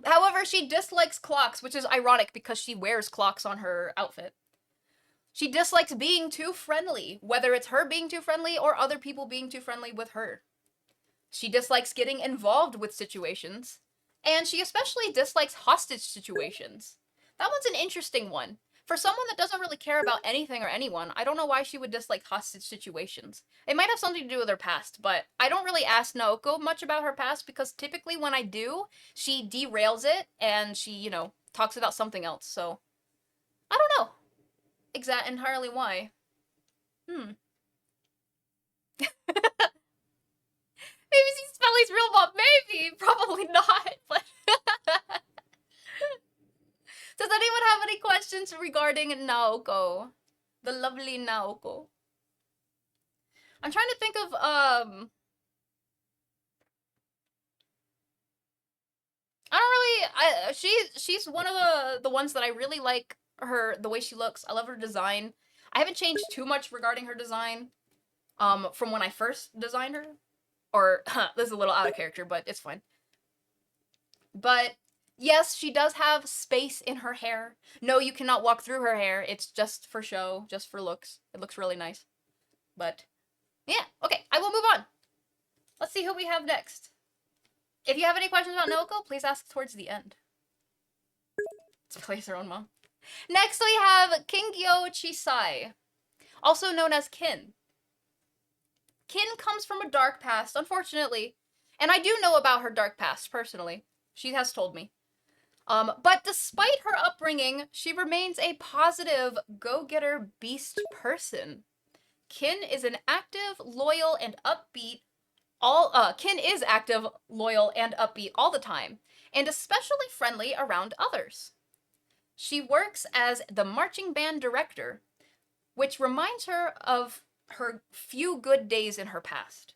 However, she dislikes clocks, which is ironic because she wears clocks on her outfit. She dislikes being too friendly, whether it's her being too friendly or other people being too friendly with her. She dislikes getting involved with situations, and she especially dislikes hostage situations. That one's an interesting one. For someone that doesn't really care about anything or anyone, I don't know why she would dislike hostage situations. It might have something to do with her past, but I don't really ask Naoko much about her past because typically when I do, she derails it and she, you know, talks about something else, so I don't know entirely why. Maybe she's Spelly's real mom. Maybe. Probably not. But does anyone have any questions regarding Naoko? The lovely Naoko. I'm trying to think of, she's one of the ones that I really like the way she looks. I love her design. I haven't changed too much regarding her design, from when I first designed her. Or, this is a little out of character, but it's fine. But, yes, she does have space in her hair. No, you cannot walk through her hair. It's just for show, just for looks. It looks really nice. But, yeah. Okay, I will move on. Let's see who we have next. If you have any questions about Naoko, please ask towards the end. Let's place her own mom. Next, we have Kingyo Chisai, also known as Kin. Kin comes from a dark past, unfortunately. And I do know about her dark past, personally. She has told me. But despite her upbringing, she remains a positive, go-getter beast person. Kin is an active, loyal, and upbeat Kin is active, loyal, and upbeat all the time, and especially friendly around others. She works as the marching band director, which reminds her of her few good days in her past.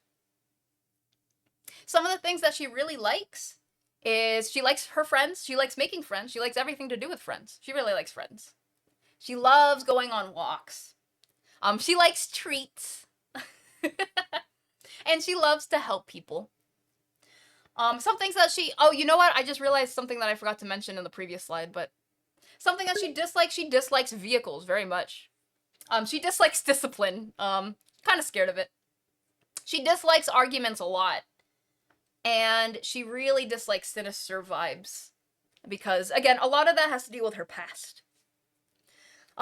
Some of the things that she really likes is she likes her friends, she likes making friends, she likes everything to do with friends. She really likes friends. She loves going on walks. She likes treats. And she loves to help people. Some things that oh, you know what? I just realized something that I forgot to mention in the previous slide, but something that she dislikes vehicles very much. She dislikes discipline. Kind of scared of it. She dislikes arguments a lot. And she really dislikes sinister vibes. Because, again, a lot of that has to do with her past.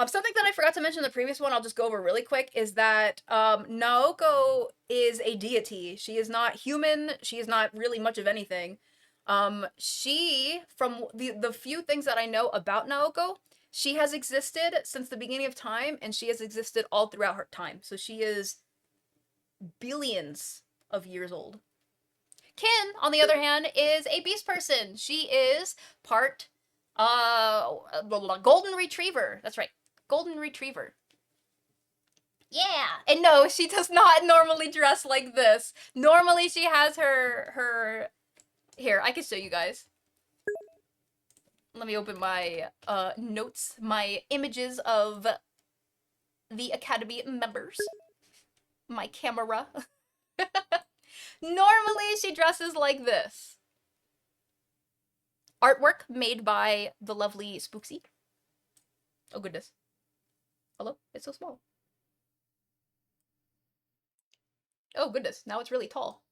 Something that I forgot to mention in the previous one, I'll just go over really quick, is that Naoko is a deity. She is not human. She is not really much of anything. From the few things that I know about Naoko, she has existed since the beginning of time, and she has existed all throughout her time. So she is billions of years old. Kin, on the other hand, is a beast person. She is part golden retriever. That's right. Golden retriever. Yeah. And no, she does not normally dress like this. Normally she has her here, I can show you guys. Let me open my notes, my images of the Academy members. My camera. Normally, she dresses like this. Artwork made by the lovely Spooksy. Oh goodness. Hello? It's so small. Oh goodness, now it's really tall.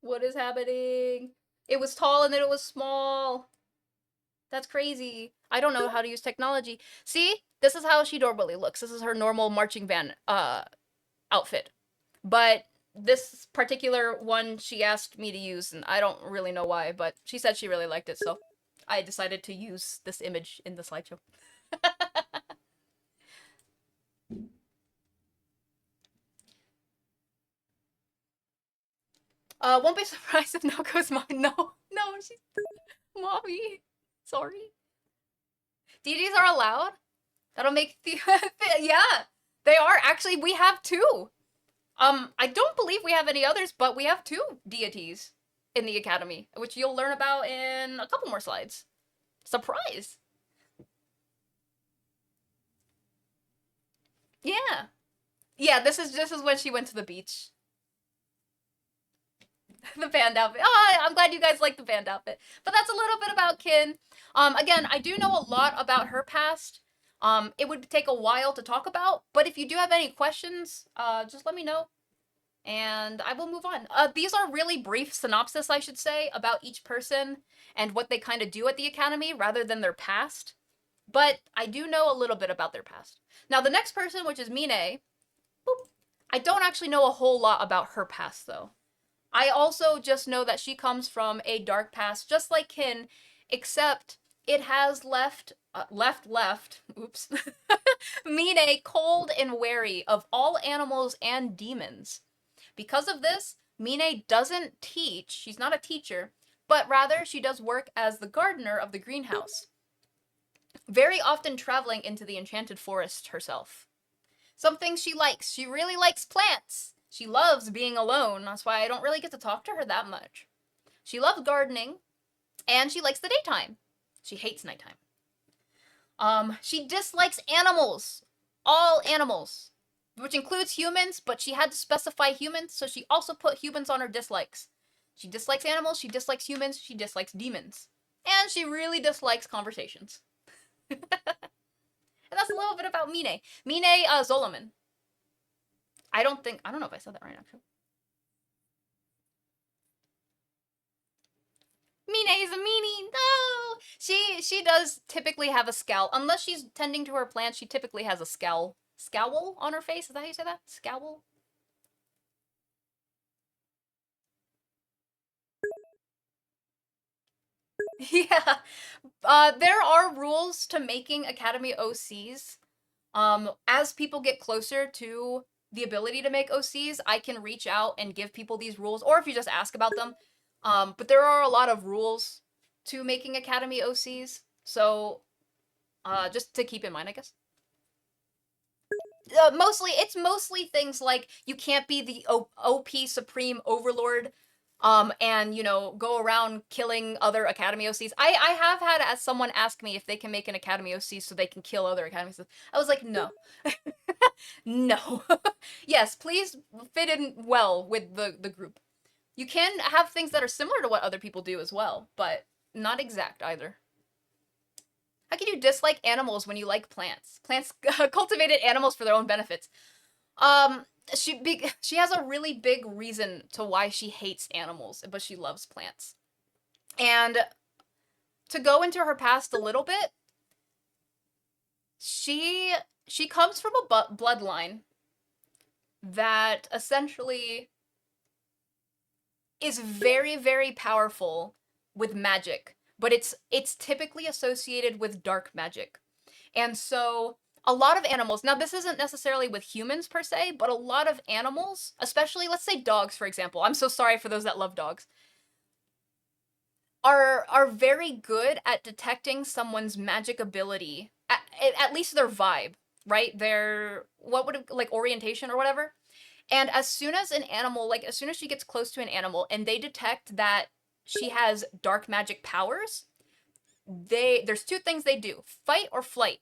What is happening? It was tall and then it was small. That's crazy. I don't know how to use technology. See? This is how she normally looks. This is her normal marching band outfit. But this particular one she asked me to use, and I don't really know why, but she said she really liked it, so I decided to use this image in the slideshow. Won't be surprised if Naoko's mom. No, she's mommy. Sorry. DDs are allowed? That'll make the yeah, they are. Actually, we have two. I don't believe we have any others, but we have two deities in the Academy, which you'll learn about in a couple more slides. Surprise! Yeah. Yeah, this is when she went to the beach. The band outfit. Oh, I'm glad you guys like the band outfit. But that's a little bit about Kin. Again, I do know a lot about her past. It would take a while to talk about, but if you do have any questions, just let me know, and I will move on. These are really brief synopsis, I should say, about each person and what they kind of do at the Academy, rather than their past. But I do know a little bit about their past. Now, the next person, which is Mine, boop, I don't actually know a whole lot about her past, though. I also just know that she comes from a dark past, just like Kin, except it has left, oops, Mine cold and wary of all animals and demons. Because of this, Mine doesn't teach, she's not a teacher, but rather she does work as the gardener of the greenhouse, very often traveling into the enchanted forest herself. Some things she likes. She really likes plants. She loves being alone. That's why I don't really get to talk to her that much. She loves gardening, and she likes the daytime. She hates nighttime. She dislikes animals. All animals. Which includes humans, but she had to specify humans, so she also put humans on her dislikes. She dislikes animals, she dislikes humans, she dislikes demons. And she really dislikes conversations. And that's a little bit about Mine. Mine Zoloman. I don't know if I said that right, actually. Mine is a meanie. No! She does typically have a scowl. Unless she's tending to her plants, she typically has a scowl. Scowl on her face? Is that how you say that? Scowl? Yeah. There are rules to making Academy OCs. As people get closer to the ability to make OCs, I can reach out and give people these rules, or if you just ask about them. But there are a lot of rules to making Academy OCs, so just to keep in mind, I guess. It's mostly things like you can't be the OP Supreme Overlord, and, you know, go around killing other Academy OCs. I have had someone ask me if they can make an Academy OC so they can kill other Academy OCs. I was like, no. No. Yes, please fit in well with the group. You can have things that are similar to what other people do as well, but not exact either. How can you dislike animals when you like plants? Plants cultivated animals for their own benefits. She has a really big reason to why she hates animals, but she loves plants. And to go into her past a little bit, she comes from a bloodline that essentially is very, very powerful with magic, but it's typically associated with dark magic. And so a lot of animals, now this isn't necessarily with humans per se, but a lot of animals, especially let's say dogs, for example. I'm so sorry for those that love dogs. Are very good at detecting someone's magic ability, at least their vibe, right? Their, what would it, like orientation or whatever. And as soon as an animal, like as soon as she gets close to an animal and they detect that she has dark magic powers, there's two things they do: fight or flight.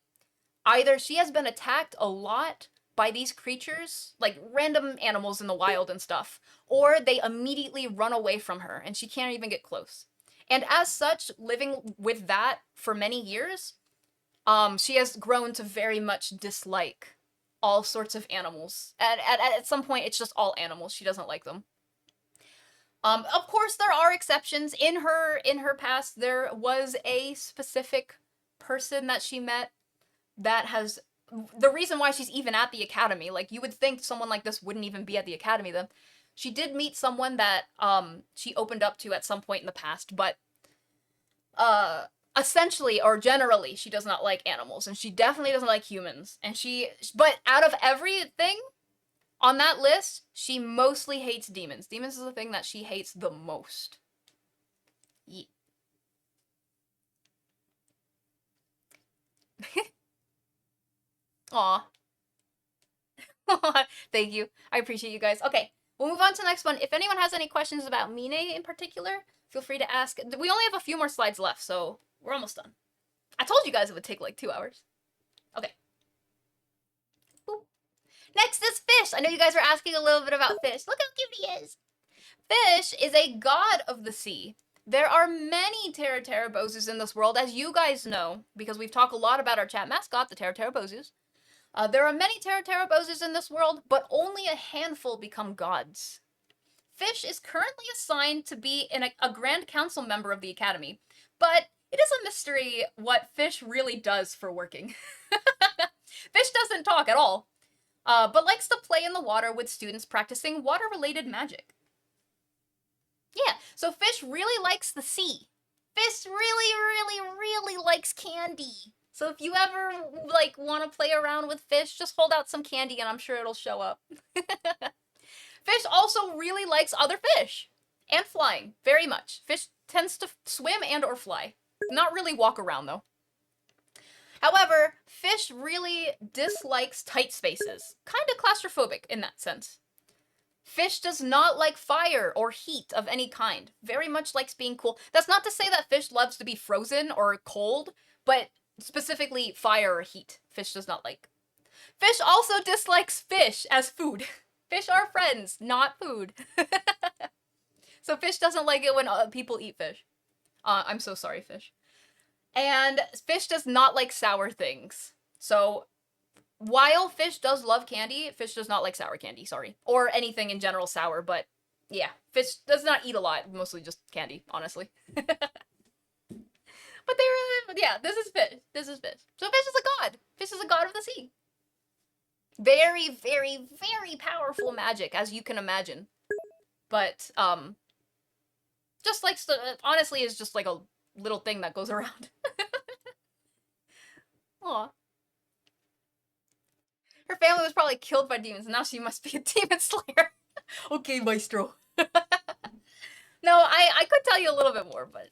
Either she has been attacked a lot by these creatures, like random animals in the wild and stuff, or they immediately run away from her and she can't even get close. And as such, living with that for many years, she has grown to very much dislike all sorts of animals. At some point, it's just all animals. She doesn't like them. Of course, there are exceptions. In her past, there was a specific person that she met that has the reason why she's even at the academy. Like, you would think someone like this wouldn't even be at the academy then. She did meet someone that she opened up to at some point in the past, but essentially or generally she does not like animals, and she definitely doesn't like humans. But out of everything on that list, she mostly hates demons. Demons is the thing that she hates the most. Yeah. Aw. Thank you. I appreciate you guys. Okay, we'll move on to the next one. If anyone has any questions about Mine in particular, feel free to ask. We only have a few more slides left, so we're almost done. I told you guys it would take like 2 hours. Okay. Boop. Next is Fish. I know you guys are asking a little bit about Fish. Look how cute he is. Fish is a god of the sea. There are many Terra-Terra-Bozus in this world, as you guys know, because we've talked a lot about our chat mascot, the Terra-Terra-Bozus. There are many Terra-Terra-Bozus in this world, but only a handful become gods. Fish is currently assigned to be a Grand Council member of the Academy, but it is a mystery what Fish really does for working. Fish doesn't talk at all, but likes to play in the water with students practicing water-related magic. Yeah, so Fish really likes the sea. Fish really likes candy. So if you ever, like, want to play around with Fish, just hold out some candy and I'm sure it'll show up. Fish also really likes other fish. And flying, very much. Fish tends to swim and or fly. Not really walk around, though. However, Fish really dislikes tight spaces. Kind of claustrophobic in that sense. Fish does not like fire or heat of any kind. Very much likes being cool. That's not to say that Fish loves to be frozen or cold, but specifically fire or heat. Fish does not like. Fish also dislikes fish as food. Fish are friends, not food. So Fish doesn't like it when people eat fish. I'm so sorry, Fish. And Fish does not like sour things. So while Fish does love candy, Fish does not like sour candy, sorry. Or anything in general sour, but yeah. Fish does not eat a lot, mostly just candy, honestly. But yeah, this is Fish. This is Fish. So Fish is a god. Fish is a god of the sea. Very powerful magic, as you can imagine. But, just like, honestly, is just like a little thing that goes around. Aw. Her family was probably killed by demons, and now she must be a demon slayer. Okay, Maestro. No, I could tell you a little bit more, but...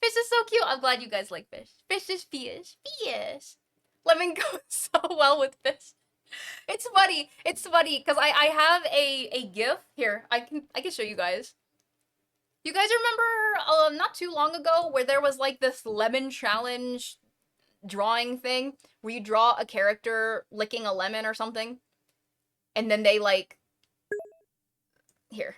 Fish is so cute. I'm glad you guys like Fish. Fish is Fish. Fish. Lemon goes so well with Fish. It's funny. It's funny, because I have a GIF. Here, I can show you guys. You guys remember, not too long ago, where there was, like, this lemon challenge drawing thing, where you draw a character licking a lemon or something, and then they, like... Here.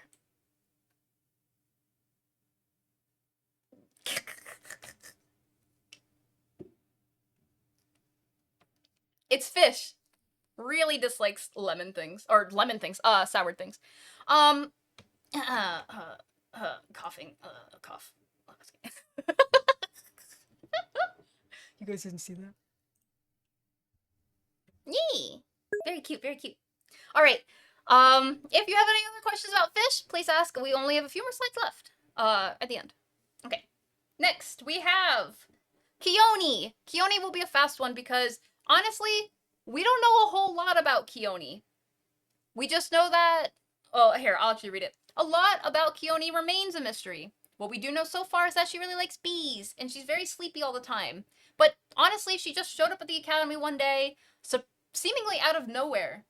It's Fish. Really dislikes lemon things. Or soured things. Coughing. Cough. You guys didn't see that? Yee! Very cute, very cute. Alright. If you have any other questions about Fish, please ask. We only have a few more slides left. At the end. Okay. Next, we have Keone. Keone will be a fast one because, honestly, we don't know a whole lot about Keone. We just know that... Oh, here, I'll actually read it. A lot about Keone remains a mystery. What we do know so far is that she really likes bees, and she's very sleepy all the time. But, honestly, she just showed up at the academy one day, so seemingly out of nowhere.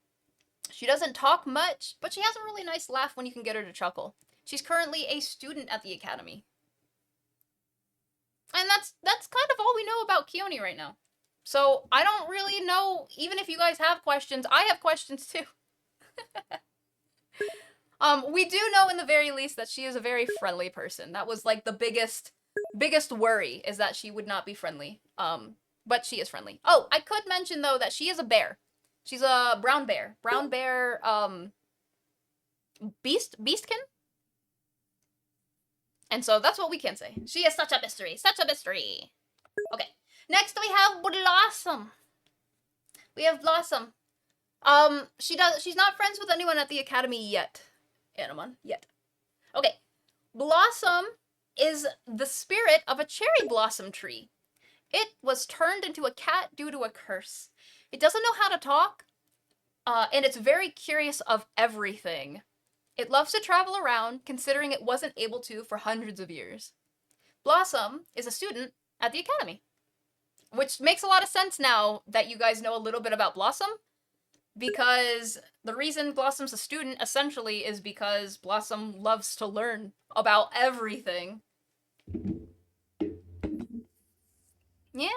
She doesn't talk much, but she has a really nice laugh when you can get her to chuckle. She's currently a student at the academy. And that's kind of all we know about Keone right now. So I don't really know, even if you guys have questions, I have questions too. We do know in the very least that she is a very friendly person. That was like the biggest worry, is that she would not be friendly. But she is friendly. Oh, I could mention though that she is a bear. She's a brown bear. Brown bear, beastkin? And so that's what we can say. She is such a mystery. Such a mystery. Okay. Next we have Blossom. We have Blossom. She's not friends with anyone at the academy yet. Anamon, yet. Okay. Blossom is the spirit of a cherry blossom tree. It was turned into a cat due to a curse. It doesn't know how to talk, and it's very curious of everything. It loves to travel around, considering it wasn't able to for hundreds of years. Blossom is a student at the academy, which makes a lot of sense now that you guys know a little bit about Blossom, because the reason Blossom's a student, essentially, is because Blossom loves to learn about everything. Yeah.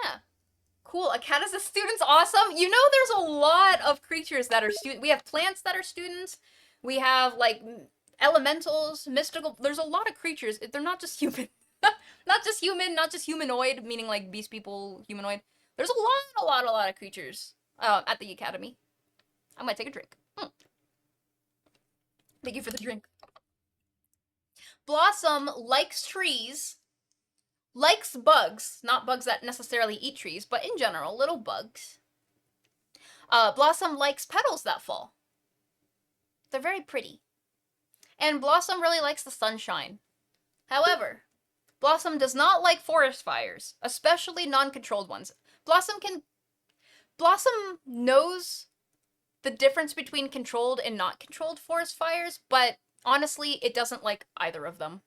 Cool. A cat as a student's awesome. You know, there's a lot of creatures that are students. We have plants that are students. We have, like, elementals, mystical. There's a lot of creatures. They're not just human. Not just human, not just humanoid, meaning, like, beast people, humanoid. There's a lot of creatures at the academy. I might take a drink. Thank you for the drink. Blossom likes trees, likes bugs, not bugs that necessarily eat trees, but in general, little bugs. Blossom likes petals that fall. They're very pretty. And Blossom really likes the sunshine. However, Blossom does not like forest fires, especially non-controlled ones. Blossom knows the difference between controlled and not controlled forest fires, but honestly, it doesn't like either of them.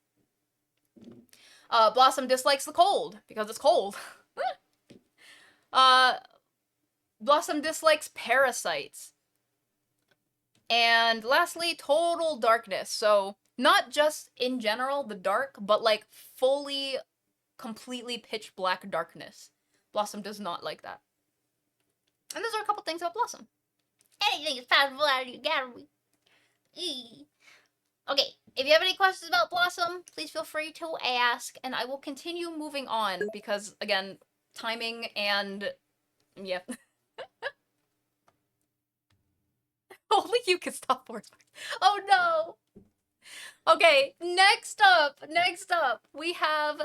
Blossom dislikes the cold, because it's cold. Blossom dislikes parasites. And lastly, total darkness. So, not just in general, the dark, but like fully, completely pitch black darkness. Blossom does not like that. And those are a couple things about Blossom. Anything is possible out of your gallery. Okay, if you have any questions about Blossom, please feel free to ask, And I will continue moving on because, again, timing and... yeah. Only you can stop forest fires. Oh no! Okay, next up, we have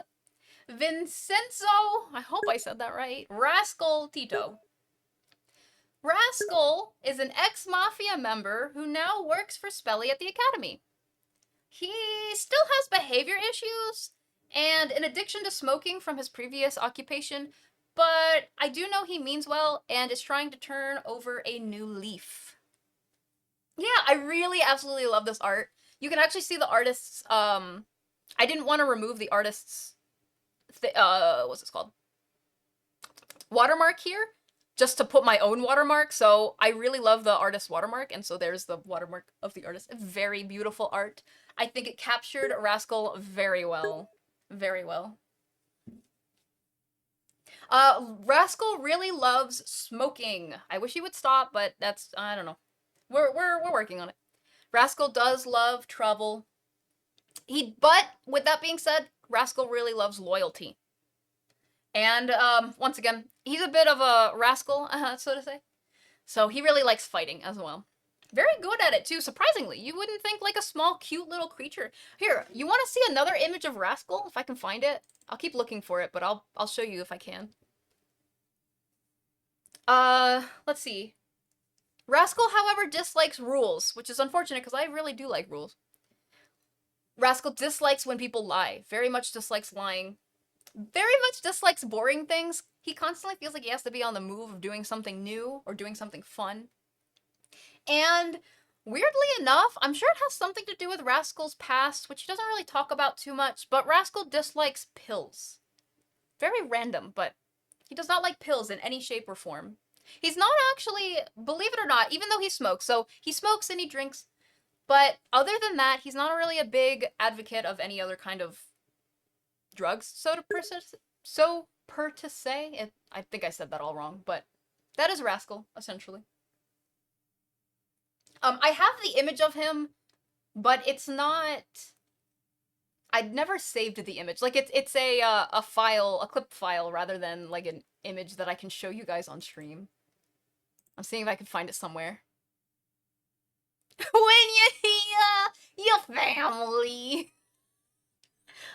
Vincenzo, I hope I said that right, Rascal Tito. Rascal is an ex-mafia member who now works for Spelly at the academy. He still has behavior issues and an addiction to smoking from his previous occupation, but I do know he means well and is trying to turn over a new leaf. Yeah, I really absolutely love this art. You can actually see the artist's, I didn't want to remove the artist's, what's this called? Watermark here, just to put my own watermark, so I really love the artist's watermark, and so there's the watermark of the artist. Very beautiful art. I think it captured Rascal very well. Very well. Rascal really loves smoking. I wish he would stop, but that's, I don't know. We're working on it. Rascal does love trouble. But with that being said, Rascal really loves loyalty. And once again, he's a bit of a rascal, so to say. So he really likes fighting as well. Very good at it too, surprisingly. You wouldn't think like a small, cute little creature. Here, you want to see another image of Rascal? If I can find it. I'll keep looking for it, but I'll show you if I can. Let's see. Rascal, however, dislikes rules, which is unfortunate because I really do like rules. Rascal dislikes when people lie. Very much dislikes lying. Very much dislikes boring things. He constantly feels like he has to be on the move of doing something new or doing something fun. And weirdly enough, I'm sure it has something to do with Rascal's past, which he doesn't really talk about too much, but Rascal dislikes pills. Very random, but he does not like pills in any shape or form. He's not actually, believe it or not, even though he smokes, so he smokes and he drinks, but other than that, he's not really a big advocate of any other kind of drugs, so to so per to say, I think I said that all wrong, but that is Rascal, essentially. I have the image of him, but it's not... I'd never saved the image. Like, it's a file, a clip file, rather than, like, an image that I can show you guys on stream. I'm seeing if I can find it somewhere. When you hear your family.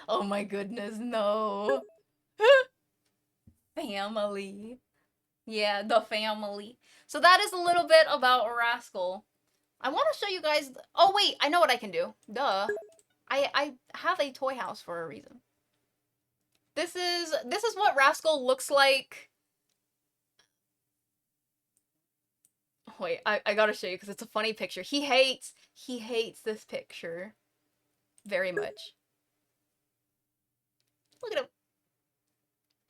Oh my goodness, no. Family. Yeah, the family. So that is a little bit about Rascal. I want to show you guys... Oh wait, I know what I can do. Duh. I have a toy house for a reason. This is what Rascal looks like. Wait, I gotta show you because it's a funny picture. He hates this picture very much. Look at him.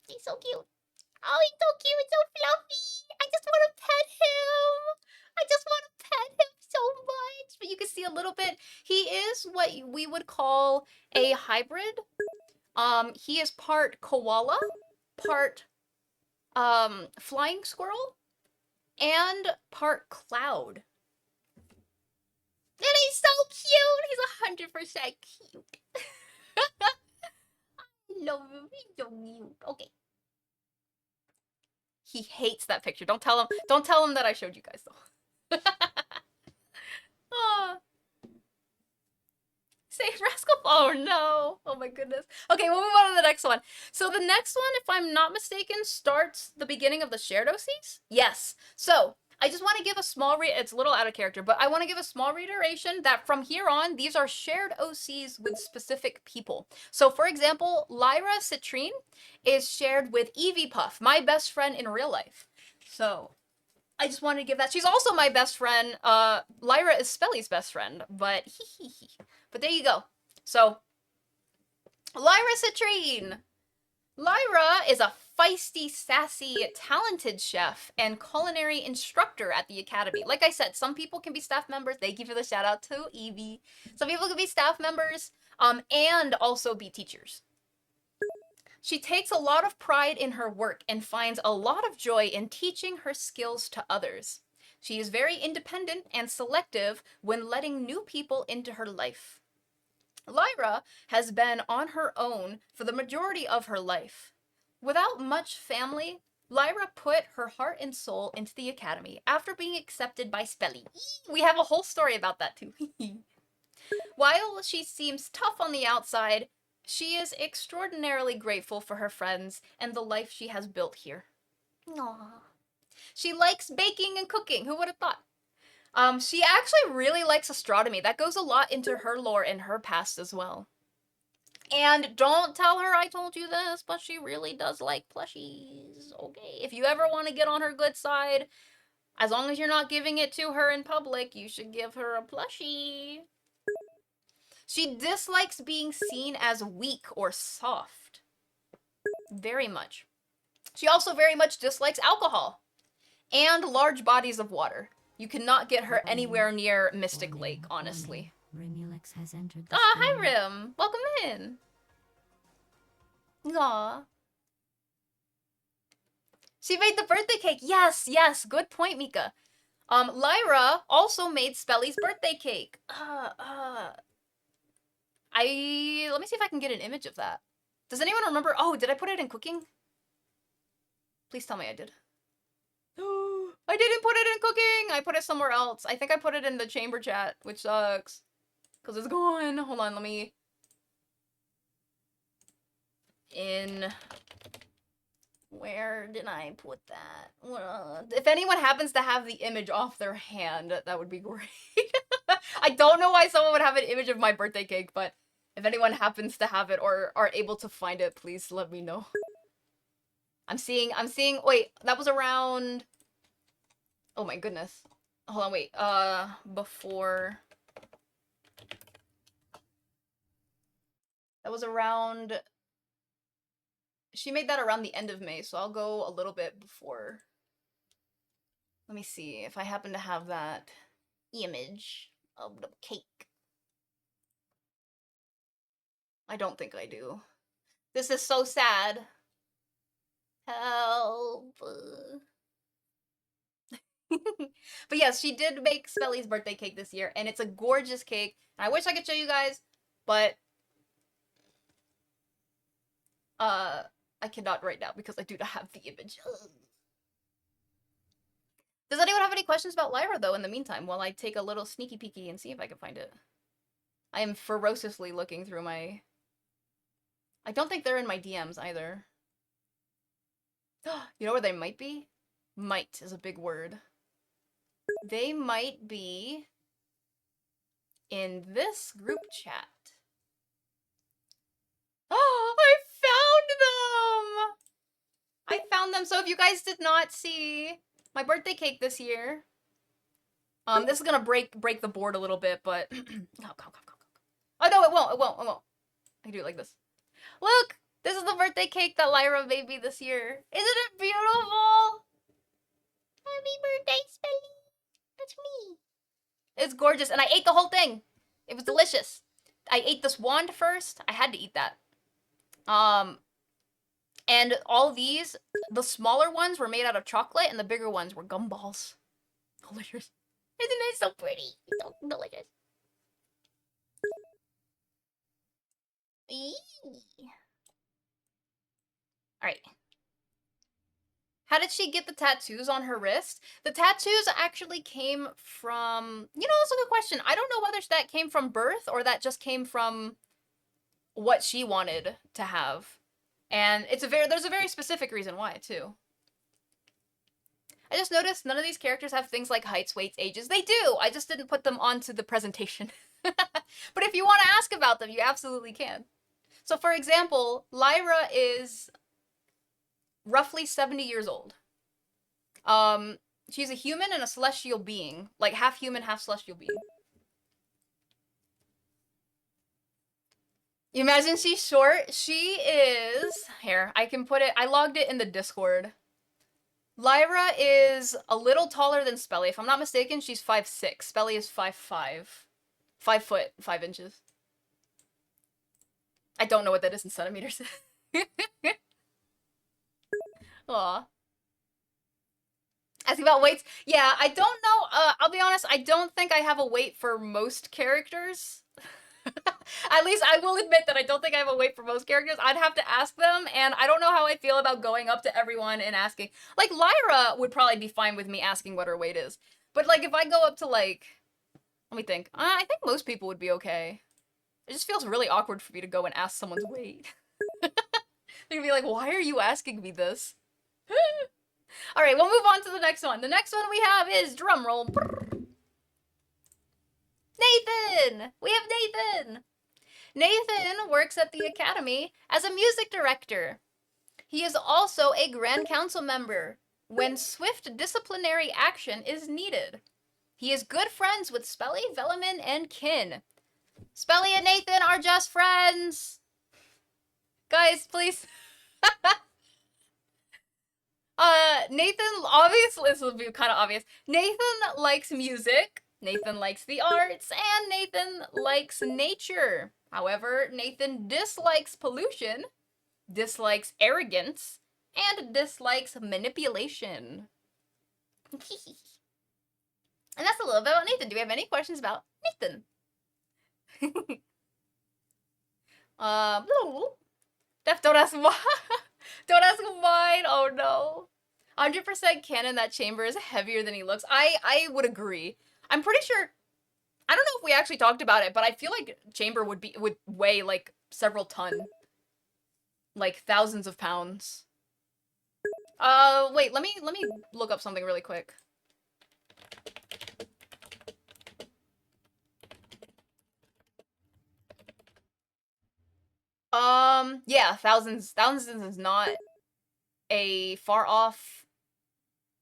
He's so cute. Oh, he's so cute and so fluffy. I just want to pet him. I just want to pet him so much. But you can see a little bit. He is what we would call a hybrid. He is part koala, part flying squirrel, and part cloud. And he's so cute. He's 100% cute. I love him. He's so cute. Okay. He hates that picture. Don't tell him that I showed you guys though. Oh. Say Rascal. Oh no. Oh my goodness. Okay, we'll move on to the next one. So the next one, if I'm not mistaken, starts the beginning of the shared OCs? Yes. So I just want to give a small it's a little out of character, but I want to give a small reiteration that from here on, these are shared OCs with specific people. So for example, Lyra Citrine is shared with Evie Puff, my best friend in real life. So I just wanted to give that. She's also my best friend. Lyra is Spelly's best friend, but But there you go. So, Lyra Citrine. Lyra is a feisty, sassy, talented chef and culinary instructor at the academy. Like I said, some people can be staff members. Thank you for the shout out to Evie. Some people can be staff members and also be teachers. She takes a lot of pride in her work and finds a lot of joy in teaching her skills to others. She is very independent and selective when letting new people into her life. Lyra has been on her own for the majority of her life. Without much family, Lyra put her heart and soul into the academy after being accepted by Spelly. We have a whole story about that too. While she seems tough on the outside, she is extraordinarily grateful for her friends and the life she has built here. Aww. She likes baking and cooking. Who would have thought? She actually really likes astronomy. That goes a lot into her lore and her past as well. And don't tell her I told you this, but she really does like plushies. Okay, if you ever want to get on her good side, as long as you're not giving it to her in public, you should give her a plushie. She dislikes being seen as weak or soft. Very much. She also very much dislikes alcohol and large bodies of water. You cannot get her anywhere near Mystic Lake, honestly. Rimulix has entered the Ah, hi stream. Rim. Welcome in. Aw. She made the birthday cake. Yes, yes. Good point, Mika. Lyra also made Spelly's birthday cake. Let me see if I can get an image of that. Does anyone remember? Oh, did I put it in cooking? Please tell me I did. I didn't put it in cooking! I put it somewhere else. I think I put it in the chamber chat, which sucks. Because it's gone. Hold on, let me... Where did I put that? If anyone happens to have the image off their hand, that would be great. I don't know why someone would have an image of my birthday cake, but if anyone happens to have it or are able to find it, please let me know. I'm seeing, wait, that was around... Oh my goodness. Hold on, wait, before... That was around... She made that around the end of May, so I'll go a little bit before. Let me see if I happen to have that image of the cake. I don't think I do. This is so sad. Help. But yes, she did make Spelly's birthday cake this year, and it's a gorgeous cake. And I wish I could show you guys, but I cannot right now because I do not have the image. Does anyone have any questions about Lyra, though, in the meantime, while I take a little sneaky peeky and see if I can find it? I am ferociously looking through my... I don't think they're in my DMs, either. You know where they might be? Might is a big word. They might be in this group chat. Oh, I found them! So if you guys did not see my birthday cake this year, this is gonna break the board a little bit, but oh no, it won't. I can do it like this. Look, this is the birthday cake that Lyra made me this year. Isn't it beautiful? Happy birthday, Spelly. That's me. It's gorgeous, and I ate the whole thing. It was delicious. I ate this wand first. I had to eat that. And all these, the smaller ones were made out of chocolate, and the bigger ones were gumballs. Delicious. Isn't it so pretty? It's so delicious. Alright. How did she get the tattoos on her wrist? The tattoos actually came from... You know, that's a good question. I don't know whether that came from birth or that just came from what she wanted to have. And there's a very specific reason why, too. I just noticed none of these characters have things like heights, weights, ages. They do! I just didn't put them onto the presentation. But if you want to ask about them, you absolutely can. So, for example, Lyra is roughly 70 years old. She's a human and a celestial being. Like, half human, half celestial being. You imagine she's short? She is... Here, I can put it... I logged it in the Discord. Lyra is a little taller than Spelly. If I'm not mistaken, she's 5'6". Spelly is 5'5". 5 foot, 5 inches. I don't know what that is in centimeters. Aw. Asking about weights? Yeah, I don't know. I'll be honest, I don't think I have a weight for most characters. At least I will admit that I don't think I have a weight for most characters. I'd have to ask them, and I don't know how I feel about going up to everyone and asking. Like, Lyra would probably be fine with me asking what her weight is. But, like, if I go up to, like... Let me think. I think most people would be okay. It just feels really awkward for me to go and ask someone's weight. They're gonna be like, why are you asking me this? Alright, we'll move on to the next one. The next one we have is, drumroll, Nathan! We have Nathan! Nathan works at the Academy as a music director. He is also a Grand Council member when swift disciplinary action is needed. He is good friends with Spelly, Velleman, and Kin. Spelly and Nathan are just friends! Guys, please. Nathan, obviously, this will be kind of obvious. Nathan likes music, Nathan likes the arts, and Nathan likes nature. However, Nathan dislikes pollution, dislikes arrogance, and dislikes manipulation. And that's a little bit about Nathan. Do we have any questions about Nathan? Def, don't ask why. Don't ask mine. Oh no. 100% canon that Chamber is heavier than he looks. I would agree. I'm pretty sure. I don't know if we actually talked about it, but I feel like Chamber would weigh like several ton. Like thousands of pounds. Wait, let me look up something really quick. Yeah, thousands is not a far off,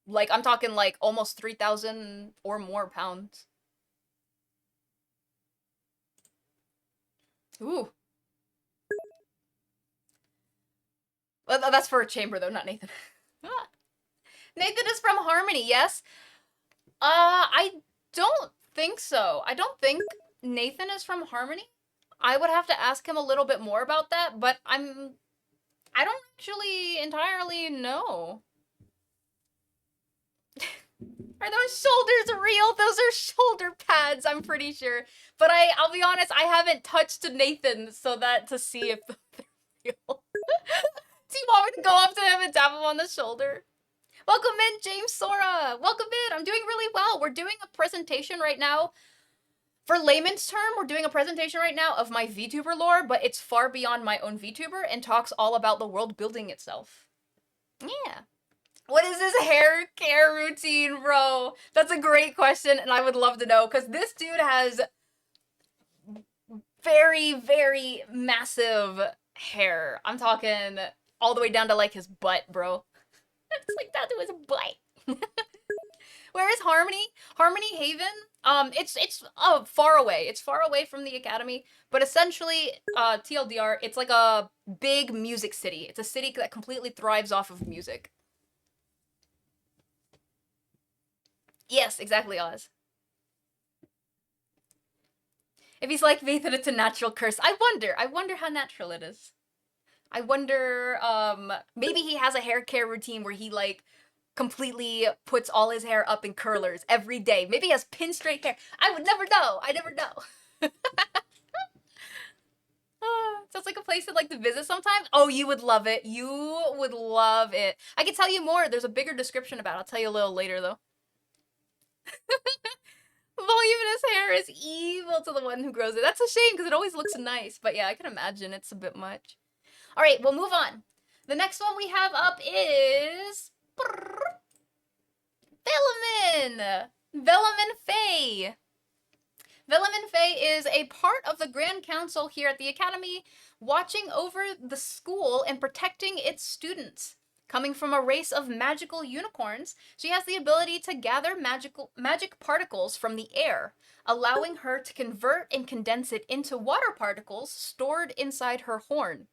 like, I'm talking like almost 3,000 or more pounds. Ooh. Well, that's for a Chamber though, not Nathan. Nathan is from Harmony, yes? I don't think so. I don't think Nathan is from Harmony. I would have to ask him a little bit more about that, but I'm I don't actually entirely know. Are those shoulders real? Those are shoulder pads, I'm pretty sure. But I'll be honest, I haven't touched Nathan to see if they're real. Do you want me to go up to him and tap him on the shoulder? Welcome in, James Sora. Welcome in. I'm doing really well. We're doing a presentation right now. For layman's term, we're doing a presentation right now of my VTuber lore, but it's far beyond my own VTuber and talks all about the world building itself. Yeah. What is this hair care routine, bro? That's a great question, and I would love to know, because this dude has very, very massive hair. I'm talking all the way down to, like, his butt, bro. It's like down to his butt. Where is Harmony? Harmony Haven? It's far away. It's far away from the academy, but essentially, TLDR, it's like a big music city. It's a city that completely thrives off of music. Yes, exactly, Oz. If he's like me, then it's a natural curse. I wonder how natural it is. I wonder, maybe he has a hair care routine where he, like, completely puts all his hair up in curlers every day. Maybe he has pin straight hair. I would never know. I never know. Sounds like a place I'd like to visit sometime. Oh, you would love it. You would love it. I can tell you more. There's a bigger description about it. I'll tell you a little later, though. Voluminous hair is evil to the one who grows it. That's a shame because it always looks nice. But yeah, I can imagine it's a bit much. All right, we'll move on. The next one we have up is Velamin. Velamin Fae. Velamin Fae is a part of the Grand Council here at the Academy, watching over the school and protecting its students. Coming from a race of magical unicorns, she has the ability to gather magic particles from the air, allowing her to convert and condense it into water particles stored inside her horn.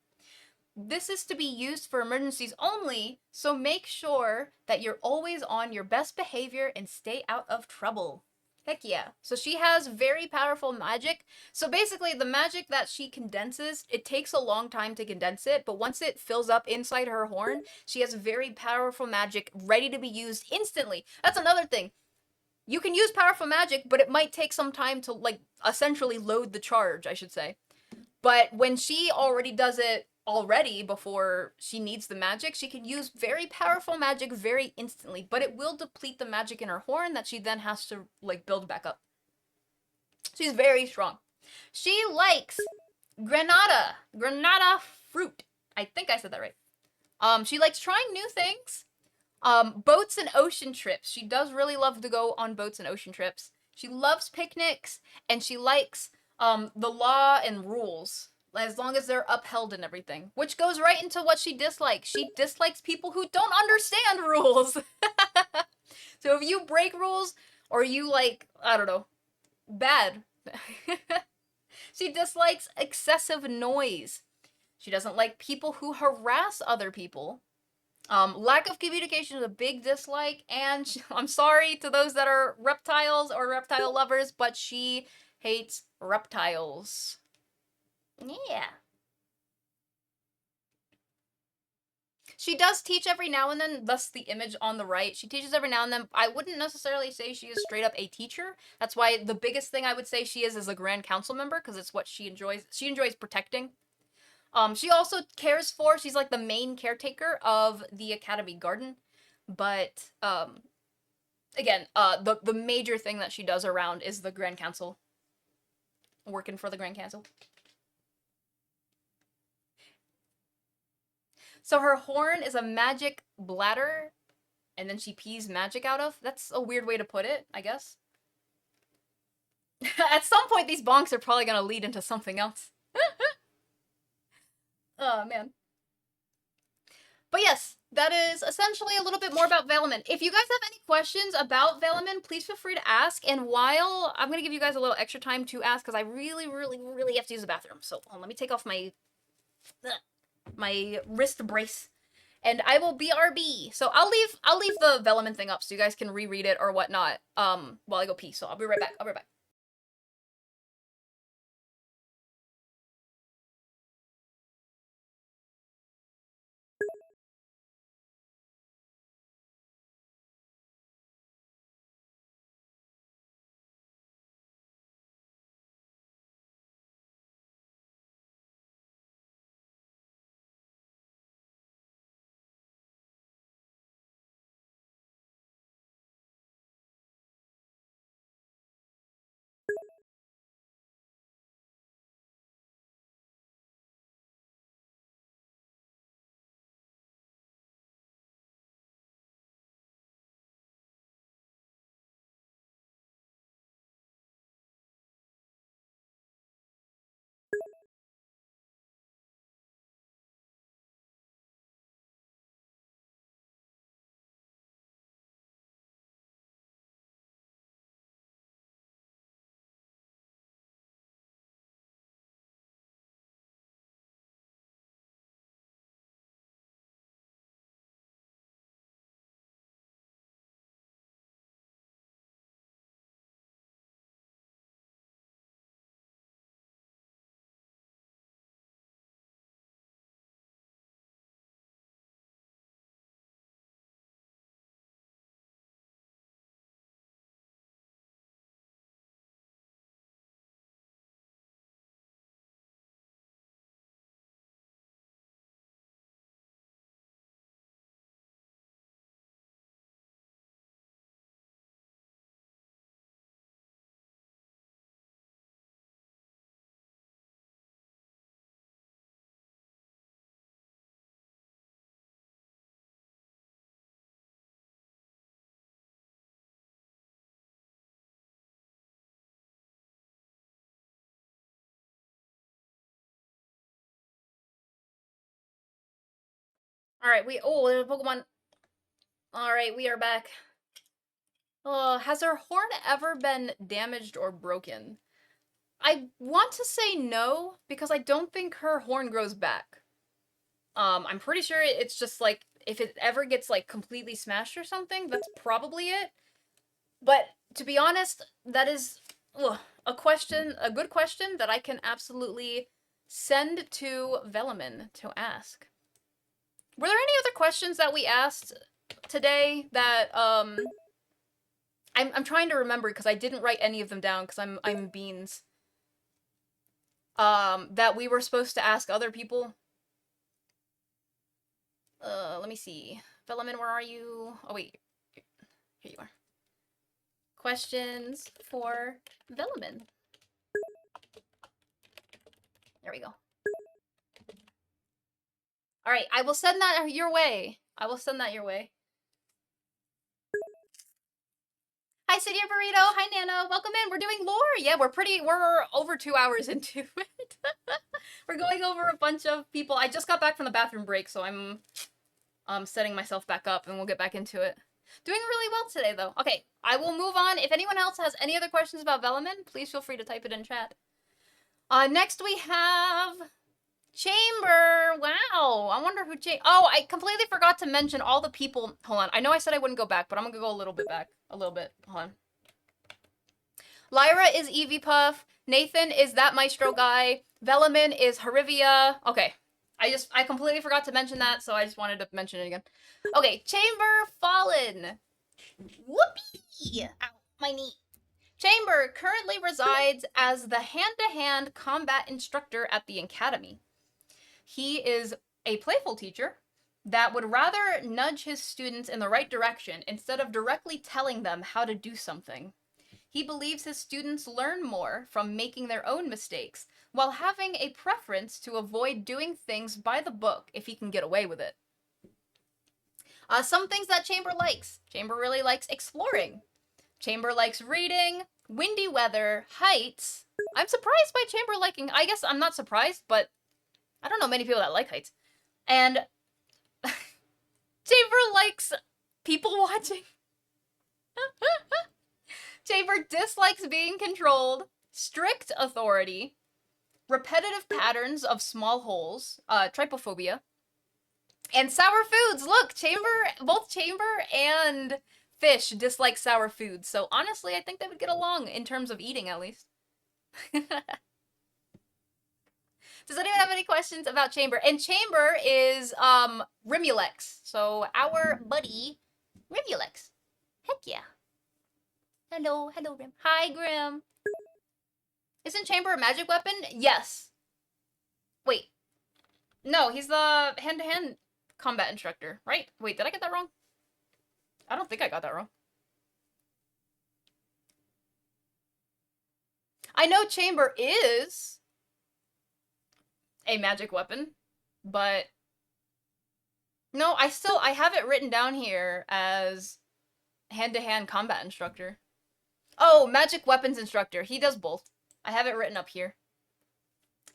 This is to be used for emergencies only, so make sure that you're always on your best behavior and stay out of trouble. Heck yeah. So she has very powerful magic. So basically, the magic that she condenses, it takes a long time to condense it, but once it fills up inside her horn, she has very powerful magic ready to be used instantly. That's another thing. You can use powerful magic, but it might take some time to, like, essentially load the charge, I should say. But when she already does it before she needs the magic, she can use very powerful magic very instantly, but it will deplete the magic in her horn that she then has to, like, build back up. She's very strong. She likes granada fruit. I think I said that right. She likes trying new things. Boats and ocean trips. She does really love to go on boats and ocean trips. She loves picnics, and she likes the law and rules, as long as they're upheld and everything. Which goes right into what she dislikes. She dislikes people who don't understand rules. So if you break rules, or you, like, I don't know, bad. She dislikes excessive noise. She doesn't like people who harass other people. Lack of communication is a big dislike, and I'm sorry to those that are reptiles or reptile lovers, but she hates reptiles. Yeah. She does teach every now and then, thus the image on the right. She teaches every now and then. I wouldn't necessarily say she is straight up a teacher. That's why the biggest thing I would say she is a Grand Council member, because it's what she enjoys. She enjoys protecting. She also cares for, she's like the main caretaker of the Academy Garden. But, again, the major thing that she does around is the Grand Council. Working for the Grand Council. So her horn is a magic bladder, and then she pees magic out of. That's a weird way to put it, I guess. At some point, these bonks are probably gonna lead into something else. Oh, man. But yes, that is essentially a little bit more about Velamin. If you guys have any questions about Velamin, please feel free to ask. And while I'm going to give you guys a little extra time to ask, because I really, really, really have to use the bathroom. So let me take off my wrist brace, and I will BRB. So I'll leave the Velamin thing up so you guys can reread it or whatnot while I go pee. So I'll be right back. I'll be right back. Alright, there's a Pokemon. Alright, we are back. Has her horn ever been damaged or broken? I want to say no, because I don't think her horn grows back. I'm pretty sure it's just like, if it ever gets like completely smashed or something, that's probably it. But to be honest, that is a good question that I can absolutely send to Velamin to ask. Were there any other questions that we asked today that I'm trying to remember because I didn't write any of them down because I'm beans. That we were supposed to ask other people. Let me see. Velamin, where are you? Oh wait, here you are. Questions for Velamin. There we go. Alright, I will send that your way. I will send that your way. Hi, City of Burrito. Hi, Nano. Welcome in. We're doing lore. Yeah, we're over 2 hours into it. We're going over a bunch of people. I just got back from the bathroom break, so I'm setting myself back up, and we'll get back into it. Doing really well today, though. Okay, I will move on. If anyone else has any other questions about Velamin, please feel free to type it in chat. Next we have Chamber. Wow, I wonder who Oh, I completely forgot to mention all the people. Hold on. I know I said I wouldn't go back, but I'm gonna go a little bit back. A little bit. Hold on. Lyra is Eevee Puff. Nathan is that Maestro guy. Velamin is Harivia. Okay. I completely forgot to mention that, so I just wanted to mention it again. Okay, Chamber Fallen. Whoopee! Ow, my knee. Chamber currently resides as the hand-to-hand combat instructor at the academy. He is a playful teacher that would rather nudge his students in the right direction instead of directly telling them how to do something. He believes his students learn more from making their own mistakes, while having a preference to avoid doing things by the book if he can get away with it. Some things that Chamber likes. Chamber really likes exploring. Chamber likes reading, windy weather, heights. I'm surprised by Chamber liking... I guess I'm not surprised, but I don't know many people that like heights. And Chamber likes people watching. Chamber dislikes being controlled, strict authority, repetitive patterns of small holes, trypophobia, and sour foods. Look, both Chamber and Fish dislike sour foods, so honestly, I think they would get along in terms of eating, at least. Does anyone have any questions about Chamber? And Chamber is, Rimulex, so our buddy, Rimulex. Heck yeah. Hello, Grim. Hi, Grim. Isn't Chamber a magic weapon? Yes. Wait. No, he's the hand-to-hand combat instructor, right? Wait, did I get that wrong? I don't think I got that wrong. I know Chamber is a magic weapon, but no, I have it written down here as hand-to-hand combat instructor. Oh, magic weapons instructor. He does both. I have it written up here.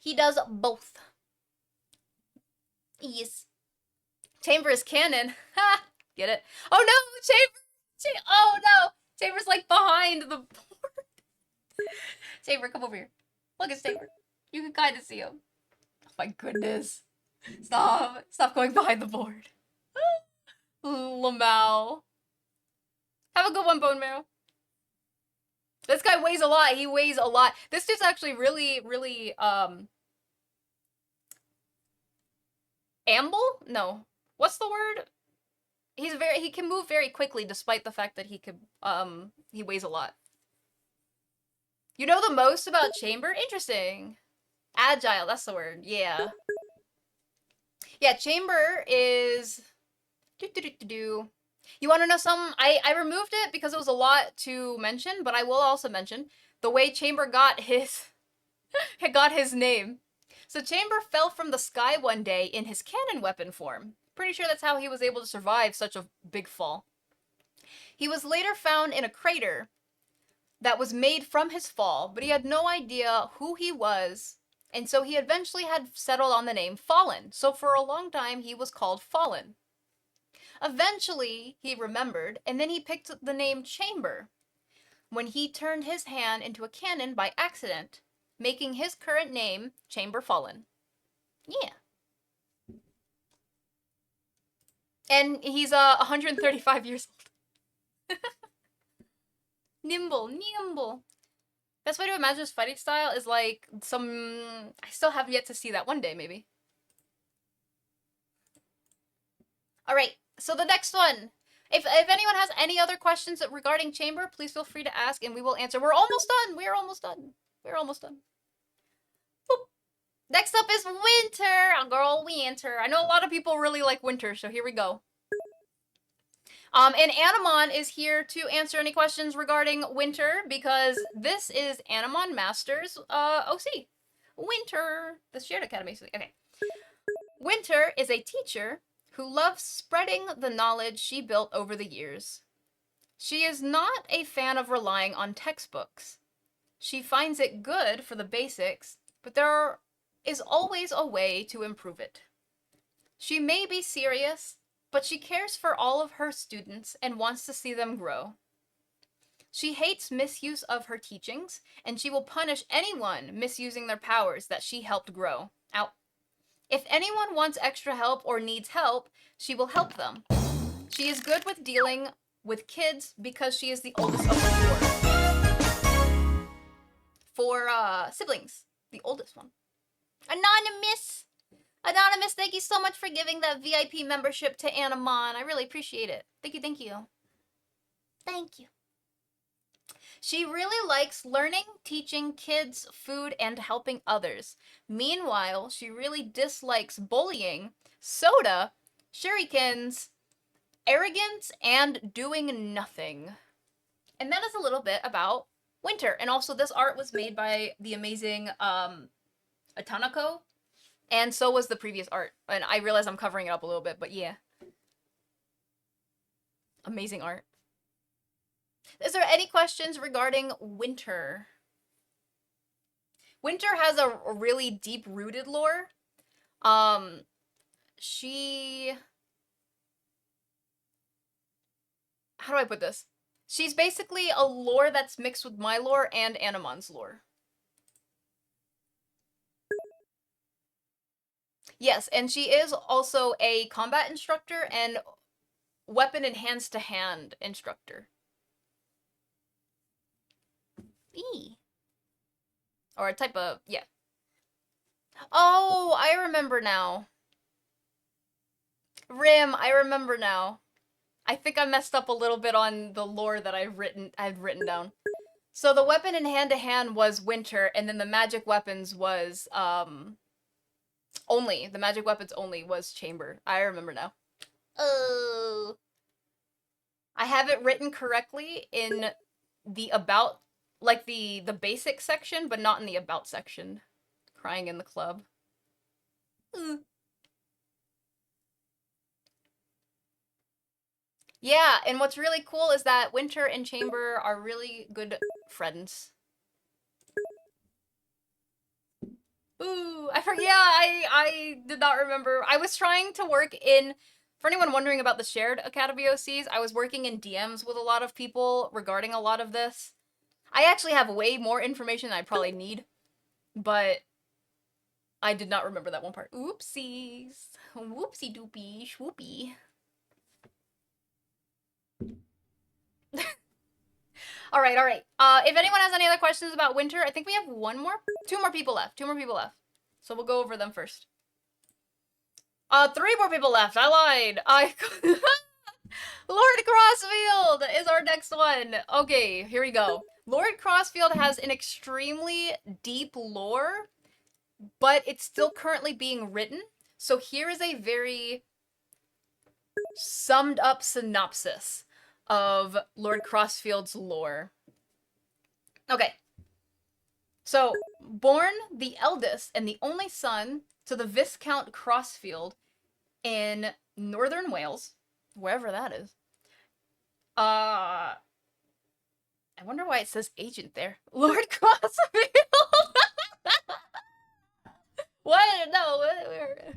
He does both. Yes. Chamber is canon. Ha! Get it? Oh no! Chamber! Oh no! Chamber's like behind the board. Chamber, come over here. Look at Chamber. You can kind of see him. Oh my goodness. Stop. Stop going behind the board. Lamau. Have a good one, Bone Marrow. This guy weighs a lot. He weighs a lot. This dude's actually really, really, amble? No. What's the word? He can move very quickly despite the fact that he weighs a lot. You know the most about Chamber? Interesting. Agile, that's the word. Yeah. Yeah, Chamber is... You want to know something? I removed it because it was a lot to mention, but I will also mention the way Chamber got his name. So Chamber fell from the sky one day in his cannon weapon form. Pretty sure that's how he was able to survive such a big fall. He was later found in a crater that was made from his fall, but he had no idea who he was And so he eventually had settled on the name Fallen. So for a long time, he was called Fallen. Eventually, he remembered, and then he picked the name Chamber when he turned his hand into a cannon by accident, making his current name Chamber Fallen. Yeah. And he's 135 years old. Nimble. Best way to imagine his fighting style is like some... I still have yet to see that. One day, maybe. Alright, so the next one. If anyone has any other questions regarding Chamber, please feel free to ask and we will answer. We're almost done. We're almost done. Boop. Next up is Winter. Girl, Winter. I know a lot of people really like Winter, so here we go. And Animon is here to answer any questions regarding Winter because this is Animon Master's OC. Winter, the Shared Academy. Okay. Winter is a teacher who loves spreading the knowledge she built over the years. She is not a fan of relying on textbooks. She finds it good for the basics, but there is always a way to improve it. She may be serious, but she cares for all of her students and wants to see them grow. She hates misuse of her teachings, and she will punish anyone misusing their powers that she helped grow. Ow. If anyone wants extra help or needs help, she will help them. She is good with dealing with kids because she is the oldest of the four siblings. The oldest one. Anonymous, thank you so much for giving that VIP membership to Animon. I really appreciate it. Thank you. Thank you. She really likes learning, teaching kids, food, and helping others. Meanwhile, she really dislikes bullying, soda, shurikens, arrogance, and doing nothing. And that is a little bit about Winter. And also this art was made by the amazing Atanako. And so was the previous art. And I realize I'm covering it up a little bit, but yeah. Amazing art. Is there any questions regarding Winter? Winter has a really deep-rooted lore. She... How do I put this? She's basically a lore that's mixed with my lore and Animon's lore. Yes, and she is also a combat instructor and weapon and hands-to-hand instructor. Or a type of, yeah. Oh, I remember now. Rim, I remember now. I think I messed up a little bit on the lore that I'd written down. So the weapon in hand-to-hand was Winter, and then the magic weapons was, the magic weapons only was Chamber. I remember now. Oh. I have it written correctly in the about, like the basic section, but not in the about section. Crying in the club. Yeah, and what's really cool is that Winter and Chamber are really good friends. Ooh, I forget. Yeah, I did not remember. I was trying to work in, for anyone wondering about the shared Academy OCs, I was working in DMs with a lot of people regarding a lot of this. I actually have way more information than I probably need, but I did not remember that one part. Oopsies. Whoopsie doopie swoopy. All right. If anyone has any other questions about Winter, I think we have two more people left. So we'll go over them first. 3 more people left. I lied. Lord Crossfield is our next one. Okay, here we go. Lord Crossfield has an extremely deep lore, but it's still currently being written. So here is a very summed up synopsis of Lord Crossfield's lore. Okay. So, born the eldest and the only son to the Viscount Crossfield in northern Wales, wherever that is. I wonder why it says agent there. Lord Crossfield! What? No.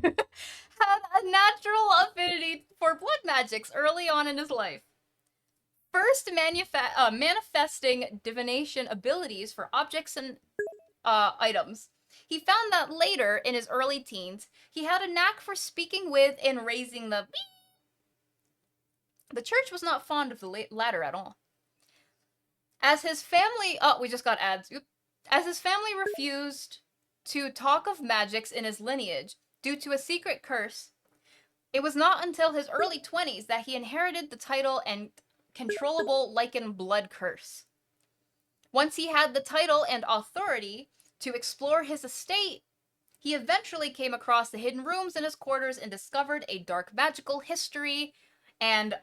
Had a natural affinity for blood magics early on in his life. First manifesting divination abilities for objects and items. He found that later, in his early teens, he had a knack for speaking with and raising the beep. The church was not fond of the latter at all. As his family... Oh, we just got ads. Oop. As his family refused to talk of magics in his lineage due to a secret curse, it was not until his early 20s that he inherited the title and controllable lichen blood curse. Once he had the title and authority to explore his estate, he eventually came across the hidden rooms in his quarters and discovered a dark magical history and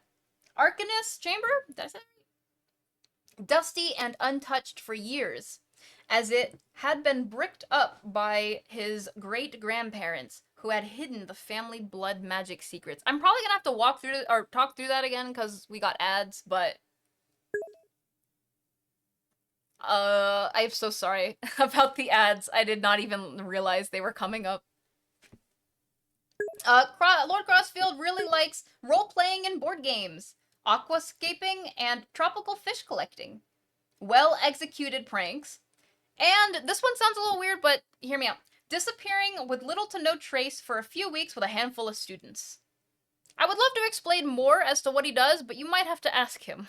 Arcanist chamber? Did I say that? Dusty and untouched for years, as it had been bricked up by his great-grandparents who had hidden the family blood magic secrets. I'm probably gonna have to walk through or talk through that again because we got ads, but I'm so sorry about the ads. I did not even realize they were coming up. Lord Crossfield really likes role-playing and board games, aquascaping, and tropical fish collecting. Well-executed pranks. And this one sounds a little weird, but hear me out. Disappearing with little to no trace for a few weeks with a handful of students. I would love to explain more as to what he does, but you might have to ask him.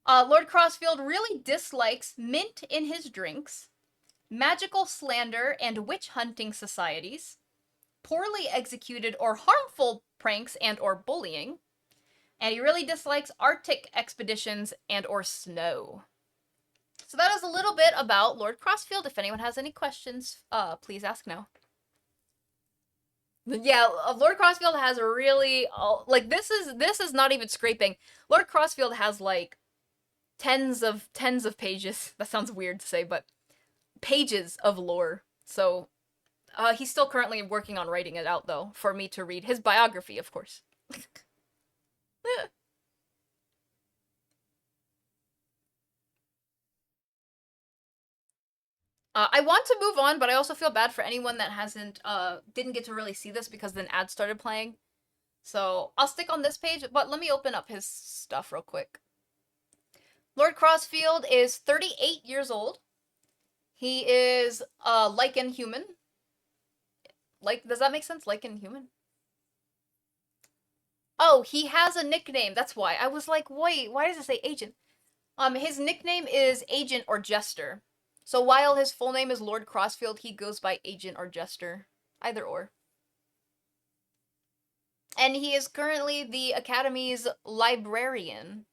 Lord Crossfield really dislikes mint in his drinks, magical slander and witch hunting societies, poorly executed or harmful pranks and or bullying, and he really dislikes Arctic expeditions and or snow. So that is a little bit about Lord Crossfield. If anyone has any questions, please ask now. Yeah, Lord Crossfield has a really, like, this is not even scraping. Lord Crossfield has, like, tens of pages. That sounds weird to say, but pages of lore. So, he's still currently working on writing it out, though, for me to read. His biography, of course. I want to move on, but I also feel bad for anyone that didn't get to really see this because then ads started playing. So, I'll stick on this page, but let me open up his stuff real quick. Lord Crossfield is 38 years old. He is lichen human. Like, does that make sense? Lichen human? Oh, he has a nickname. That's why. I was like, wait, why does it say agent? His nickname is Agent or Jester. So while his full name is Lord Crossfield, he goes by Agent or Jester. Either or. And he is currently the Academy's librarian.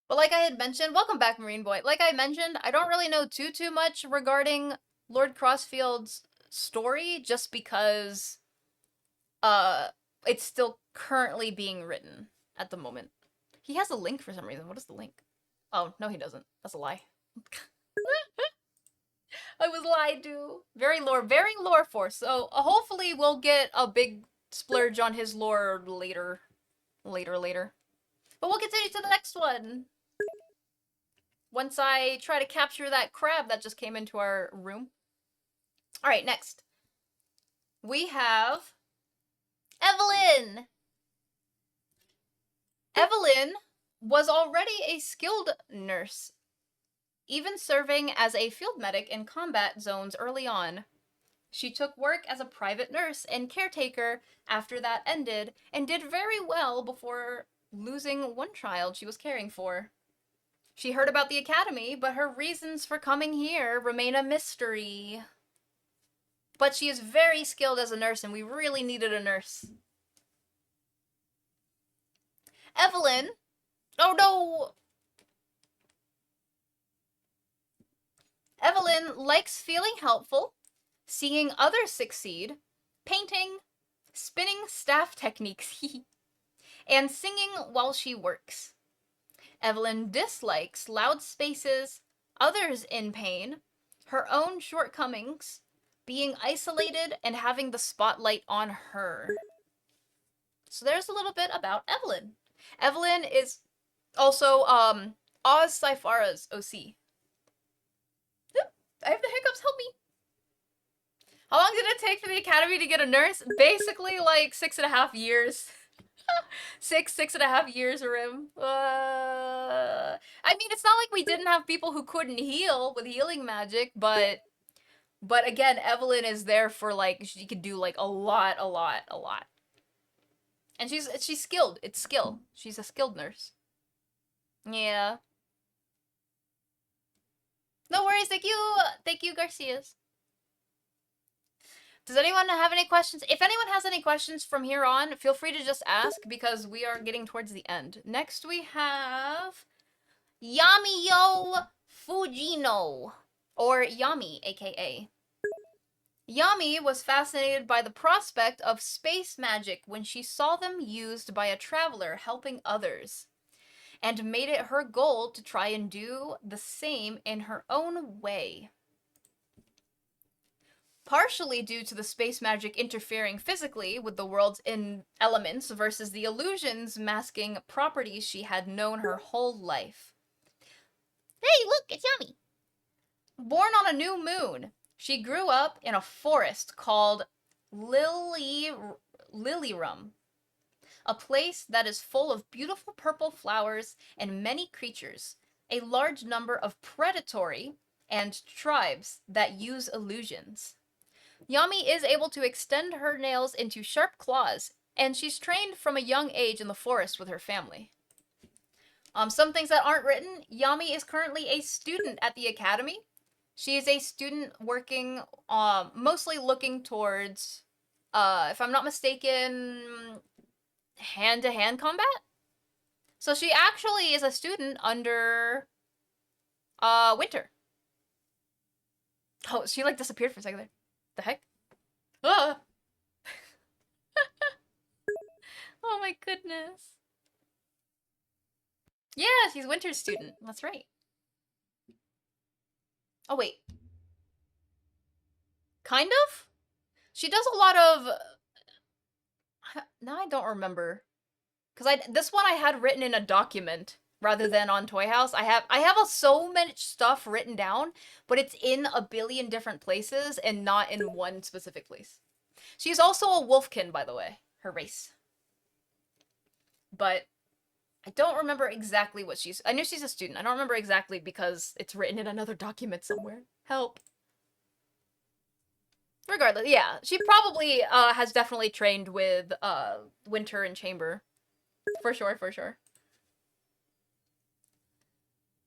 But like I had mentioned, welcome back, Marine Boy. Like I mentioned, I don't really know too much regarding Lord Crossfield's story, just because it's still currently being written at the moment. He has a link for some reason. What is the link? Oh, no he doesn't. That's a lie. I was lied to. Very lore force. So hopefully we'll get a big splurge on his lore later. But we'll continue to the next one. Once I try to capture that crab that just came into our room. Alright, next. We have Evelyn! Evelyn was already a skilled nurse, even serving as a field medic in combat zones early on. She took work as a private nurse and caretaker after that ended, and did very well before losing one child she was caring for. She heard about the academy, but her reasons for coming here remain a mystery. But she is very skilled as a nurse, and we really needed a nurse. Evelyn! Oh no! Evelyn likes feeling helpful, seeing others succeed, painting, spinning staff techniques, and singing while she works. Evelyn dislikes loud spaces, others in pain, her own shortcomings, being isolated, and having the spotlight on her. So there's a little bit about Evelyn. Evelyn is Also, Oz Cyphara's OC. Yep, I have the hiccups, help me. How long did it take for the academy to get a nurse? Basically, like 6.5 years. 6.5 years, Rim. I mean, it's not like we didn't have people who couldn't heal with healing magic, but again, Evelyn is there for, like, she could do, like, a lot. And she's skilled. It's skill. She's a skilled nurse. Yeah. No worries, thank you, Garcias. Does anyone have any questions? If anyone has any questions from here on, feel free to just ask, because we are getting towards the end. Next we have Yamiyo Fujino, or Yami, aka. Yami was fascinated by the prospect of space magic when she saw them used by a traveler helping others, and made it her goal to try and do the same in her own way. Partially due to the space magic interfering physically with the world's elements versus the illusions masking properties she had known her whole life. Hey, look, it's Yami. Born on a new moon, she grew up in a forest called Lilyrum, a place that is full of beautiful purple flowers and many creatures, a large number of predatory and tribes that use illusions. Yami is able to extend her nails into sharp claws, and she's trained from a young age in the forest with her family. Some things that aren't written: Yami is currently a student at the academy. She is a student working, mostly looking towards, if I'm not mistaken, hand-to-hand combat? So she actually is a student under, Winter. Oh, she, like, disappeared for a second there. The heck? Ah! Oh my goodness. Yeah, she's Winter's student. That's right. Oh, wait. Kind of? She does a lot of... Now I don't remember. Because this one I had written in a document rather than on Toy House. I have so much stuff written down, but it's in a billion different places and not in one specific place. She's also a wolfkin, by the way, her race. But I don't remember exactly what she's... I know she's a student. I don't remember exactly because it's written in another document somewhere. Help. Regardless, yeah. She probably has definitely trained with Winter and Chamber. For sure, for sure.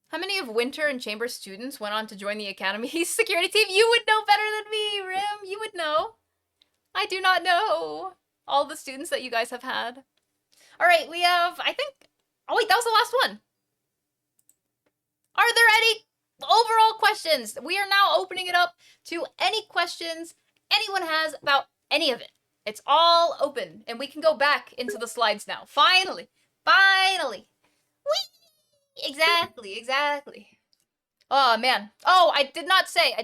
How many of Winter and Chamber students went on to join the Academy's security team? You would know better than me, Rim. You would know. I do not know all the students that you guys have had. Alright, we have, I think... Oh wait, that was the last one. Are there any overall questions? We are now opening it up to any questions anyone has about any of it. It's all open, and we can go back into the slides now. Finally! Finally! Whee! Exactly. Oh, man. Oh, I did not say.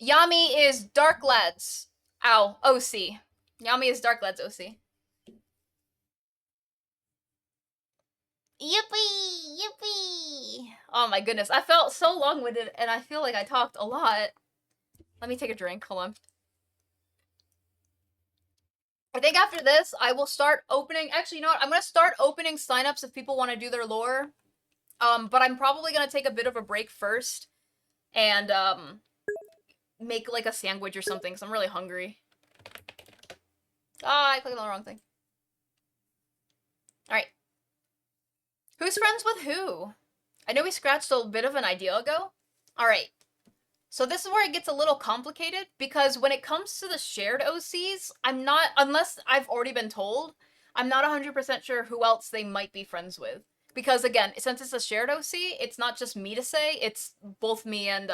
Yami is Dark Lad's OC. Yami is Dark Lad's OC. Yippee! Oh my goodness, I felt so long-winded, and I feel like I talked a lot. Let me take a drink, hold on. I think after this, I will start opening... Actually, you know what? I'm gonna start opening signups if people want to do their lore. But I'm probably gonna take a bit of a break first. And, make, like, a sandwich or something, because I'm really hungry. Ah, I clicked on the wrong thing. Alright. Who's friends with who? I know we scratched a bit of an idea ago. Alright. So this is where it gets a little complicated, because when it comes to the shared OCs, I'm not, unless I've already been told, I'm not 100% sure who else they might be friends with. Because again, since it's a shared OC, it's not just me to say, it's both me and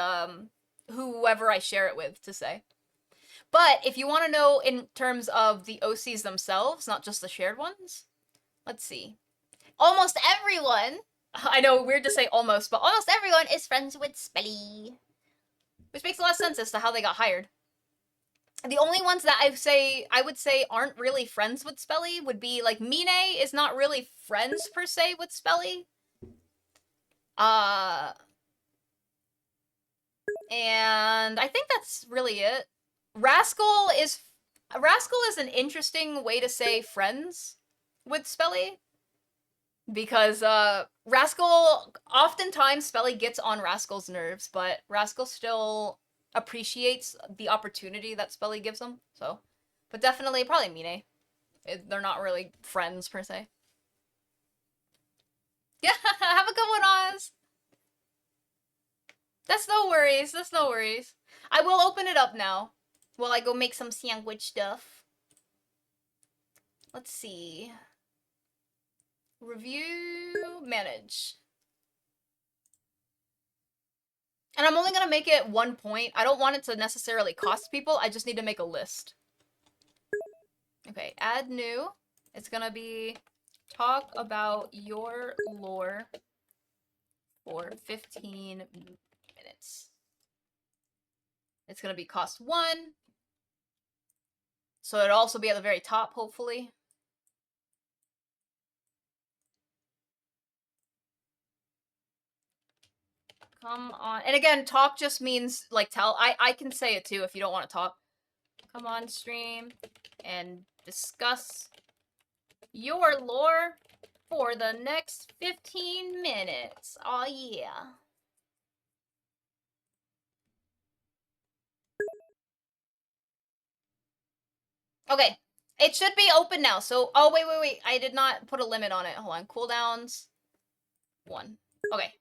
whoever I share it with to say. But if you want to know in terms of the OCs themselves, not just the shared ones, let's see. Almost everyone, I know, weird to say almost, but almost everyone is friends with Spelly. Which makes a lot of sense as to how they got hired. The only ones that I would say aren't really friends with Spelly would be like Mine is not really friends per se with Spelly. And I think that's really it. Rascal is an interesting way to say friends with Spelly. Because Rascal, oftentimes Spelly gets on Rascal's nerves, but Rascal still appreciates the opportunity that Spelly gives him. So, but definitely probably Mine. They're not really friends per se. Yeah, have a good one, Oz. That's no worries. That's no worries. I will open it up now while I go make some sandwich stuff. Let's see. Review, manage. And I'm only gonna make it 1 point. I don't want it to necessarily cost people. I just need to make a list. Okay, add new. It's gonna be talk about your lore for 15 minutes. It's gonna be cost 1. So it'll also be at the very top, hopefully. Come on. And again, talk just means, like, tell. I can say it too if you don't want to talk. Come on stream and discuss your lore for the next 15 minutes. Oh yeah. Okay. It should be open now. So, oh, wait. I did not put a limit on it. Hold on. Cooldowns. 1. Okay.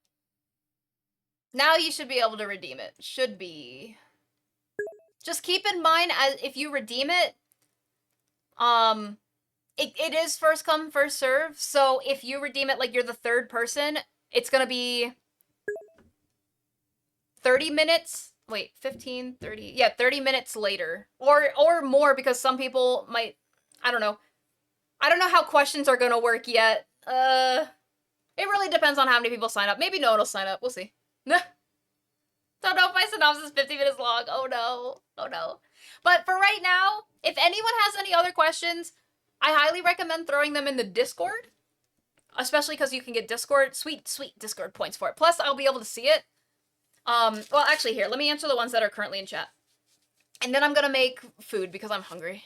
Now you should be able to redeem it. Should be. Just keep in mind, as if you redeem it, it is first come, first serve. So if you redeem it like you're the third person, it's gonna be 30 minutes. Wait, 15, 30. Yeah, 30 minutes later. Or more, because some people might, I don't know. I don't know how questions are gonna work yet. It really depends on how many people sign up. Maybe no one will sign up. We'll see. Don't know if my synopsis is 50 minutes long. Oh no. Oh no. But for right now, if anyone has any other questions, I highly recommend throwing them in the Discord. Especially because you can get Discord, sweet Discord points for it. Plus, I'll be able to see it. Well, actually, here, let me answer the ones that are currently in chat. And then I'm gonna make food because I'm hungry.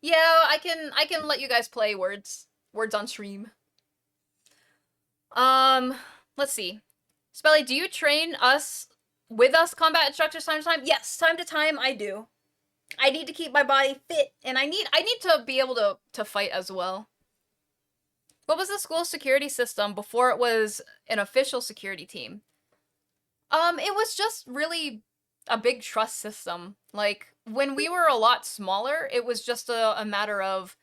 Yeah, I can let you guys play words on stream. Let's see. Spelly, do you train with us combat instructors time to time? Yes, time to time I do. I need to keep my body fit, and I need to be able to fight as well. What was the school security system before it was an official security team? It was just really a big trust system. Like, when we were a lot smaller, it was just a matter of,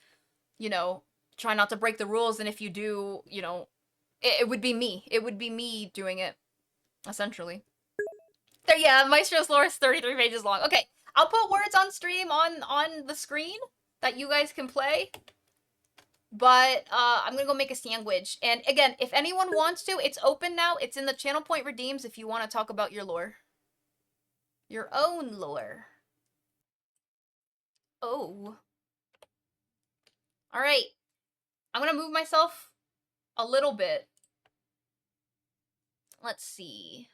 try not to break the rules, and if you do, it would be me. It would be me doing it, essentially. There, yeah, Maestro's lore is 33 pages long. Okay, I'll put words on stream on the screen that you guys can play. But I'm gonna go make a sandwich. And again, if anyone wants to, it's open now. It's in the channel point redeems if you want to talk about your lore. Your own lore. Oh. Alright. I'm gonna move myself a little bit. Let's see.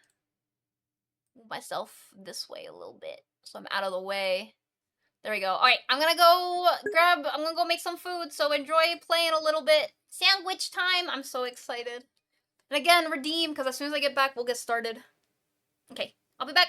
Move myself this way a little bit so I'm out of the way. There we go. Alright, I'm gonna go make some food, so enjoy playing a little bit. Sandwich time! I'm so excited. And again, redeem, because as soon as I get back, we'll get started. Okay, I'll be back.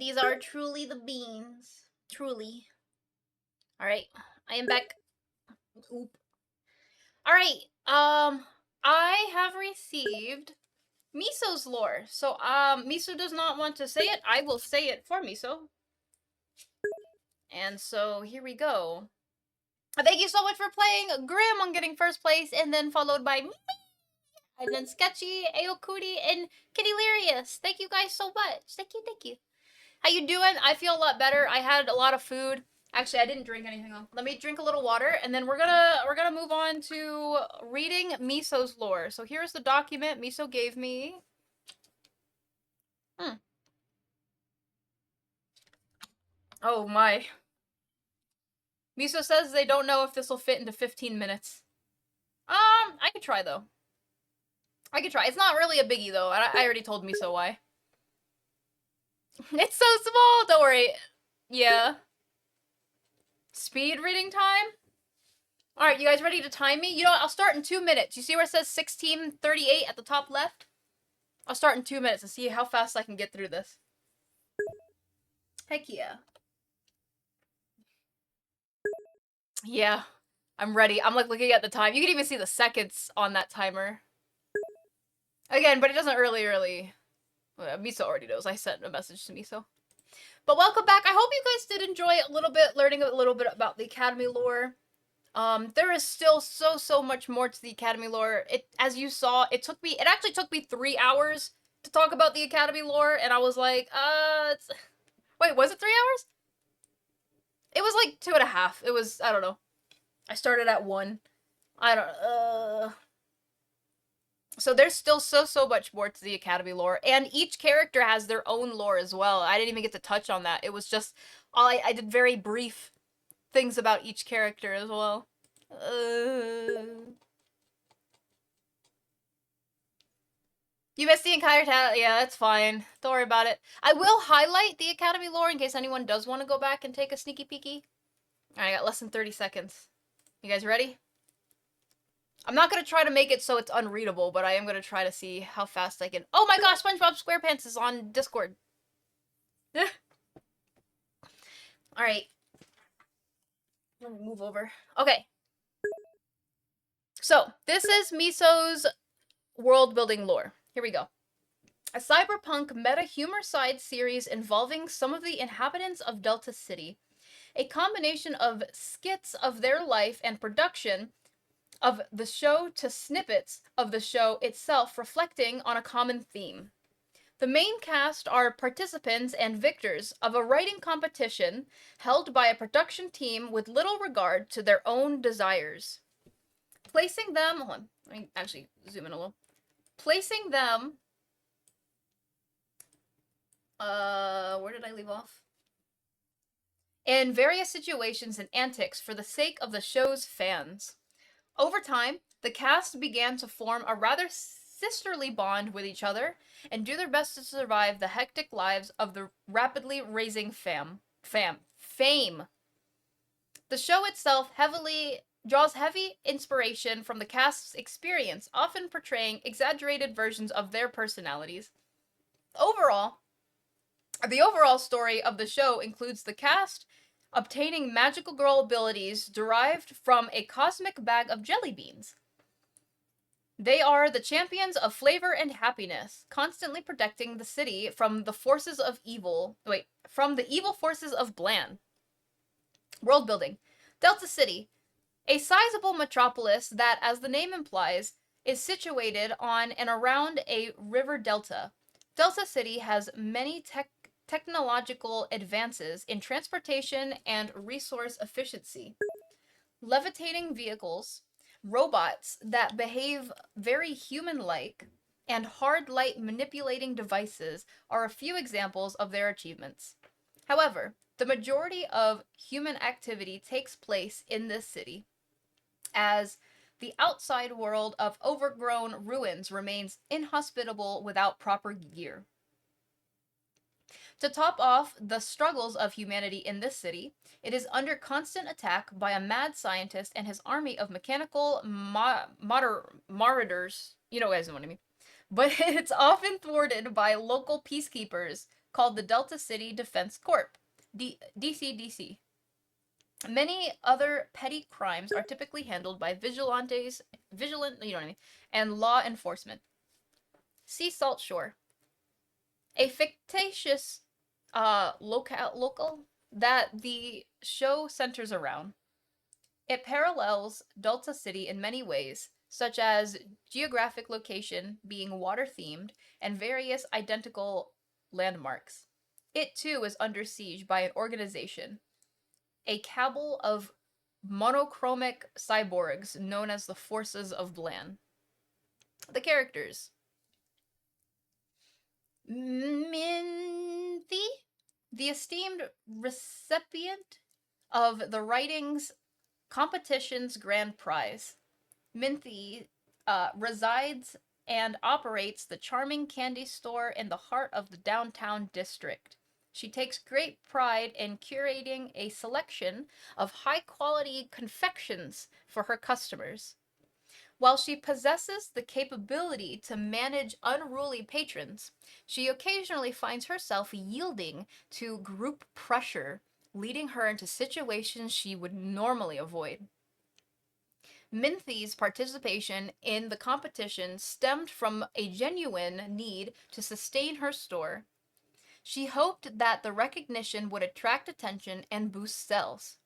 These are truly the beans. Truly. Alright, I am back. Oop. Alright, I have received Miso's lore. So, Miso does not want to say it. I will say it for Miso. And so, here we go. Thank you so much for playing Grim on getting first place, and then followed by me, and then Sketchy, Aokuri, and Kittylarius. Thank you guys so much. Thank you, thank you. How you doing? I feel a lot better. I had a lot of food. Actually, I didn't drink anything though. Let me drink a little water, and then we're gonna move on to reading Miso's lore. So here's the document Miso gave me. Oh my. Miso says they don't know if this will fit into 15 minutes. I could try though. I could try. It's not really a biggie though. I already told Miso why. It's so small. Don't worry. Yeah. Speed reading time? Alright, you guys ready to time me? You know what? I'll start in 2 minutes. You see where it says 16:38 at the top left? I'll start in 2 minutes and see how fast I can get through this. Heck yeah. Yeah. I'm ready. I'm like looking at the time. You can even see the seconds on that timer. Again, but it doesn't really... Well, Miso already knows. I sent a message to Miso. But welcome back. I hope you guys did enjoy a little bit, learning a little bit about the Academy lore. There is still so much more to the Academy lore. As you saw, it actually took me 3 hours to talk about the Academy lore, and I was like, wait, was it 3 hours? It was like 2.5. It was, I don't know. I started at 1. So there's still so much more to the Academy lore, and each character has their own lore as well. I didn't even get to touch on that. It was just, I did very brief things about each character as well. You missed the entire yeah, that's fine. Don't worry about it. I will highlight the Academy lore in case anyone does want to go back and take a sneaky peeky. Alright, I got less than 30 seconds. You guys ready? I'm not gonna try to make it so it's unreadable, but I am gonna try to see how fast I can- Oh my gosh, SpongeBob SquarePants is on Discord! Alright. Let me move over. Okay. So, this is Miso's world-building lore. Here we go. A cyberpunk meta-humor side series involving some of the inhabitants of Delta City. A combination of skits of their life and production of the show to snippets of the show itself reflecting on a common theme. The main cast are participants and victors of a writing competition held by a production team with little regard to their own desires. Placing them... Hold on, let me actually zoom in a little. Placing them... where did I leave off? In various situations and antics for the sake of the show's fans. Over time, the cast began to form a rather sisterly bond with each other and do their best to survive the hectic lives of the rapidly raising fame. The show itself draws heavy inspiration from the cast's experience, often portraying exaggerated versions of their personalities. The overall story of the show includes the cast obtaining magical girl abilities derived from a cosmic bag of jelly beans. They are the champions of flavor and happiness, constantly protecting the city from the forces of evil. From the evil forces of Bland. World building. Delta City, a sizable metropolis that, as the name implies, is situated on and around a river delta. Delta City has many technological advances in transportation and resource efficiency. Levitating vehicles, robots that behave very human-like, and hard light manipulating devices are a few examples of their achievements. However, the majority of human activity takes place in this city, as the outside world of overgrown ruins remains inhospitable without proper gear. To top off the struggles of humanity in this city, it is under constant attack by a mad scientist and his army of mechanical marauders. You know guys know what I mean. But it's often thwarted by local peacekeepers called the Delta City Defense Corp, DCDC. Many other petty crimes are typically handled by and law enforcement. See Salt Shore, a fictitious local that the show centers around. It parallels Delta City in many ways, such as geographic location being water themed and various identical landmarks. It too is under siege by an organization, a cabal of monochromic cyborgs known as the Forces of Blan. The characters: Minthi, the esteemed recipient of the writings competition's grand prize. Minthi resides and operates the charming candy store in the heart of the downtown district. She takes great pride in curating a selection of high-quality confections for her customers. While she possesses the capability to manage unruly patrons, she occasionally finds herself yielding to group pressure, leading her into situations she would normally avoid. Minthi's participation in the competition stemmed from a genuine need to sustain her store. She hoped that the recognition would attract attention and boost sales.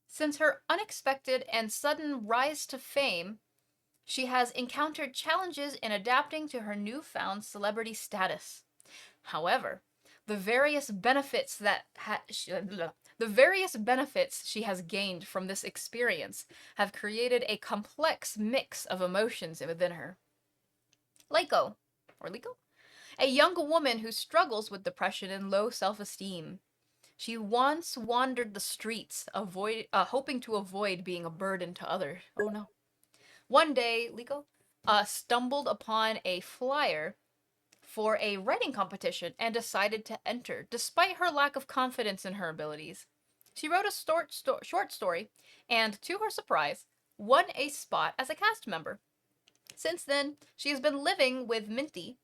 Since her unexpected and sudden rise to fame, she has encountered challenges in adapting to her newfound celebrity status. However, the various benefits she has gained from this experience have created a complex mix of emotions within her. Leiko, a young woman who struggles with depression and low self-esteem. She once wandered the streets, hoping to avoid being a burden to others. Oh no. One day, Leiko stumbled upon a flyer for a writing competition and decided to enter, despite her lack of confidence in her abilities. She wrote a short story and, to her surprise, won a spot as a cast member. Since then, she has been living with Minty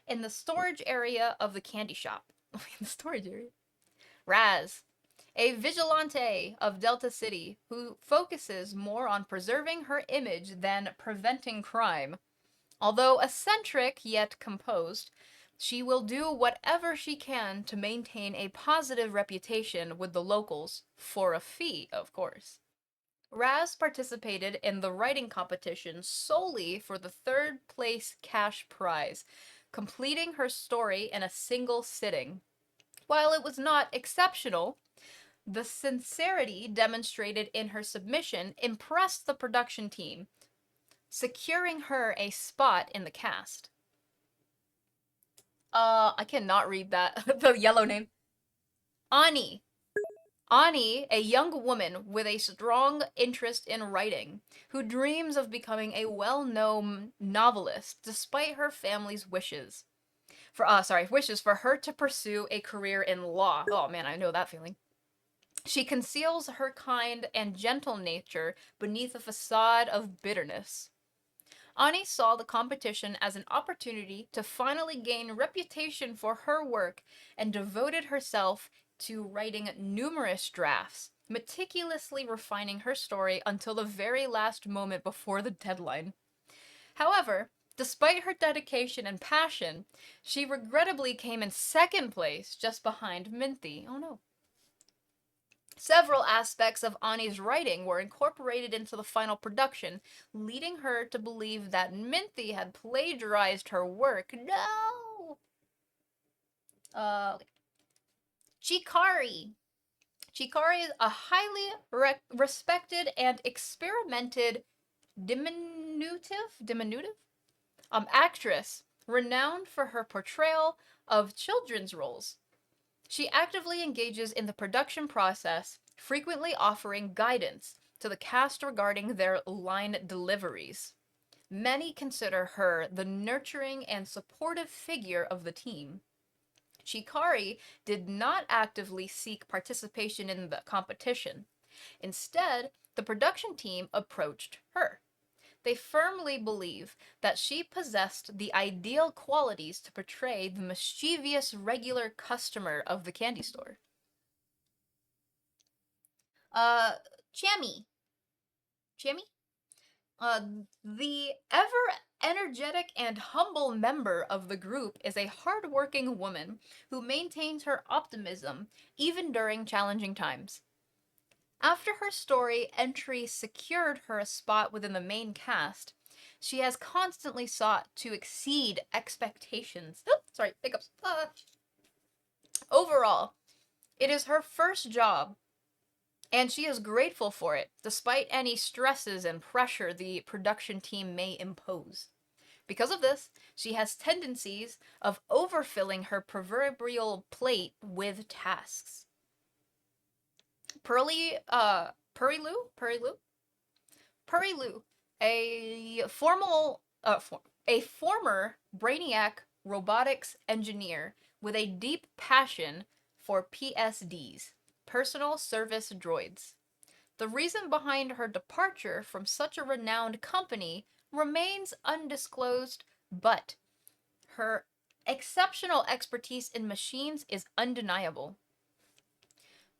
in the storage area of the candy shop. In the storage area? Raz, a vigilante of Delta City who focuses more on preserving her image than preventing crime. Although eccentric yet composed, she will do whatever she can to maintain a positive reputation with the locals, for a fee, of course. Raz participated in the writing competition solely for the third place cash prize, completing her story in a single sitting. While it was not exceptional, the sincerity demonstrated in her submission impressed the production team, securing her a spot in the cast. I cannot read that. The yellow name. Ani. Ani, a young woman with a strong interest in writing, who dreams of becoming a well-known novelist despite her family's wishes. Wishes for her to pursue a career in law. Oh man, I know that feeling. She conceals her kind and gentle nature beneath a facade of bitterness. Ani saw the competition as an opportunity to finally gain reputation for her work and devoted herself to writing numerous drafts, meticulously refining her story until the very last moment before the deadline. However, despite her dedication and passion, she regrettably came in second place, just behind Minty. Oh no. Several aspects of Ani's writing were incorporated into the final production, leading her to believe that Minty had plagiarized her work. No! Okay. Chikari. Chikari is a highly respected and experimented diminutive actress, renowned for her portrayal of children's roles. She actively engages in the production process, frequently offering guidance to the cast regarding their line deliveries. Many consider her the nurturing and supportive figure of the team. Chikari did not actively seek participation in the competition. Instead, the production team approached her. They firmly believe that she possessed the ideal qualities to portray the mischievous regular customer of the candy store. Chammy. Chammy? The ever energetic and humble member of the group is a hardworking woman who maintains her optimism even during challenging times. After her story entry secured her a spot within the main cast, she has constantly sought to exceed expectations. Oh, sorry, hiccups. Overall, it is her first job, and she is grateful for it, despite any stresses and pressure the production team may impose. Because of this, she has tendencies of overfilling her proverbial plate with tasks. Purry Lou, a former Brainiac robotics engineer with a deep passion for PSDs, personal service droids. The reason behind her departure from such a renowned company remains undisclosed, but her exceptional expertise in machines is undeniable.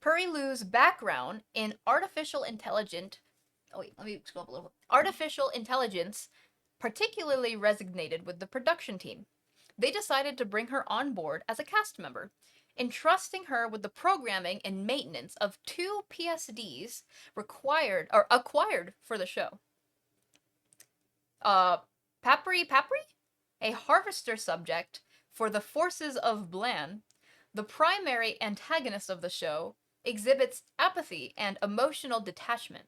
Puri Lu's background in artificial intelligence particularly resonated with the production team. They decided to bring her on board as a cast member, entrusting her with the programming and maintenance of 2 PSDs acquired for the show. Papri, a harvester subject for the forces of Blan, the primary antagonist of the show, exhibits apathy and emotional detachment.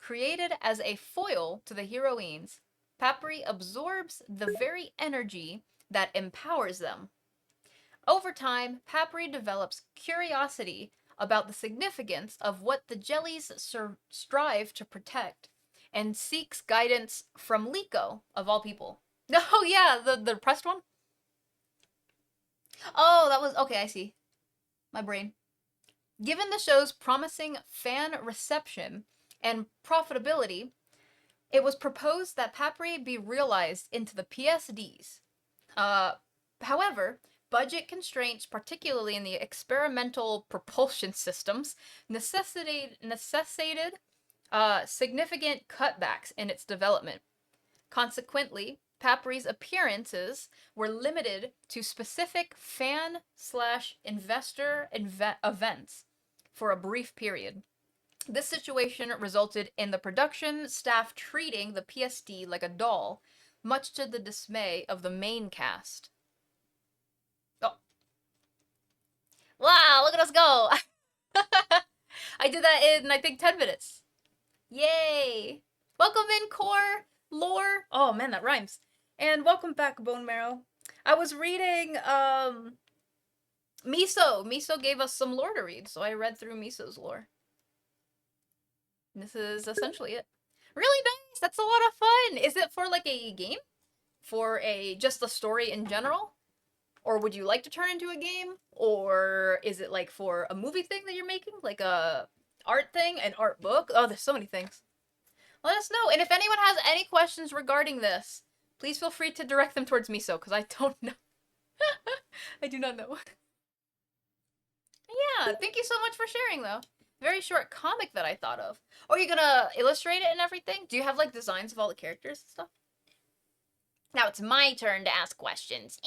Created as a foil to the heroines, Papri absorbs the very energy that empowers them. Over time, Papri develops curiosity about the significance of what the jellies strive to protect, and seeks guidance from Liko, of all people. Oh yeah, the depressed one? Oh, that was... okay, I see. My brain. Given the show's promising fan reception and profitability, it was proposed that Papri be realized into the PSDs. However, budget constraints, particularly in the experimental propulsion systems, necessitated significant cutbacks in its development. Consequently, Papri's appearances were limited to specific fan/investor events for a brief period. This situation resulted in the production staff treating the PSD like a doll, much to the dismay of the main cast. Oh. Wow, look at us go! I did that in, I think, 10 minutes. Yay! Welcome in, Core Lore. Oh man, that rhymes. And welcome back, Bone Marrow. I was reading, Miso. Miso gave us some lore to read, so I read through Miso's lore. This is essentially it. Really nice! That's a lot of fun! Is it for, like, a game? For just a story in general? Or would you like to turn into a game? Or is it, like, for a movie thing that you're making? Like a art thing? An art book? Oh, there's so many things. Let us know. And if anyone has any questions regarding this, please feel free to direct them towards Miso, because I don't know. I do not know. Yeah, thank you so much for sharing, though. Very short comic that I thought of. Oh, you're gonna illustrate it and everything? Do you have, like, designs of all the characters and stuff? Now it's my turn to ask questions.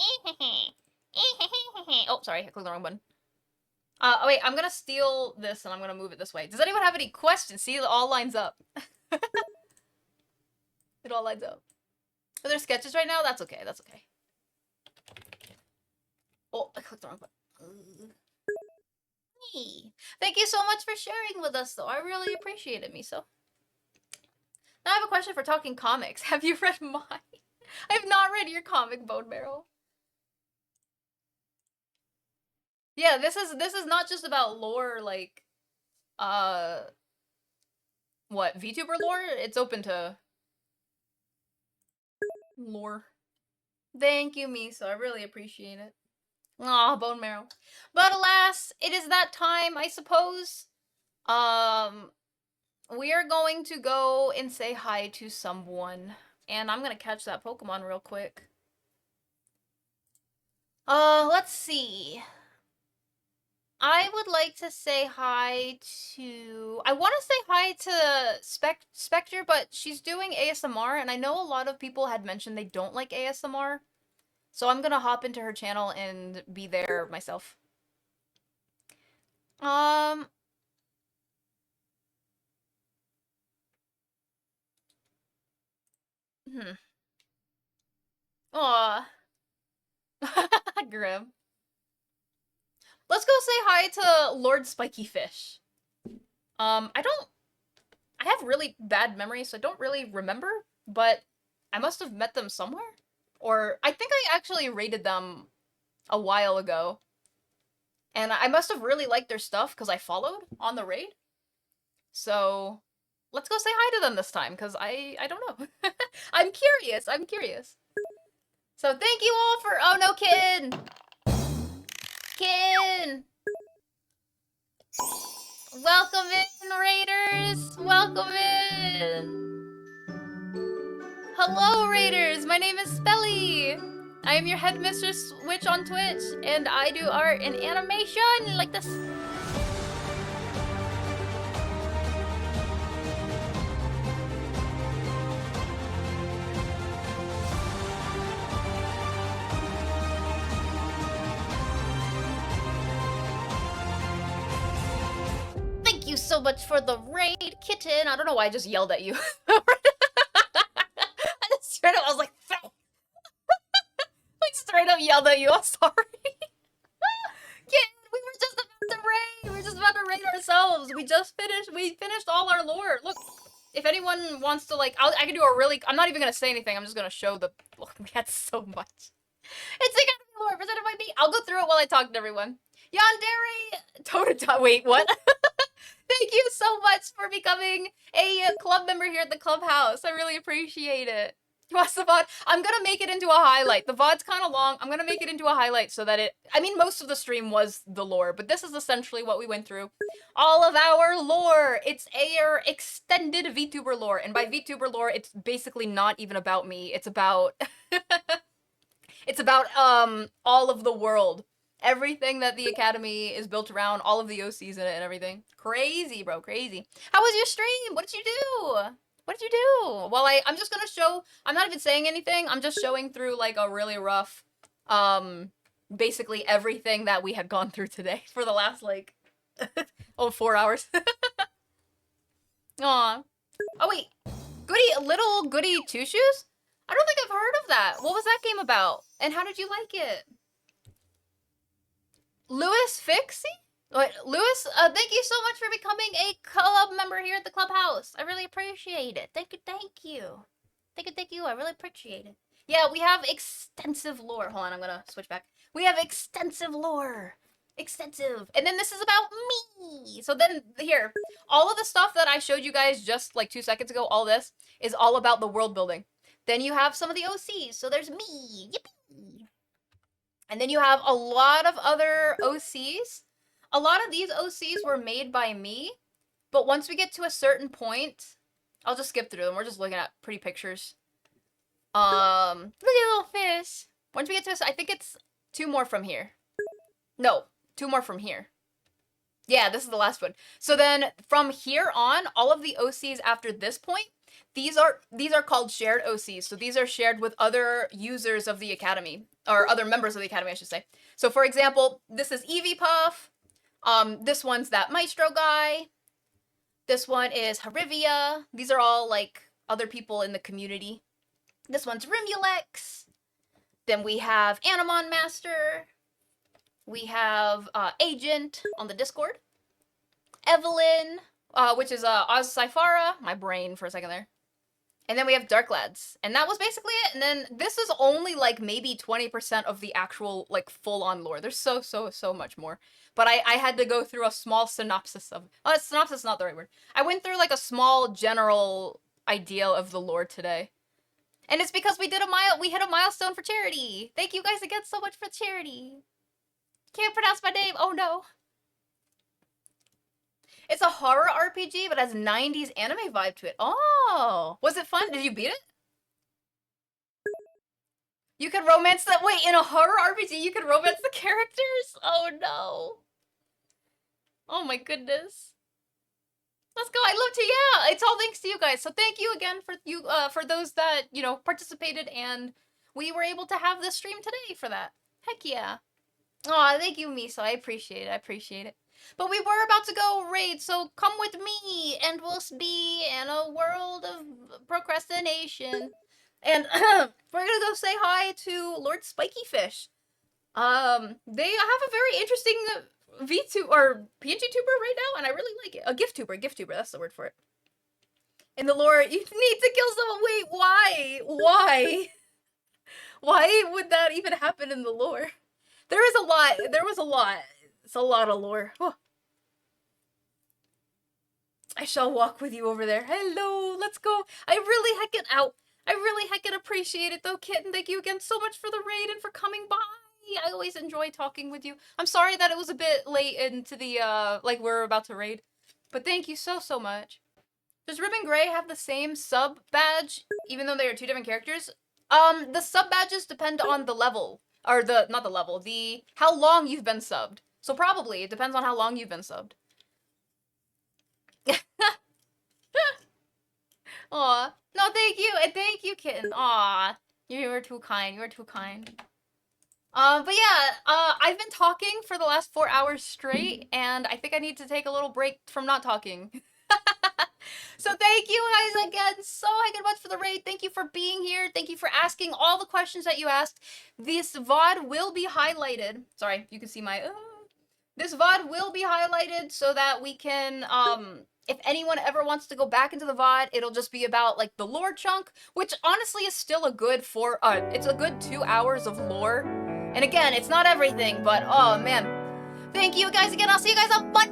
Oh, sorry, I clicked the wrong button. Oh wait, I'm gonna steal this and I'm gonna move it this way. Does anyone have any questions? See, it all lines up. It all lines up. Are there sketches right now? That's okay, that's okay. Oh, I clicked the wrong button. Hey. Thank you so much for sharing with us, though. I really appreciate it, Miso. Now I have a question for Talking Comics. Have you read mine? I have not read your comic, Bone Marrow. Yeah, this is not just about lore, like, what, VTuber lore? It's open to lore. Thank you, Miso. I really appreciate it. Aw, Bone Marrow. But alas, it is that time, I suppose. we are going to go and say hi to someone. And I'm gonna catch that Pokemon real quick. Let's see. I would like to say hi to... I want to say hi to Spectre, but she's doing ASMR, and I know a lot of people had mentioned they don't like ASMR. So I'm gonna hop into her channel and be there myself. Hmm. Aw. Grim. Let's go say hi to Lord Spiky Fish. I have really bad memories, so I don't really remember, but I must have met them somewhere. Or I think I actually raided them a while ago. And I must have really liked their stuff because I followed on the raid. So let's go say hi to them this time, because I don't know. I'm curious. I'm curious. So thank you all for... Oh no, Kin! Kin! Welcome in, Raiders! Welcome in! Hello, Raiders! My name is Spelly! I am your headmistress witch on Twitch, and I do art and animation like this. Thank you so much for the raid, Kitten! I don't know why I just yelled at you. I just straight up, I was like, I straight up yelled at you, I'm sorry. Kitten, we were just about to raid! We were just about to raid ourselves! We finished all our lore! Look, if anyone wants to, like, I can do a really... I'm not even gonna say anything, I'm just gonna show the... Look, we had so much. It's like lore presented by me! I'll go through it while I talk to everyone. Yandere! Wait, what? Thank you so much for becoming a club member here at the clubhouse. I really appreciate it. What's the VOD? I'm gonna make it into a highlight. The VOD's kind of long. I'm gonna make it into a highlight so that it... I mean, most of the stream was the lore, but this is essentially what we went through. All of our lore! It's our extended VTuber lore. And by VTuber lore, it's basically not even about me. It's about... it's about, all of the world. Everything that the Academy is built around, all of the OCs in it and everything. Crazy, bro, crazy. How was your stream? What did you do? What did you do? Well, I'm just gonna show... I'm not even saying anything. I'm just showing through, like, a really rough, basically everything that we had gone through today for the last, like, 4 hours. Aw. Oh, wait. Little Goody Two Shoes? I don't think I've heard of that. What was that game about? And how did you like it? Lewis Fixie? Wait, Lewis, thank you so much for becoming a club member here at the clubhouse. I really appreciate it. Thank you, thank you. Thank you, I really appreciate it. Yeah, we have extensive lore. Hold on, I'm gonna switch back. We have extensive lore. Extensive. And then this is about me. So then, here, all of the stuff that I showed you guys just like 2 seconds ago, all this, is all about the world building. Then you have some of the OCs. So there's me. Yippee. And then you have a lot of other OCs. A lot of these OCs were made by me, but once we get to a certain point, I'll just skip through them. We're just looking at pretty pictures. Little fish. Once we get to this, I think it's 2 more from here. No, 2 more from here. Yeah, this is the last one. So then from here on, all of the OCs after this point, these are called shared OCs. So these are shared with other users of the Academy, or other members of the Academy, I should say. So for example, this is Eevee Puff. This one's that Maestro guy. This one is Harivia. These are all like other people in the community. This one's Rimulex. Then we have Animon Master. We have Agent on the Discord. Evelyn, which is Oz Cyphara. My brain for a second there. And then we have Dark Lads. And that was basically it. And then this is only like maybe 20% of the actual like full-on lore. There's so much more. But I had to go through a small synopsis of... synopsis is not the right word. I went through like a small general idea of the lore today. And it's because we hit a milestone for charity. Thank you guys again so much for charity. Can't pronounce my name. Oh no. It's a horror RPG, but has 90s anime vibe to it. Oh, was it fun? Did you beat it? You could romance that. Wait, in a horror RPG, you could romance the characters? Oh no. Oh my goodness. Let's go. I'd love to. Yeah, it's all thanks to you guys. So thank you again for those that, you know, participated, and we were able to have this stream today for that. Heck yeah. Aw, thank you, Miso. I appreciate it. I appreciate it. But we were about to go raid, so come with me, and we'll be in a world of procrastination. And we're gonna go say hi to Lord Spiky Fish. They have a very interesting VTuber or PNG tuber right now, and I really like it. A gift tuber, that's the word for it. In the lore, you need to kill someone. Wait, why? Why? Why would that even happen in the lore? There was a lot. It's a lot of lore. Oh. I shall walk with you over there. Hello, let's go. I really heckin' appreciate it though, Kitten. Thank you again so much for the raid and for coming by. I always enjoy talking with you. I'm sorry that it was a bit late into the, like we're about to raid. But thank you so much. Does Ribbon Gray have the same sub badge, even though they are two different characters? The sub badges depend on the level. Or not the level, how long you've been subbed. So probably, it depends on how long you've been subbed. Aw. No, thank you, and thank you, Kitten. Aw. You were too kind, But yeah, I've been talking for the last 4 hours straight, and I think I need to take a little break from not talking. So thank you guys again so much for the raid. Thank you for being here. Thank you for asking all the questions that you asked. This VOD will be highlighted. Sorry, you can see my... This VOD will be highlighted so that we can, if anyone ever wants to go back into the VOD, it'll just be about, like, the lore chunk, which honestly is still a good it's a good 2 hours of lore. And again, it's not everything, but, oh, man. Thank you guys again. I'll see you guys on Monday.